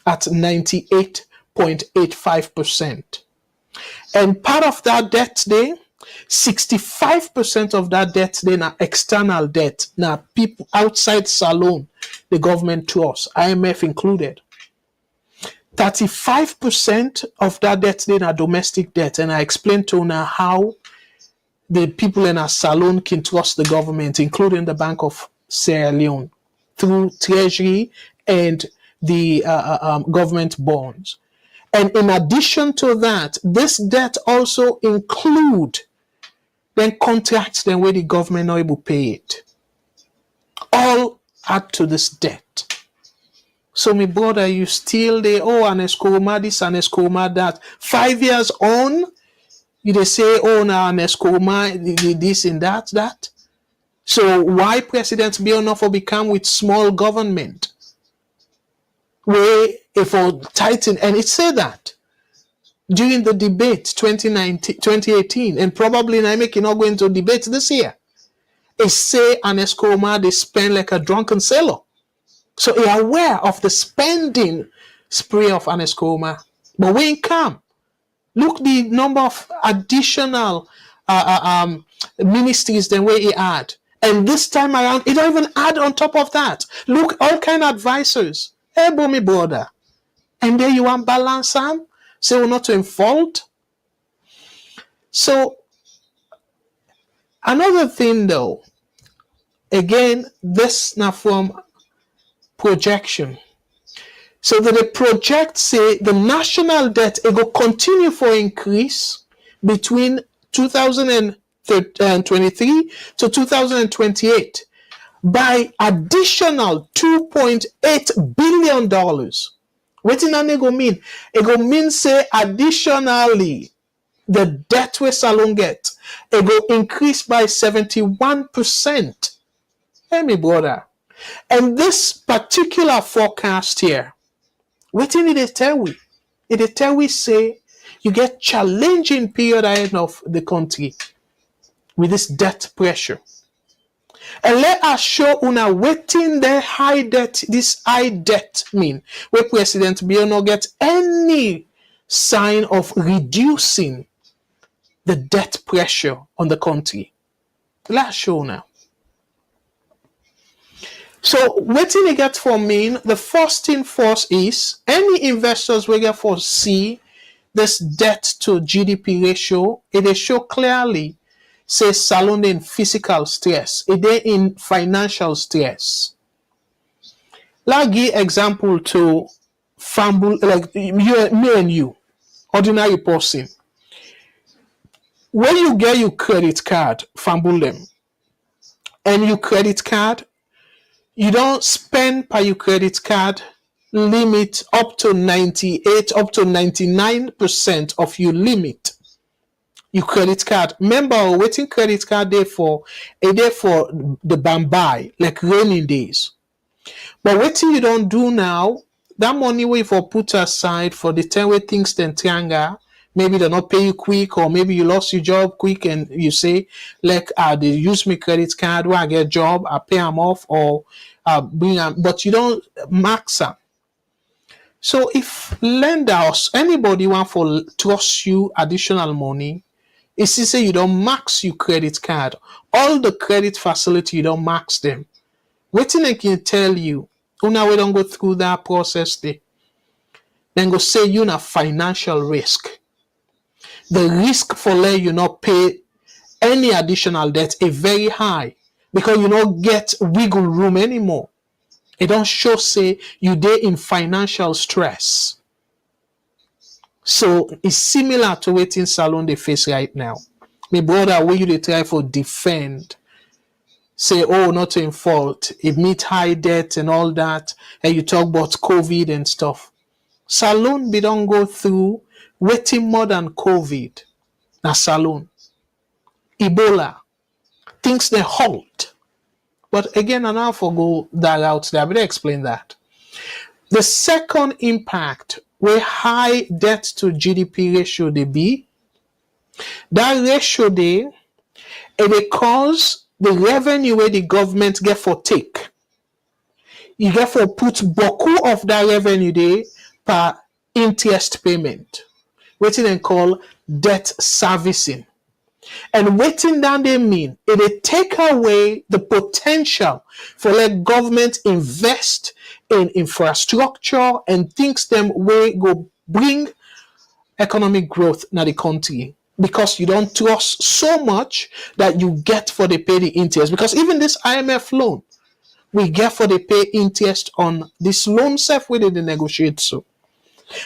at 98.85%. And part of that debt day, 65% of that debt day na external debt. Now people outside Salone, the government to us, IMF included. 35% of that debt then are domestic debt. And I explained to now how the people in our Salone can trust the government, including the Bank of Sierra Leone, through Treasury and the government bonds. And in addition to that, this debt also include then contracts then where the government not able to pay it. All add to this debt. So my brother, you still there, oh, an escoma this, an escoma that. 5 years on, you they say, oh, now an escoma this and that. So why President Bionoff become with small government? Where if for tighten, and it said that during the debate 2018, and probably Naimeki not going to debate this year. It say an escoma they spend like a drunken sailor. So you're aware of the spending spree of an escoma. But when it come, look the number of additional ministries than where he had. And this time around, it don't even add on top of that. Look, all kind of advisors. Hey, me brother. And there you want balance them. Say we're not in fault. So another thing though, again, this now from projection. So that the project say the national debt it will continue for increase between 2023 to 2028 by additional $2.8 billion. What did that go mean? It go mean say additionally the debt we Salone get it go increase by 71%. Hey, me brother. And this particular forecast here, what did it tell we? It tell we say you get challenging period ahead of the country with this debt pressure. And let us show una waiting the high debt, this high debt mean, where President Bill not get any sign of reducing the debt pressure on the country. Let's show now. So what they get from mean, the first thing first is any investors will get foresee this debt to GDP ratio, it show clearly say Salone in fiscal stress, it in financial stress. Let's give example to family like me and you, ordinary person. When you get your credit card, fumble them, and your credit card, you don't spend by your credit card limit up to 98, up to 99% of your limit. Your credit card. Remember, waiting credit card there for the bambai, like rainy days. But waiting you don't do now, that money we for put aside for the time where things then triangle. Maybe they not pay you quick, or maybe you lost your job quick, and you say, like, they use my credit card when I get a job, I pay them off, or bring them, but you don't max them. So if lenders, anybody want for trust you additional money, it's to say you don't max your credit card. All the credit facility, you don't max them. Waiting I can tell you, now we don't go through that process there. Then go say you na financial risk. The risk for let you not pay any additional debt is very high because you don't get wiggle room anymore. It don't show say you dey in financial stress. So it's similar to what in Salone they face right now. My brother, where you they try for defend, say, oh, not in fault, it meet high debt and all that, and you talk about COVID and stuff. Salone we don't go through waiting more than COVID. Now Salone, Ebola, things they halt. But again, and I'll forgo that out there, but I explain that. The second impact where high debt to GDP ratio they be, that ratio they, it cause the revenue where the government get for take. You get for put boku of that revenue they per interest payment, which they call debt servicing. And waiting that they mean, it take away the potential for let government invest in infrastructure and things them way go bring economic growth na the country. Because you don't trust so much that you get for the pay the interest. Because even this IMF loan, we get for the pay interest on this loan self where they negotiate so.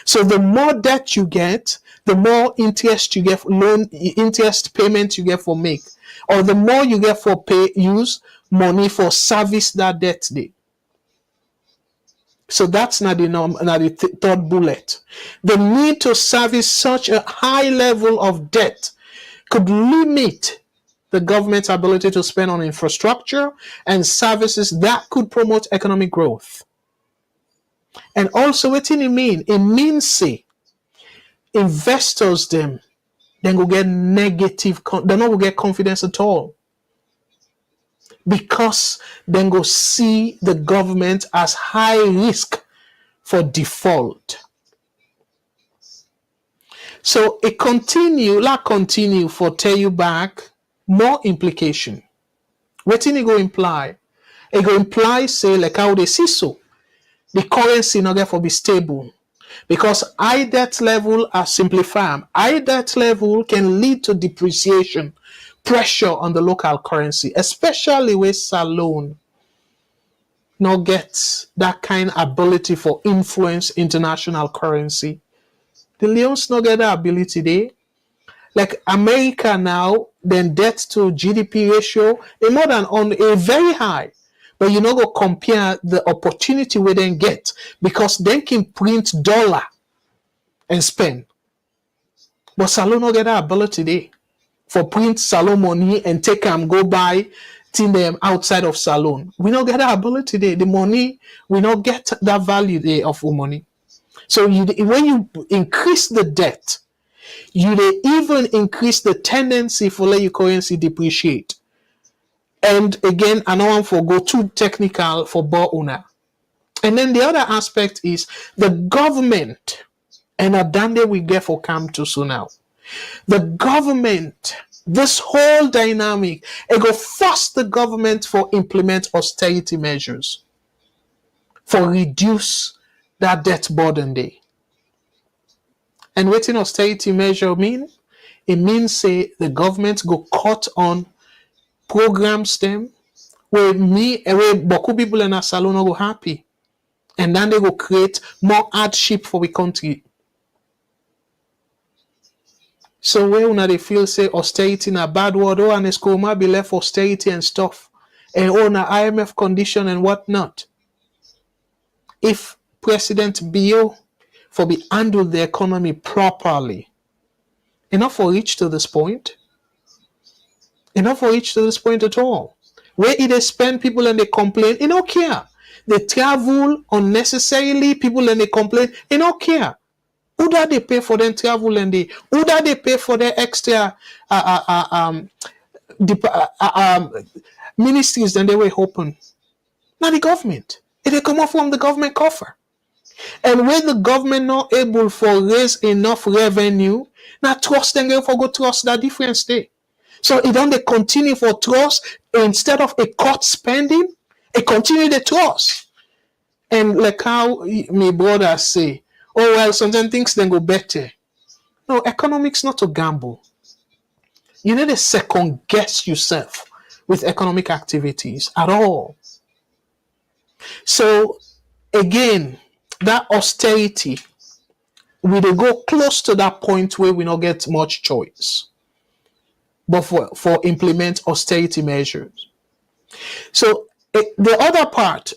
So the more debt you get, the more interest you get, loan interest payment you get for make, or the more you get for pay use money for service that debt day. So that's not the third bullet. The need to service such a high level of debt could limit the government's ability to spend on infrastructure and services that could promote economic growth. And also, what it mean? It means say investors them then go get negative, they're not going to get confidence at all. Because then go see the government as high risk for default. So it continue for tell you back more implication. What it go imply? It go imply say like how they see so. The currency not get for be stable. Because high debt level are simplified. High debt level can lead to depreciation, pressure on the local currency, especially with Salone not get that kind of ability for influence international currency. The Leons not get that ability there. Like America now, then debt to GDP ratio is more than on a very high. But you know go compare the opportunity we then get because they can print dollar and spend. But Salone not get that ability there for print Salone money and take them go buy thing them outside of Salone. We not get that ability there. The money, we not get that value there of money. So when you increase the debt, you they even increase the tendency for let your currency depreciate. And again, another one for go too technical for bar owner. And then the other aspect is the government, and a dande we get for come to so now. The government, this whole dynamic, it go force the government for implement austerity measures for reduce that debt burden day. And what in austerity measure mean? It means say the government go cut on programs them where boku people in a salon go happy. And then they go create more hardship for the country. So when they feel say austerity in a bad word, and it's might be left austerity and stuff, and na IMF condition and whatnot. If President Bio for be handle the economy properly, enough for reach to this point. Enough for reach to this point at all. Where they spend people and they complain, they don't care. They travel unnecessarily, people and they complain, they don't care. Who that they pay for them travel and who that they pay for their extra ministries then they were open? Now the government. It come off from the government coffer. And when the government not able for raise enough revenue, now trust them for go trust that difference there. So it don't they continue for trust instead of a cut spending, it continue the trust. And like how my brother say, oh well, sometimes things then go better. No, economics not to gamble. You need to second guess yourself with economic activities at all. So again, that austerity, we dey go close to that point where we not get much choice. But for implement austerity measures. So the other part,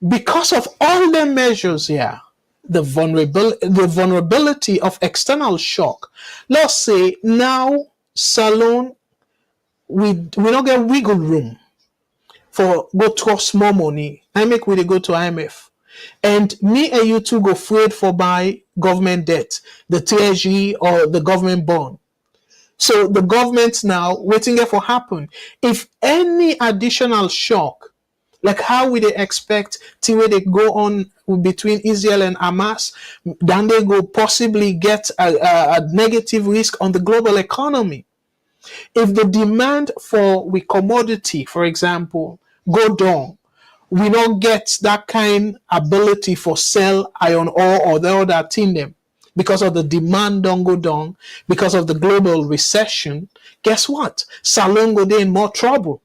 because of all the measures here, the vulnerability of external shock. Let's say now Salone, we don't get wiggle room for go trust more money. I make we go to IMF. And me and you two go afraid for buy government debt, the treasury or the government bond. So the government now waiting there for happen. If any additional shock, like how would they expect till where they go on between Israel and Hamas, then they go possibly get a negative risk on the global economy. If the demand for we commodity, for example, go down, we don't get that kind ability for sell iron ore or the other thing them because of the demand don't go down because of the global recession. Guess what? Salone go there in more trouble.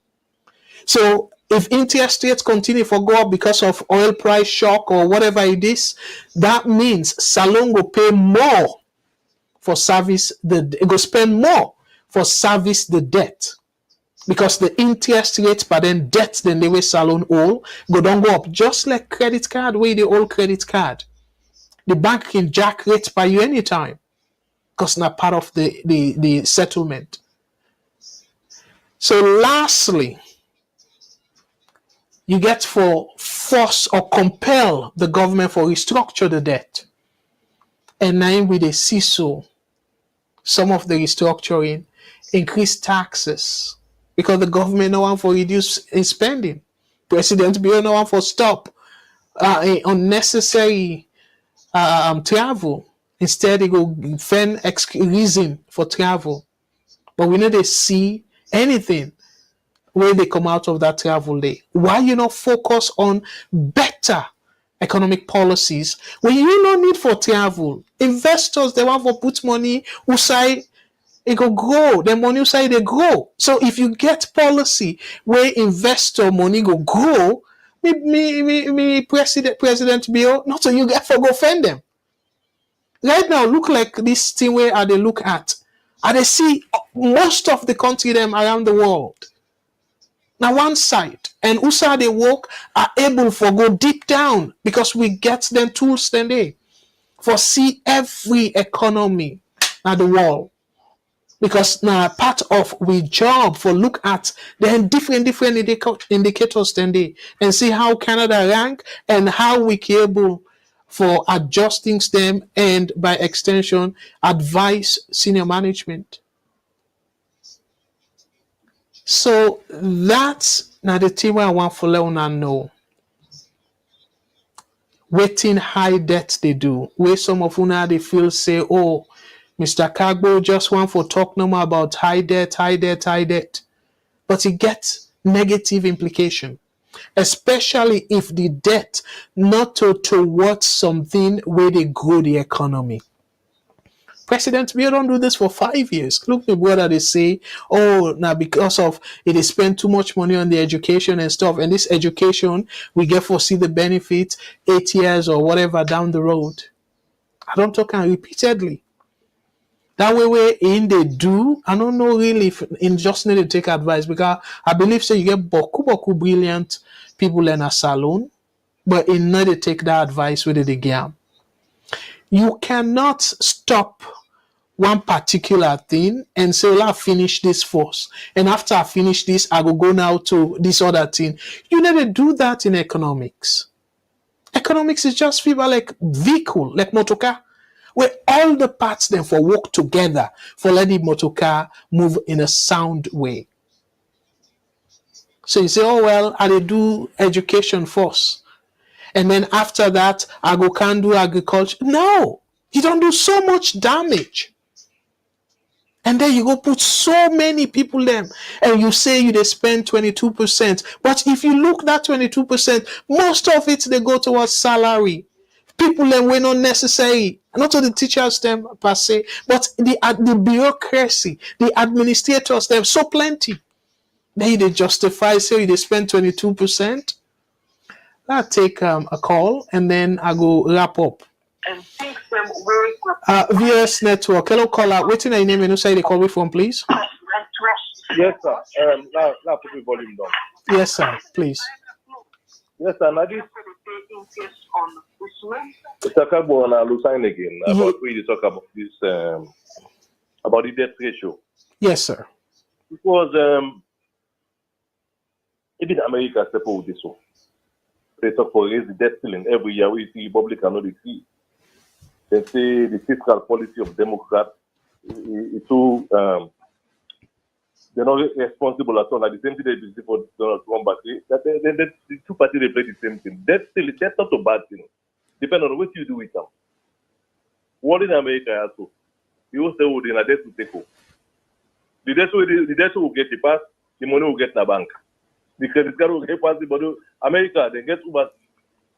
So if interest rates continue to go up because of oil price shock or whatever it is, that means Salone will pay more for service. It will spend more for service the debt because the interest rate, but then debt then the way Salone owe don't go up. Just like credit card, where the old credit card, the bank can jack rates by you anytime because not part of the settlement. So lastly, you get for force or compel the government for restructure the debt. And now with the CISO, some of the restructuring, increase taxes because the government no one for reduce in spending. President Bill no one for stop unnecessary travel. Instead, they go find reason for travel. But we need to see anything where they come out of that travel day. Why you not focus on better economic policies when you no need for travel? Investors, they want to put money outside, it go grow. The money outside they grow. So if you get policy where investor money go grow, President Bill, not so you get for go fend them. Right now, look like this thing where are they look at. And they see most of the country them around the world. Now one side and USA they work are able for go deep down because we get them tools then they for see every economy at the world because now part of we job for look at then different indicators then they and see how Canada rank and how we able for adjusting them and by extension advise senior management. So that's now the thing where I want for Leona know. Waiting high debt they do. Where some of una they feel say, oh, Mr. Kagbo just want for talk no more about high debt. But it gets negative implication. Especially if the debt not towards something where they grow the economy. President Bill don't do this for 5 years. Look, the brother they say, oh, now because of it, they spend too much money on the education and stuff, and this education we get for see the benefit 8 years or whatever down the road. I don't talk repeatedly. That way in they do. I don't know really if in just need to take advice because I believe so you get boku brilliant people in a Salone, but in need to take that advice with the game. You cannot stop one particular thing and say, well, I'll finish this first. And after I finish this, I will go now to this other thing. You never do that in economics. Economics is just feel like vehicle, like motor car, where all the parts then for work together for let the motor car move in a sound way. So you say, oh, well, I do education first. And then after that, I go can do agriculture. No, you don't do so much damage. And then you go put so many people there and you say they spend 22%. But if you look that 22%, most of it they go towards salary. People them were not necessary, not to the teachers them per se, but the bureaucracy, the administrators them so plenty. Then they justify say they spend 22%. I'll take a call and then I go wrap up. And think them very VS Network. Hello, caller. Waiting your name and who say they call me from, please. Yes, sir. Now put the volume down. Yes, sir. Please. Yes, sir. Now this. Mr. Kagbo, and I'll sign again about we talk about this about the debt ratio. Yes, sir. Because even America step with this one. They talk for raise the debt ceiling every year. We see public and not the see. They say the fiscal policy of Democrats is too they're not responsible at all. Like the same thing they do for Donald Trump, but the two parties they play the same thing. That's not a bad thing. Depending on what you do with them. What in America also, you also would in a debt to take over. The debt will get the pass, the money will get the bank. The credit card will get pass the money. America, they get about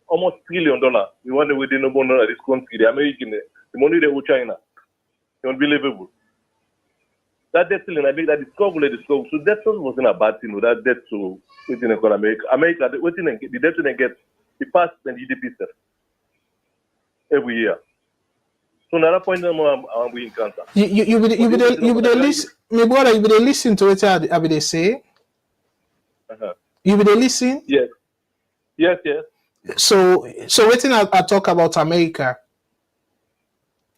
almost $1 trillion. The one with the no bonus at this country, the American, the money they owe China. It's unbelievable. That debt still in America, that discovery. So that wasn't a bad thing. That debt to within America. America, the debt they get the pass and GDP stuff every year. So another point I'm in cancer. You be listen, my brother. You be dey listen to what I be dey say. You be dey listen. Yes. So wetin I talk about America.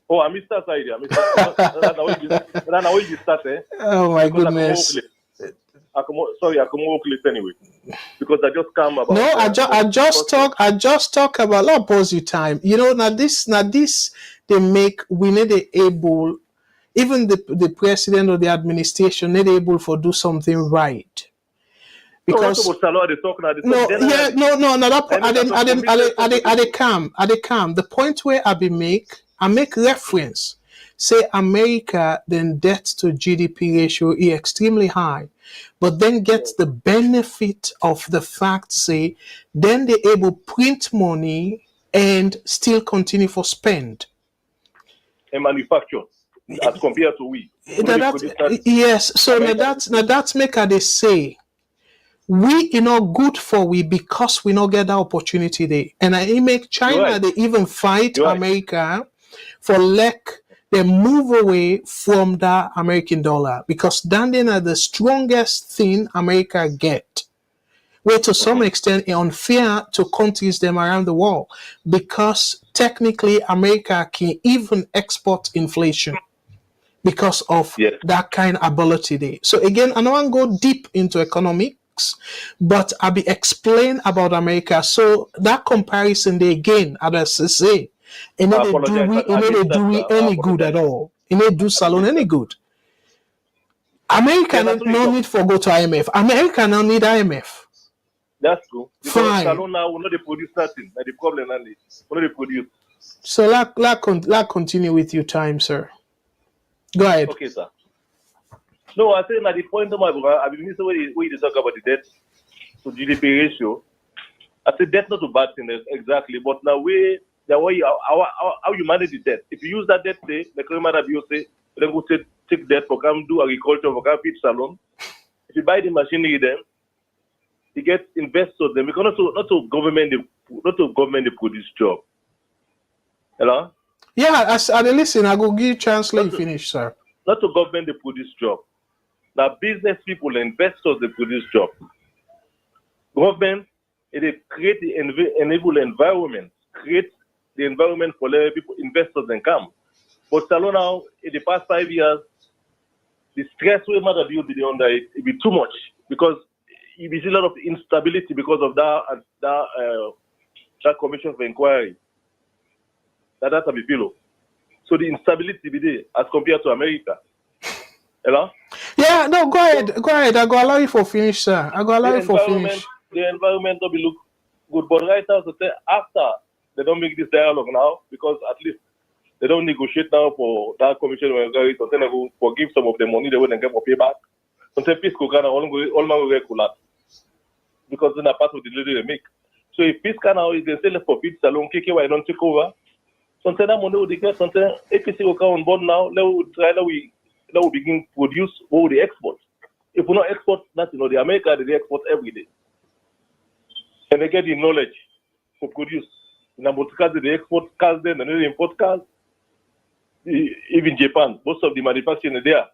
Oh, I missed that idea. That's how you start, eh? Oh my goodness. I come more clip anyway. Because I just come about. No, I just talk about. Let pause your time. You know, now this they make we need able, even the president or the administration need able for do something right. Because no, that point I dey calm. The point where I make reference. Say America, then debt to GDP ratio is extremely high, but then gets the benefit of the fact, say, then they able print money and still continue for spend. And manufacture as compared to we. Yes, so now that's make they say we good for we because we not get that opportunity there. And I make China they even fight America for they move away from the American dollar because then they are the strongest thing America get. Where to some extent is unfair to countries them around the world because technically America can even export inflation because of that kind of ability there. So again, I don't want to go deep into economics, but I'll be explain about America. So that comparison there again, as I say, it don't do any good at all. It don't do Salone any good. America no need for go to IMF. America no need IMF. That's true. Because fine. Salone now will not produce nothing. That's the problem. Will not produce. So let continue with your time, sir. Go ahead. Okay, sir. No, I think at the point of my book, I've been listening when you talk about the debt to GDP ratio. I said that's not a bad thing exactly, but now how you manage the debt. If you use that debt, say, like remember you say, then go take debt for come do agriculture, for come feed Salone. If you buy the machinery, then you get investors. Then because not to government the produce job. Hello. Yeah, I listen. I go give you chance. Let you finish, sir. Not to government the produce job. Now business people, investors, they produce job. Government, it create the enable environment, create the environment for people, investors, and come. But Salone now, in the past 5 years, the stress we might have been under it be too much because you see a lot of instability because of that commission for inquiry. That's a big pillow. So the instability be there as compared to America. Hello? Yeah, no, go ahead. I go allow you for finish, sir. I go allow you for finish. The environment will be look good, but right now, so after they don't make this dialogue now, because at least they don't negotiate now for that commission for inquiry, so then they will forgive some of the money they wouldn't get for payback. So say Fiscal can all regular because then a part of the deal they make. So if Fiscal now is they sell for feed Salone, KKY don't take over. Something that money will declare something APC will come on board now, let we begin produce what we export. If we not export that, the America they export every day. And they get the knowledge to produce. In about cars they export cars then and they import cars. Even Japan, most of the manufacturing are there.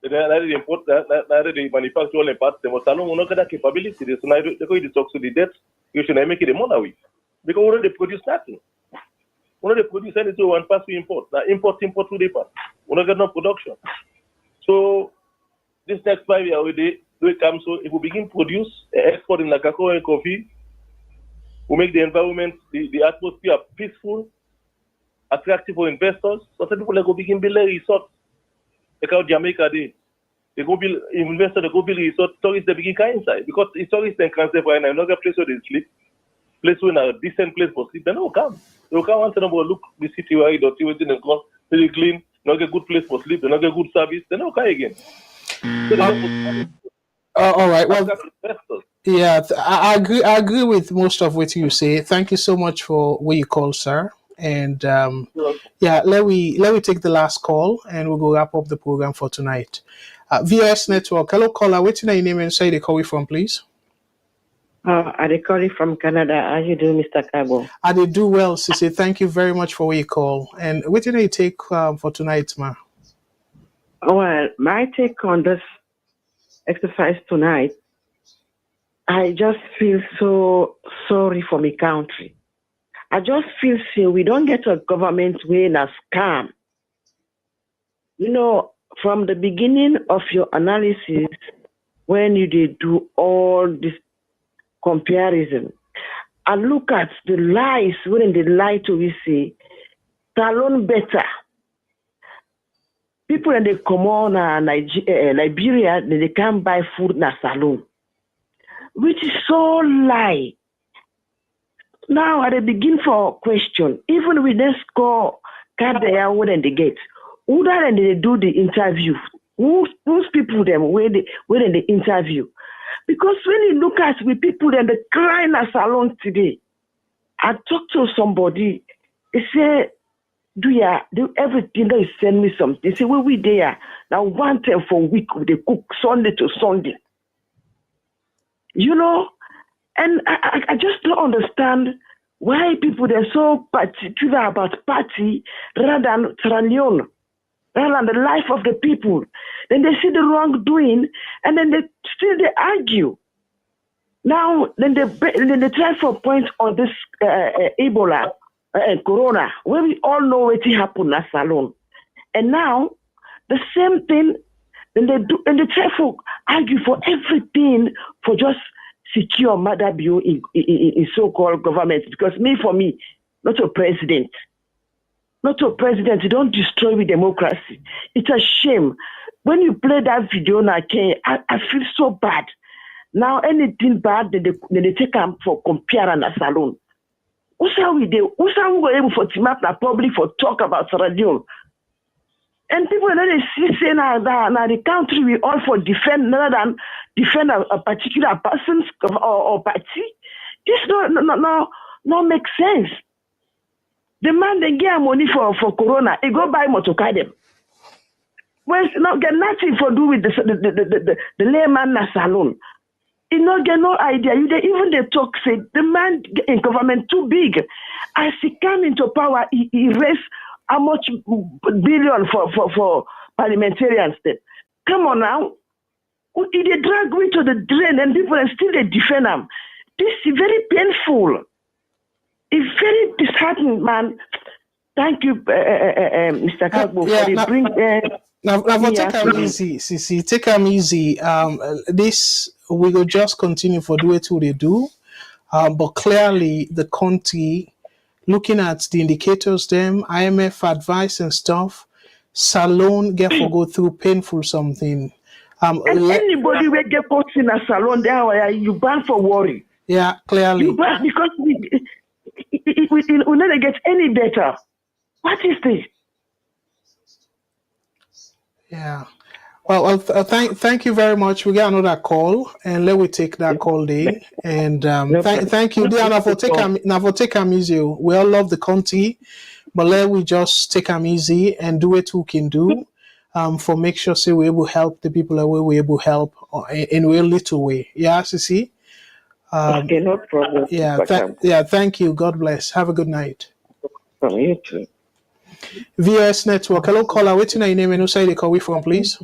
They import they manufacture all the parts. They must Salone will not get that capability. So now they go to talk to the debt, you should make it a money with. Because we already produce nothing. We don't produce anything one pass we import. Now import to the pass. We don't get no production. So this next 5 years we come. So if we begin produce exporting like cocoa and coffee, we make the environment, the atmosphere peaceful, attractive for investors. So some people like go begin build a resort. Like how Jamaica they go build investors, they go build resort. Tourists they begin coming inside because the tourists then can't say for another place where they sleep. Place in a decent place for sleep, they don't come. They come once and look the city where it's dirty, very clean, not get good place for sleep, they not get good service, they don't come again. So they don't All right. Well, attract investors. yeah, I agree. I agree with most of what you say. Thank you so much for what you call, sir. And yeah, let me take the last call, and we'll go wrap up the program for tonight. VOS Network. Hello, caller. What's your name and say the call you from, please? I recorded from Canada. How you doing, Mr. Cabo? I did do well, Sissy. Thank you very much for what you call. And what did you take for tonight, ma? Well, my take on this exercise tonight, I just feel so sorry for my country. I just feel so we don't get a government way in a scam. You know, from the beginning of your analysis, when you did do all this comparison, and look at the lies when they lie to we say, Salone better. People in the common Liberia, they can't buy food na Salone, which is so lie. Now, at the begin for question, even with the score card they are when they get, who then they do the interview? Who's people them when they interview? Because when you look at with people then they cry in a Salone today, I talk to somebody, they say, do everything that you send me something. They say, well, we there. Now, one time for a week, they cook Sunday to Sunday. You know, and I just don't understand why people they're so particular about party rather than trillion, rather than the life of the people. Then they see the wrongdoing, and then they argue. Now, then they try for points on this Ebola. Corona, where we all know what happened at Salone. And now, the same thing, and they try to argue for everything for just secure mother view in so-called government. Because for me, not a president. Not a president, you don't destroy with democracy. It's a shame. When you play that video now, I feel so bad. Now, anything bad, they take them for comparing a Salone. Who's how we go able for team up the public for talk about radio? And people that they say now the country we all for defend rather than defend a particular person or party. This no make sense. The man they get money for Corona, he go buy motorcade. Well, not get nothing for do with the layman na Salone. You know, get no idea. Even the talk say the man in government too big. As he come into power, he raised how much billion for parliamentarians. Then come on now, he they drag me to the drain, and people are still they defend him. This is very painful. It's very disheartening, man. Thank you, Mr. Kagbo, for the bring. Now take them easy, Sisi. Take them easy. This we will just continue for do it what they do. But clearly the country, looking at the indicators, them IMF advice and stuff, Salone get for go through painful something. And anybody will get put in a Salone there, you ban for worry. Yeah, clearly. You ban because we never get any better. What is this? Yeah. Well, thank you very much. We got another call, and let we take that call there. And thank you, Diana, for taking easy. We all love the country, but let we just take them easy and do what we can do. For make sure say we able to help the people that we're able to help in a little way. Yeah, Sisi. Okay, no problem. Yeah. Thank you. God bless. Have a good night. You too. VOS Network. Hello, caller. What's your name and who say they call we from, please?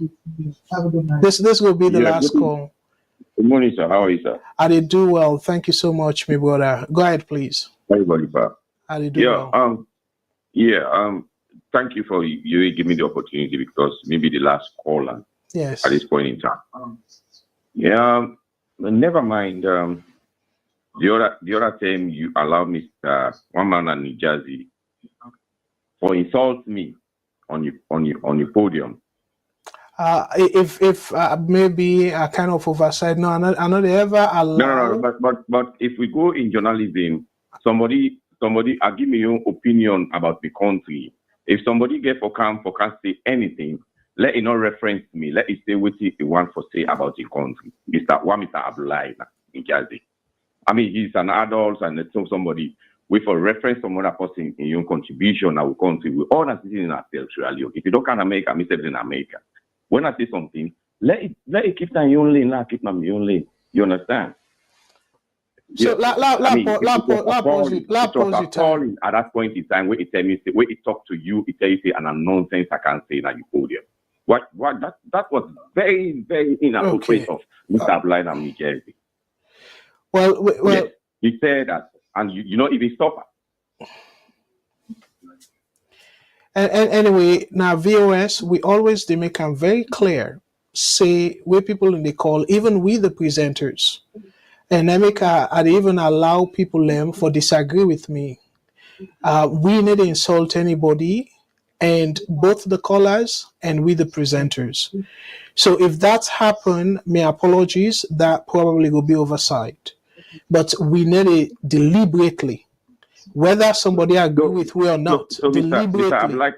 Have a good night. This will be the last call. Good morning, sir. How are you, sir? I did do well. Thank you so much, my brother. Go ahead, please. Everybody, sir. I did do well. Thank you for you giving me the opportunity because maybe the last caller. Yes. At this point in time. Never mind. The other time you allowed me, one man in New Jersey, for insult me on your podium. If maybe a kind of oversight, no, I'm not ever allowed. No. But if we go in journalism, somebody give me your opinion about the country. If somebody get for can't say anything, let it not reference me. Let it say what it want for say about the country. Mr. Abdullahi in Jersey. I mean, he's an adult and it's somebody with a reference some other person in your contribution our country. We all are sitting in ourselves really. If you don't can America, me say in America. When I say something, let it keep in your lane, keep in your own lane. You understand? So Yeah. la pause appalling at that point in time where it tell me where it talk to you, it tell you say and a nonsense I can't say that you podium. What that was very, very inappropriate of Mr. Abdullahi and New Jersey. Well, yes, he said that, and you know if he stop. And anyway, now VOS, we always they make them very clear. Say where people in the call, even we the presenters, and I make I even allow people them for disagree with me. We need to insult anybody, and both the callers and we the presenters. So if that's happened, my apologies. That probably will be oversight. But we need it deliberately, whether somebody agree with we or not. So deliberately Mr. Abdullahi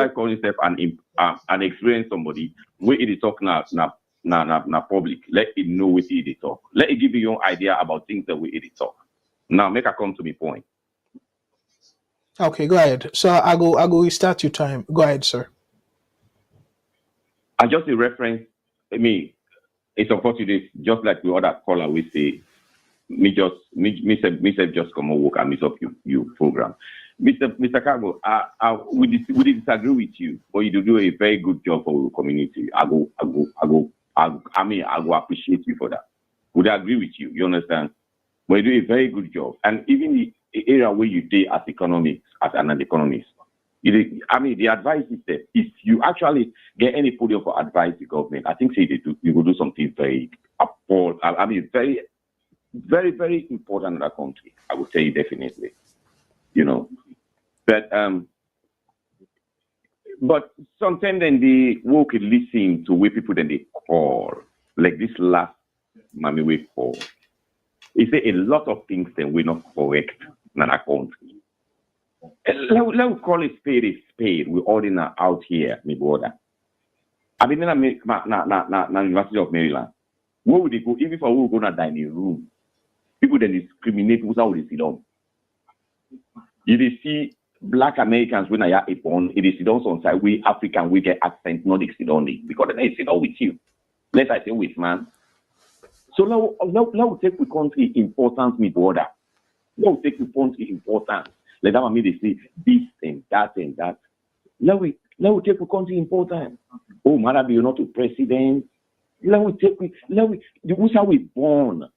call himself an experienced somebody. Where it is talk now public. Let it know what it is talk. Let it give you your idea about things that we it is talk. Now make a come to me point. Okay, go ahead. So I go restart your time. Go ahead, sir. I just a reference. I mean, it's unfortunate. Just like the other caller we say, me just come on work and miss up your program. Mr. Cargo, we disagree with you, but you do a very good job for our community. I go appreciate you for that. Would agree with you. You understand? But you do a very good job, and even the area where you do as an economist. The advice is that if you actually get any podium for advice the government, I think you will do something very very, very, very important in our country. I would say definitely, but sometimes then they will listen to where people then they call, like this last mommy we call. He say a lot of things then we're not correct in our country. Let's call it spade a spade. We're all in out here, my brother. I've been in University of Maryland. Where would they go? Even if I will go to dining room, people then discriminate who's how they sit down. You see black Americans when I are born, it is sit down on side. We African we get accent, not they sit down because they sit down with you. Let's say with man. So now take the country importance, my brother. Now take the country importance. Like that mean they say this and that and that. Now we take the country important. Oh, maybe you're not a president. Who's how we born.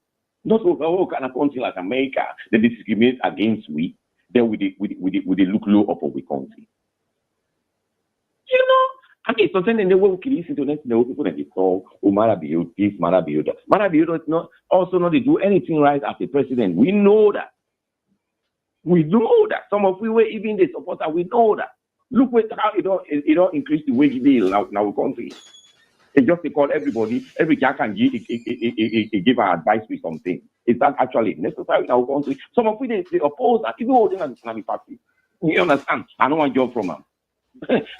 Not kind of country like America that discriminate against we. Then we look low upon the country. Sometimes in the way we can listen to the people that they call, oh, Marabio, this, Marabio, that. Marabio does not also not do anything right as a president. We know that. We know that. Some of we were even the supporter, we know that. Look how it don't increase the wage bill in our country. It's just to call everybody, every guy can give our advice with something. Is that actually necessary in our country? Some of we they oppose that, even holding an Islamic party. You understand? I don't want job from them.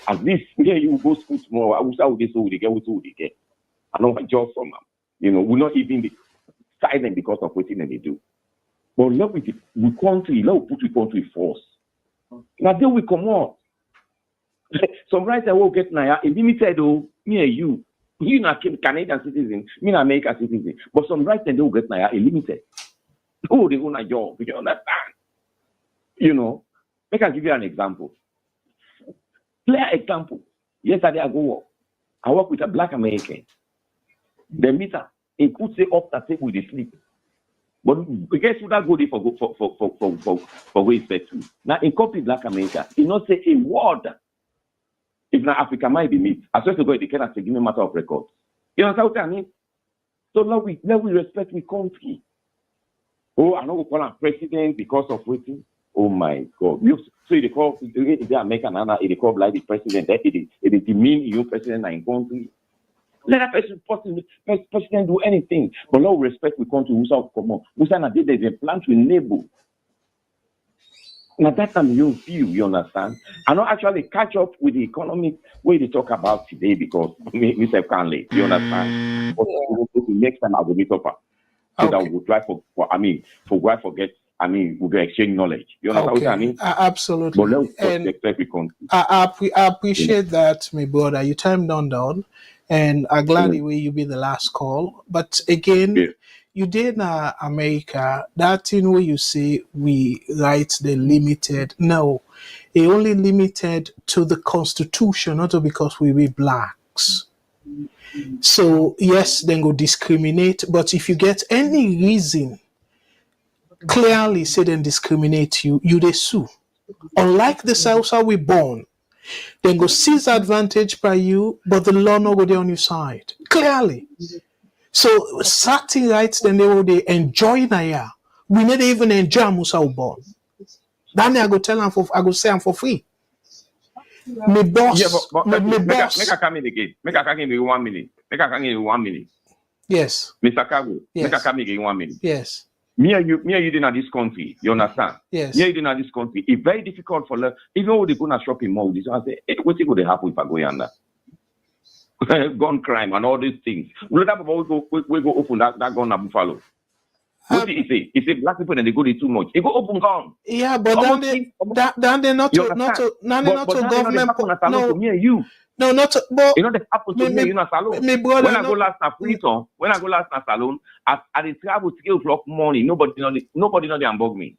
At least here you go school tomorrow. I wish I would get so they get. I don't want job from them. We're not even silent because of what they do. But look with the country, let's put the country first. Now then we come on. Some rights I will get now, a limited me and you. You not Canadian citizen, me not American citizen. But some rights they will get now a limited. Oh, they own a job. You understand? I can give you an example. Clear example. Yesterday I go work. I work with a black American. The meter, he could say up the table they sleep. But guess who that go there for where he's to? Now in copy black America, he not say a word. If now Africa might be meet, I swear to God, they cannot say give me a matter of record. You understand what I mean? So now we respect the country. Oh, I know we call him president because of waiting. Oh my God. So they call the American they call like the president. It demean you president in country. Let that president do anything. But now we respect the country who's out come on. Who's not there's a plan to enable. Now that time you feel, you understand? I don't actually catch up with the economic way they talk about today because we say can't late, you understand? But next time I will meet up. So that we'll try for why forget, we'll exchange knowledge. You understand what I mean? Absolutely. But let's And expect we can. I appreciate that, my brother. Your time down, and I'm glad the way you be the last call. But again, you did in America, that thing where you say we write the limited. No, it only limited to the Constitution, not because we be blacks. So yes, then go discriminate. But if you get any reason clearly say then discriminate you, they sue. Unlike the South how we born, then go seize advantage by you, but the law no go there on your side. Clearly. So certain rights then they enjoy na. We never even enjoy Musa born. Then I go tell them I go say I'm for free. My boss, my boss. Make a come in again. Make a come in 1 minute. Make a come in 1 minute. Yes. Mr. Kago, yes. Make a come in 1 minute. Yes. Me and you in this country, you understand? Yes. Me and you in this country, it's very difficult for them. Even when they go to shopping mall, they say, hey, what's going to happen if I go yonder? Gun crime and all these things. We go open that gun at Buffalo. What did he say? He said black people and they go there too much. He go open gun. Yeah, but then they not to government. No, me and you. No, not to, but you know that happens to me, you know, Salone. When I go last na Freetown, when I go last na Salone, at the travel 3 o'clock morning, nobody know they unbug me.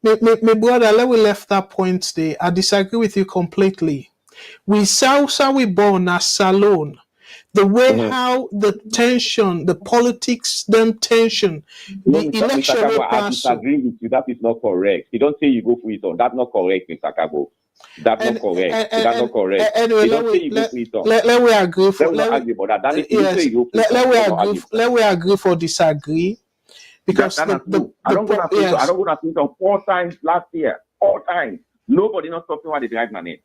My brother, let me left that point there. I disagree with you completely. We saw we born as Salone. The way how the tension, the politics, them tension, the election will pass. I disagree with you. That is not correct. You don't say you go for it on. That's not correct, Mr. Kago. That's not correct. That's not correct. Anyway, let we agree for let we agree for disagree. Because I don't go to Freetown 4 times last year. 4 times. Nobody not stopping while they drive my name.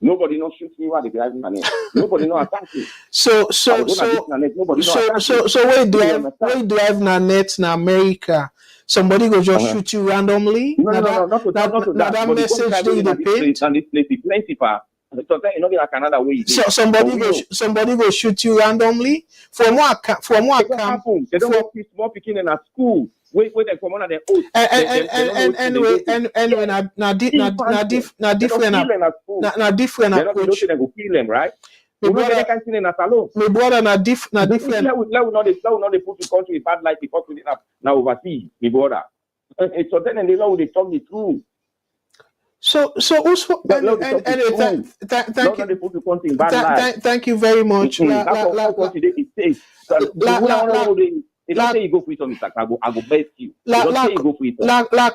Nobody not shoot me while they drive my name. Nobody not attack me. So when drive na net in America, somebody go just shoot you randomly? No, not to that message they paint. And this place is plenty far. So like another way. So somebody go shoot you randomly? From what camp? They don't want small picking in a school. Wait, they come on their oath. Anyway, na different approach. They go kill them, right? My brother, na different. Let we not put the country in bad light because we didn't have now overseas, my brother. So then they know they talk the truth. So also thank you very much. They don't say you go for it on Mr. Kago, I go best you. They don't say you go for it on.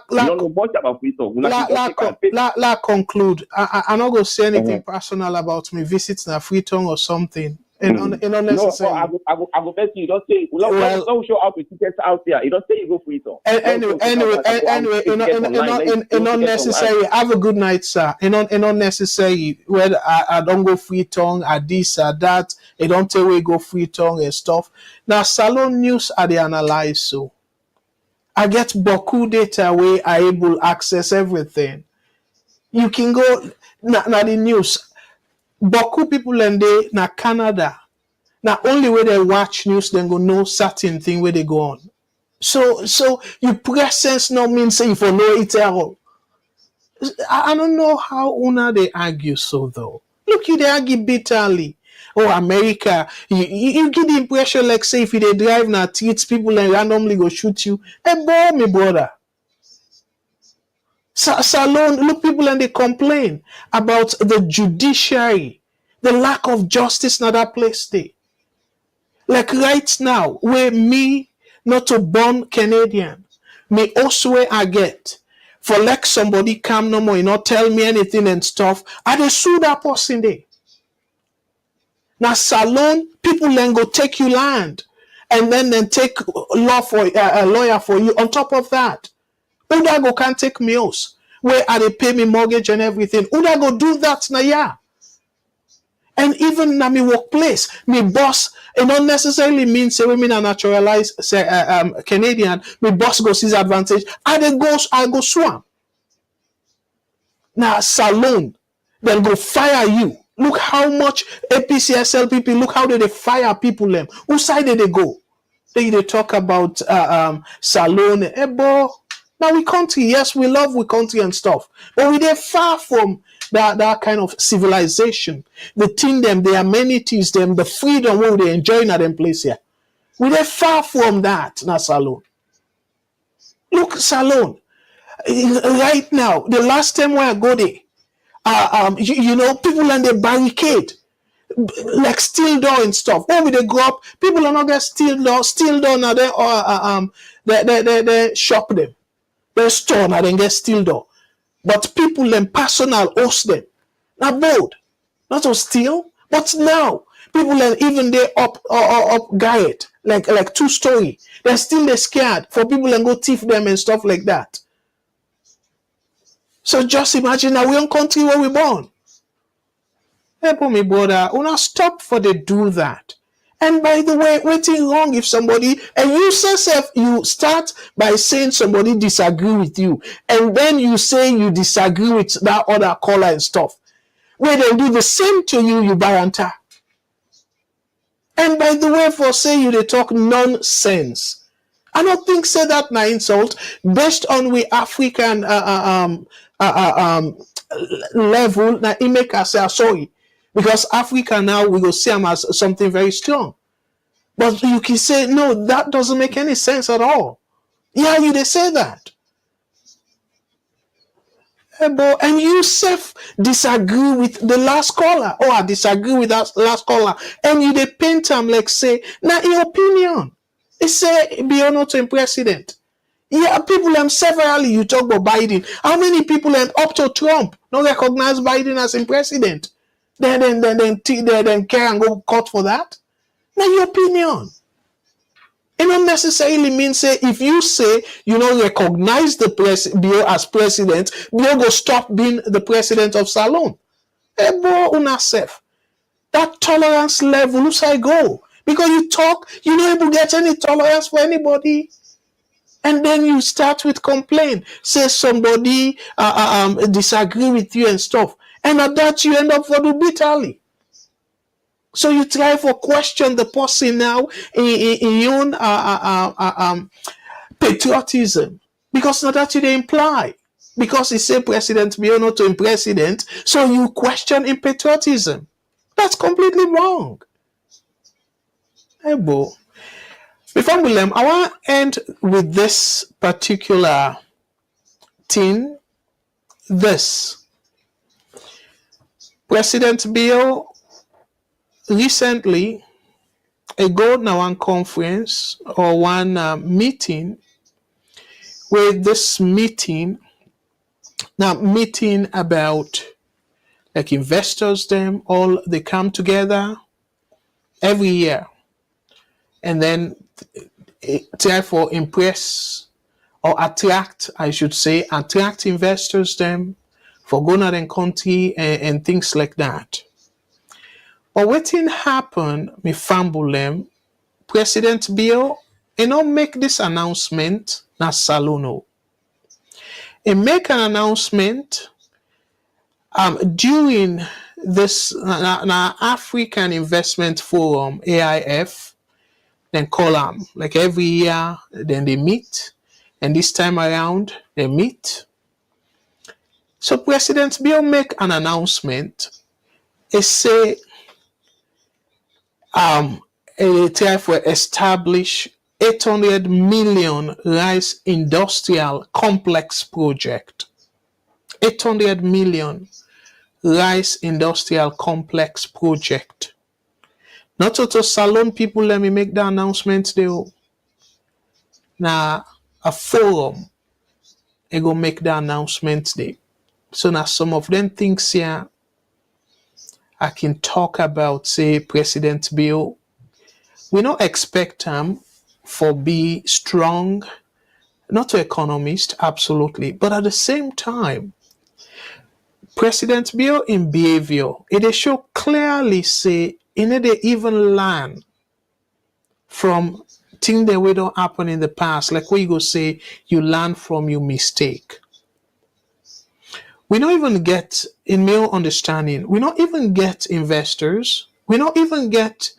You don't know much about it. Conclude. I'm not going to say anything personal about me visits na Freetown or something. Unnecessary. No, I go best you. Don't say. Don't show up with tickets out there. You don't say you go for it on. Anyway, unnecessary. Have a good night, sir. Unnecessary. Whether I don't go Freetown, or this or that. I don't tell where go Freetown and stuff. Now, Salone news are they analyze so. I get Boku data where I able access everything. You can go na the news. Boku people and they na Canada. Now only way they watch news, then go know certain thing where they go on. So your presence no means say for no it all. I don't know how una they argue so though. Look, they argue bitterly. Oh, America, you get the impression like say if they drive now treats people and randomly go shoot you. Hey, boy, me brother. Salone, look, people and they complain about the judiciary, the lack of justice in that place there. Like right now, where me not a born Canadian, me also where I get for like somebody come no more, you not tell me anything and stuff. I just sue that person there. Now Salone, people then go take you land, and then take law for a lawyer for you. On top of that, Uda go can't take me else. Where are they pay me mortgage and everything? Uda go do that now, yeah. And even na me workplace, me boss, it not necessarily means say women are naturalized say, Canadian. Me boss go sees advantage. I go swam. Now Salone, they'll go fire you. Look how much APCSL people, look how they fire people them. Whose side did they go? They talk about Salone. Boy, now we country, yes, we love we country and stuff. But we they far from that kind of civilization. The thing them, the amenities them, the freedom what they enjoy in them place here. We they far from that, now Salone. Look, Salone. Right now, the last time when I go there, you know, people and they barricade like steel door and stuff. When we they go up, people are not get steel door now they they shop them. They store now they get steel door. But people them personal host them. Not bold. Not to steal, but now people them even they up guide like 2-story. They're still they scared for people and go thief them and stuff like that. So just imagine that we on country where we born. Hey, me brother, una stop for they do that. And by the way, waiting wrong if somebody and you yourself you start by saying somebody disagree with you, and then you say you disagree with that other caller and stuff. Where they do the same to you, you baranta. And by the way, for say you they talk nonsense. I don't think say that na insult based on we African level. Now it make us say sorry because Africa now we go see them as something very strong. But you can say no, that doesn't make any sense at all. Yeah, you they say that. And you self disagree with the last caller, or I disagree with that last caller, and you they paint them like say, now your opinion. It say be honored to a president. Yeah, people severally you talk about Biden. How many people up to Trump don't recognize Biden as a president? Then care and go court for that? Now your opinion. It don't necessarily mean say if you say you don't recognize the Bio as president, Bio go stop being the president of Salone. Boy, unasef. That tolerance level, who's I go? Because you talk, you don't able to get any tolerance for anybody. And then you start with complaint. Say somebody disagree with you and stuff. And at that you end up for the bitterly. So you try for question the person now in your own patriotism. Because not that they imply. Because he say president be not to president. So you question in patriotism. That's completely wrong. Hey, boy. Before we learn, I want to end with this particular thing. This. President Bill recently, ago now one conference or one meeting, where this meeting about like investors, them all they come together every year, and then therefore impress or attract, I should say, attract investors them for going out and country and things like that. But what thing happen, me fumble them, President Bill, don't make this announcement na Salone. He make an announcement during this African Investment Forum, AIF, then call them like every year, then they meet, and this time around they meet. So President Bill make an announcement. He say try for establish 800 million rice industrial complex project. 800 million rice industrial complex project. Not to Salone people, let me make the announcement there. Now a forum, they go make the announcement there. So now some of them things here I can talk about, say, President Bill. We don't expect him for be strong, not to economist, absolutely. But at the same time, President Bill in behavior, it show clearly say, they even learn from things that we don't happen in the past. Like where you go say, you learn from your mistake. We don't even get, in my understanding, we don't even get investors. We don't even get,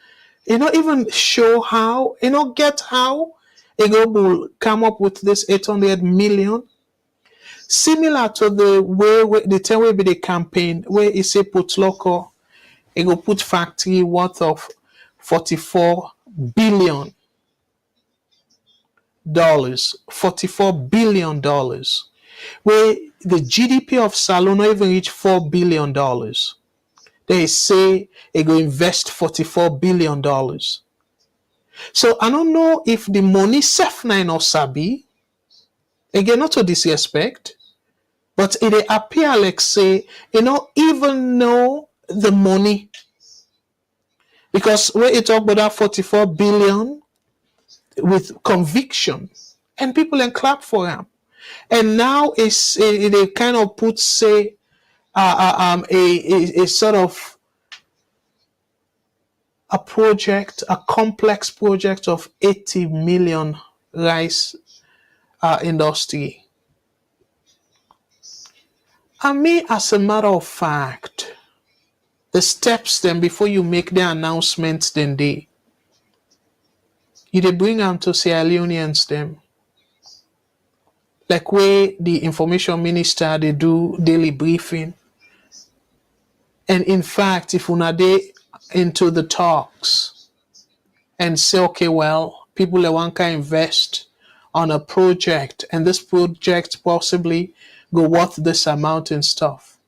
even show how, get how a will come up with this 800 million. Similar to the way the time will be the campaign where it say put local, it go put factory worth of $44 billion, $44 billion, where the GDP of Salone not even reach $4 billion. They say it go invest $44 billion. So I don't know if the money self nine or sabi. Again, not to disrespect, but it appear like say, even know the money. Because when you talk about that 44 billion with conviction, and people then clap for him. And now they kind of put, say, a sort of a project, a complex project of 80 million rice industry. And me, as a matter of fact, the steps then before you make the announcements, then you bring them to Sierra Leoneans them. Like where the information minister they do daily briefing. And in fact, if una dey into the talks and say, okay, well, people want to invest on a project, and this project possibly go worth this amount and stuff.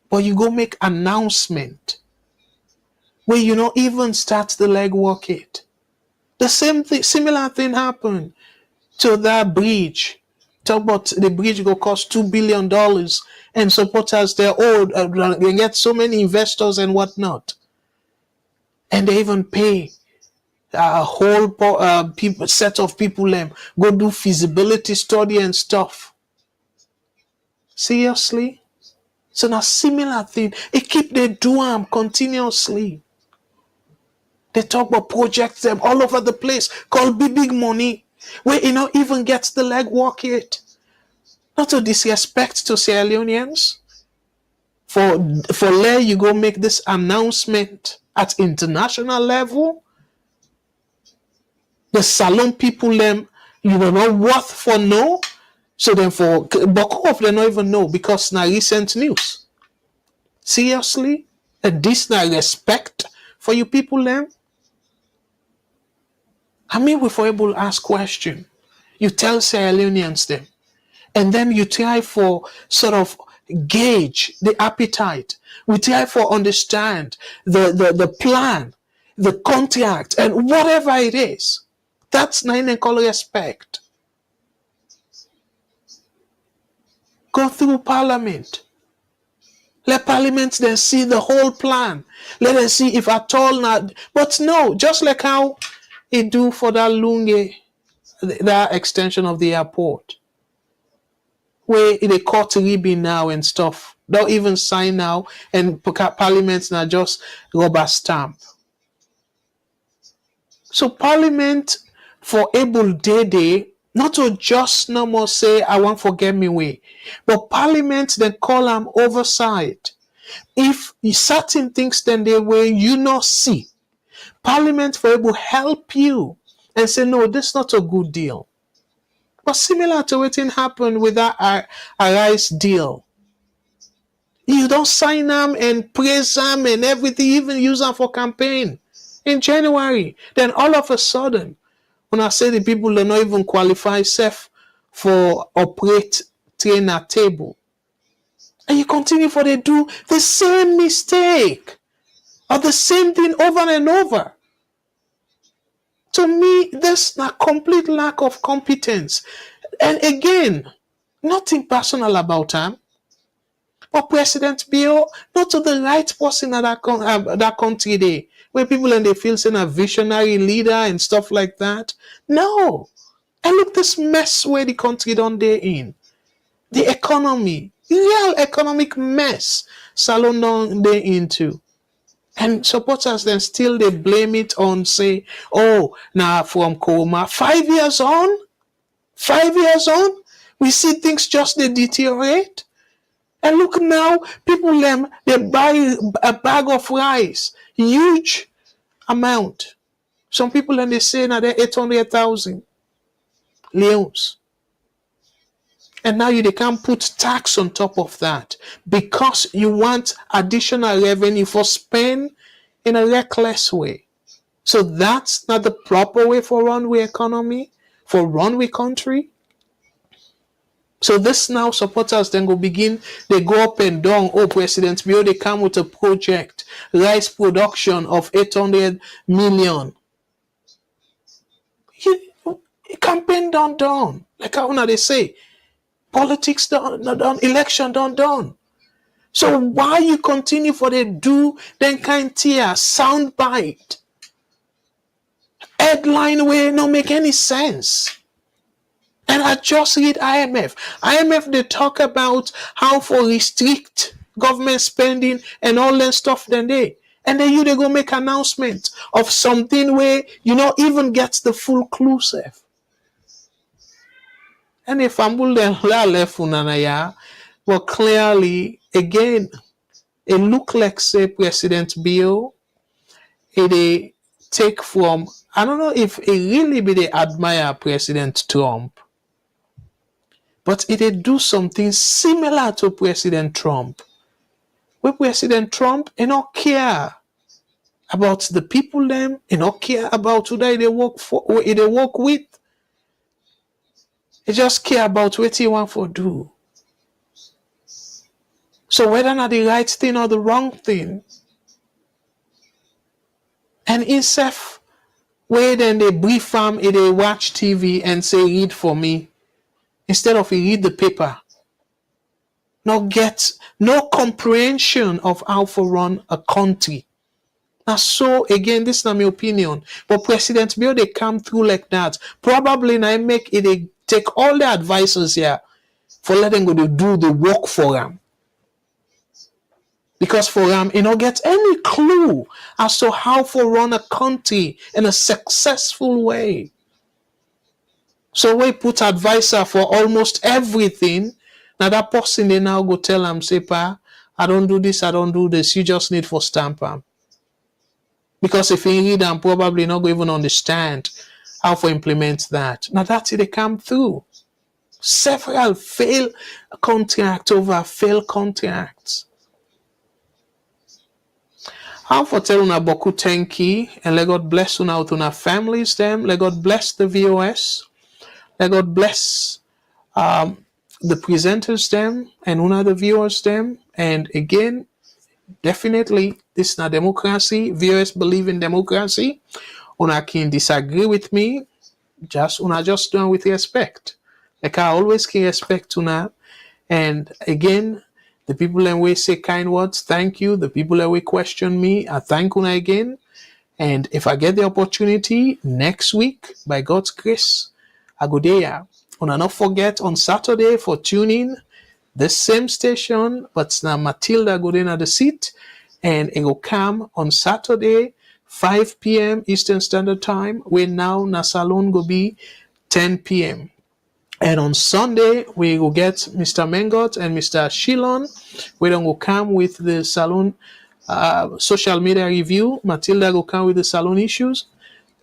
But you go make announcement where you don't even start the legwork it. The same thing, similar thing happened to that bridge. Talk about the bridge go cost $2 billion, and supporters they're old, they get so many investors and whatnot, and they even pay a whole set of people go do feasibility study and stuff. Seriously, so now similar thing. It keep they do them continuously. They talk about projects them all over the place, called big money, where even gets the legwork yet. Not to disrespect to Sierra Leoneans. For there you go make this announcement at international level. The Salone people them, you know not worth for no. So then for Boko of them not even know because now recent news. Seriously? And this now respect for you people them? I mean, we for able to ask question. You tell Sierra Leoneans them, and then you try for sort of gauge the appetite. We try for understand the plan, the contract, and whatever it is. That's nine and call respect. Go through Parliament. Let Parliament then see the whole plan. Let them see if at all not. But no, just like how it do for that Lunge, that extension of the airport, where they cut ribbon now and stuff. Don't even sign now, and Parliament now just rubber stamp. So Parliament for able day, not to just no more say I want forget me way, but Parliament then call them oversight. If certain things then they way you not see, Parliament for able help you and say no, this is not a good deal. But similar to what happened with that Arise deal. You don't sign them and praise them and everything, even use them for campaign in January. Then all of a sudden, when I say the people do not even qualify self for operate trainer table, and you continue for they do the same mistake or the same thing over and over. To me, there's a complete lack of competence. And again, nothing personal about him. But President Bill, not to the right person at that country there, where people and they feel saying a visionary leader and stuff like that. No. And look this mess where the country done there in. The economy, Real economic mess Salone don dey into. And supporters then still they blame it on say, oh, now from Kuruma, 5 years on, 5 years on, we see things just they deteriorate. And look now, people them they buy a bag of rice, huge amount. Some people then they say now they're 800,000 leons. And now they can't put tax on top of that because you want additional revenue for spend in a reckless way. So that's not the proper way for runway economy, for runway country. So this now supporters then go begin, they go up and down. Oh, President Bio, they come with a project, rice production of 800 million. Campaign done. Like how now they say, politics done, election done. So why you continue for the do then kind tear sound bite? Headline way no make any sense. And I just read IMF. IMF they talk about how for restrict government spending and all that stuff then they. And then they go make announcement of something where you know even gets the full clue safe. And if I'm left well clearly again it look like say President Bill it take from I don't know if it really be they admire President Trump, but it do something similar to President Trump. Where President Trump not care about the people them, not care about who they work for, who they work with. He just care about what he want for do. So whether not the right thing or the wrong thing, and himself, where then they brief him, they watch TV and say read for me, instead of he read the paper. Not get no comprehension of how to run a country. Now, so again, this is not my opinion, but President Bill they come through like that. Probably now make it they take all the advisors here for letting go to do the work for them. Because for them, you don't get any clue as to how to run a country in a successful way. So we put advisor for almost everything. Now that person they now go tell them, say, pa, I don't do this, I don't do this. You just need for stamp them. Because if you read them, probably not going to even understand how to implement that. Now that's it they come through. Several failed contracts over failed contracts. How for tell una boku thank you and let God bless una with una families them. Let God bless the VOS. Let God bless the presenters them and una the viewers them. And again, definitely this is not democracy. VOS believe in democracy. Una can disagree with me. Una just do it with respect. Like I always can respect una. And again, the people that will say kind words, thank you. The people that will question me, I thank you again. And if I get the opportunity next week, by God's grace, I go there. And not forget on Saturday for tuning the same station, but now Matilda go in at the seat, and it will come on Saturday, 5 p.m. Eastern Standard Time, where now na Salone go be 10 p.m. And on Sunday, we will get Mr. Mengot and Mr. Shilon. We then will come with the Salone social media review. Matilda will come with the Salone issues.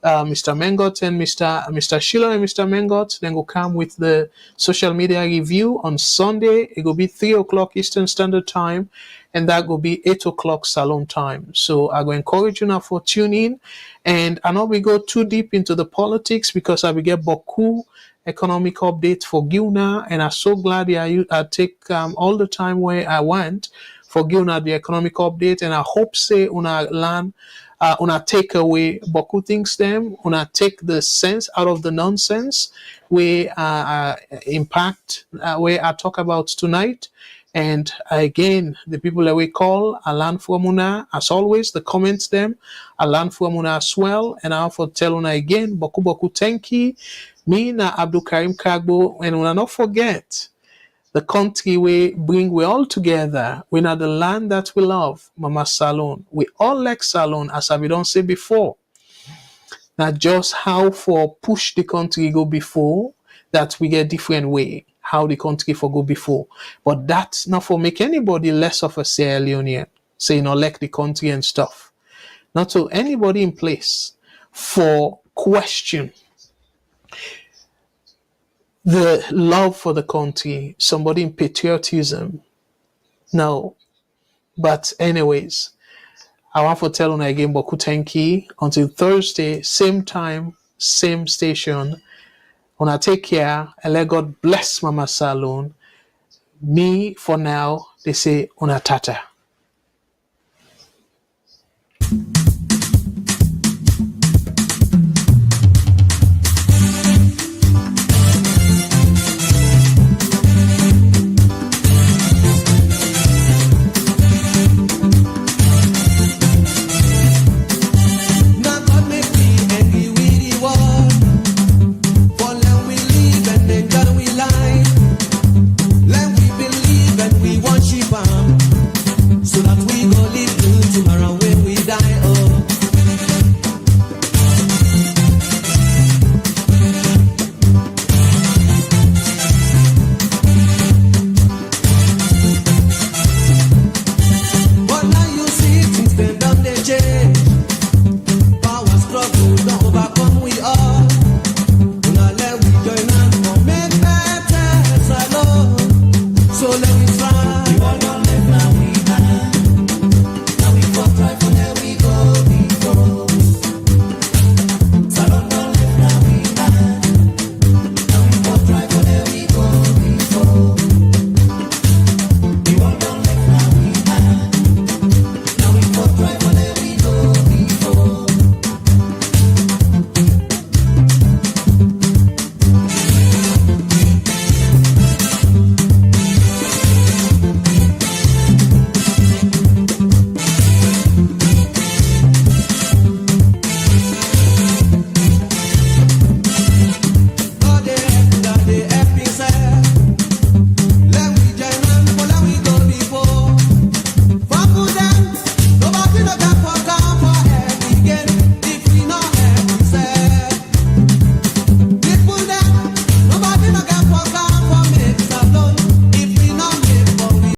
Mr. Mengot and Mr. Shilon and Mr. Mengot then will come with the social media review on Sunday. It will be 3 o'clock Eastern Standard Time, and that will be 8 o'clock Salone time. So I will encourage you now for tuning in. And I know we go too deep into the politics because I will get Boku economic update for Gilna, and I'm so glad I take all the time where I want for Gilna the economic update, and I hope say una learn una take away Boku things them, una take the sense out of the nonsense we impact where I talk about tonight. And again, the people that we call, I learn from una as always. The comments them, I learn from una as well. And I offer tell una again, Boku thank you. Me na Abdul Karim Kagbo, and una not forget The country we all together. We know the land that we love, Mama Salone. We all like Salone, as I don't say before. Not just how for push the country go before, that we get different way, how the country for go before. But that's not for make anybody less of a Sierra Leonean, say, like the country and stuff. Not to anybody in place for question the love for the country, somebody in patriotism. No. But anyways, I want to tell you again, Boku Tenki, until Thursday, same time, same station. Una take care and let God bless Mama Salone. Me, for now, they say, Una tata.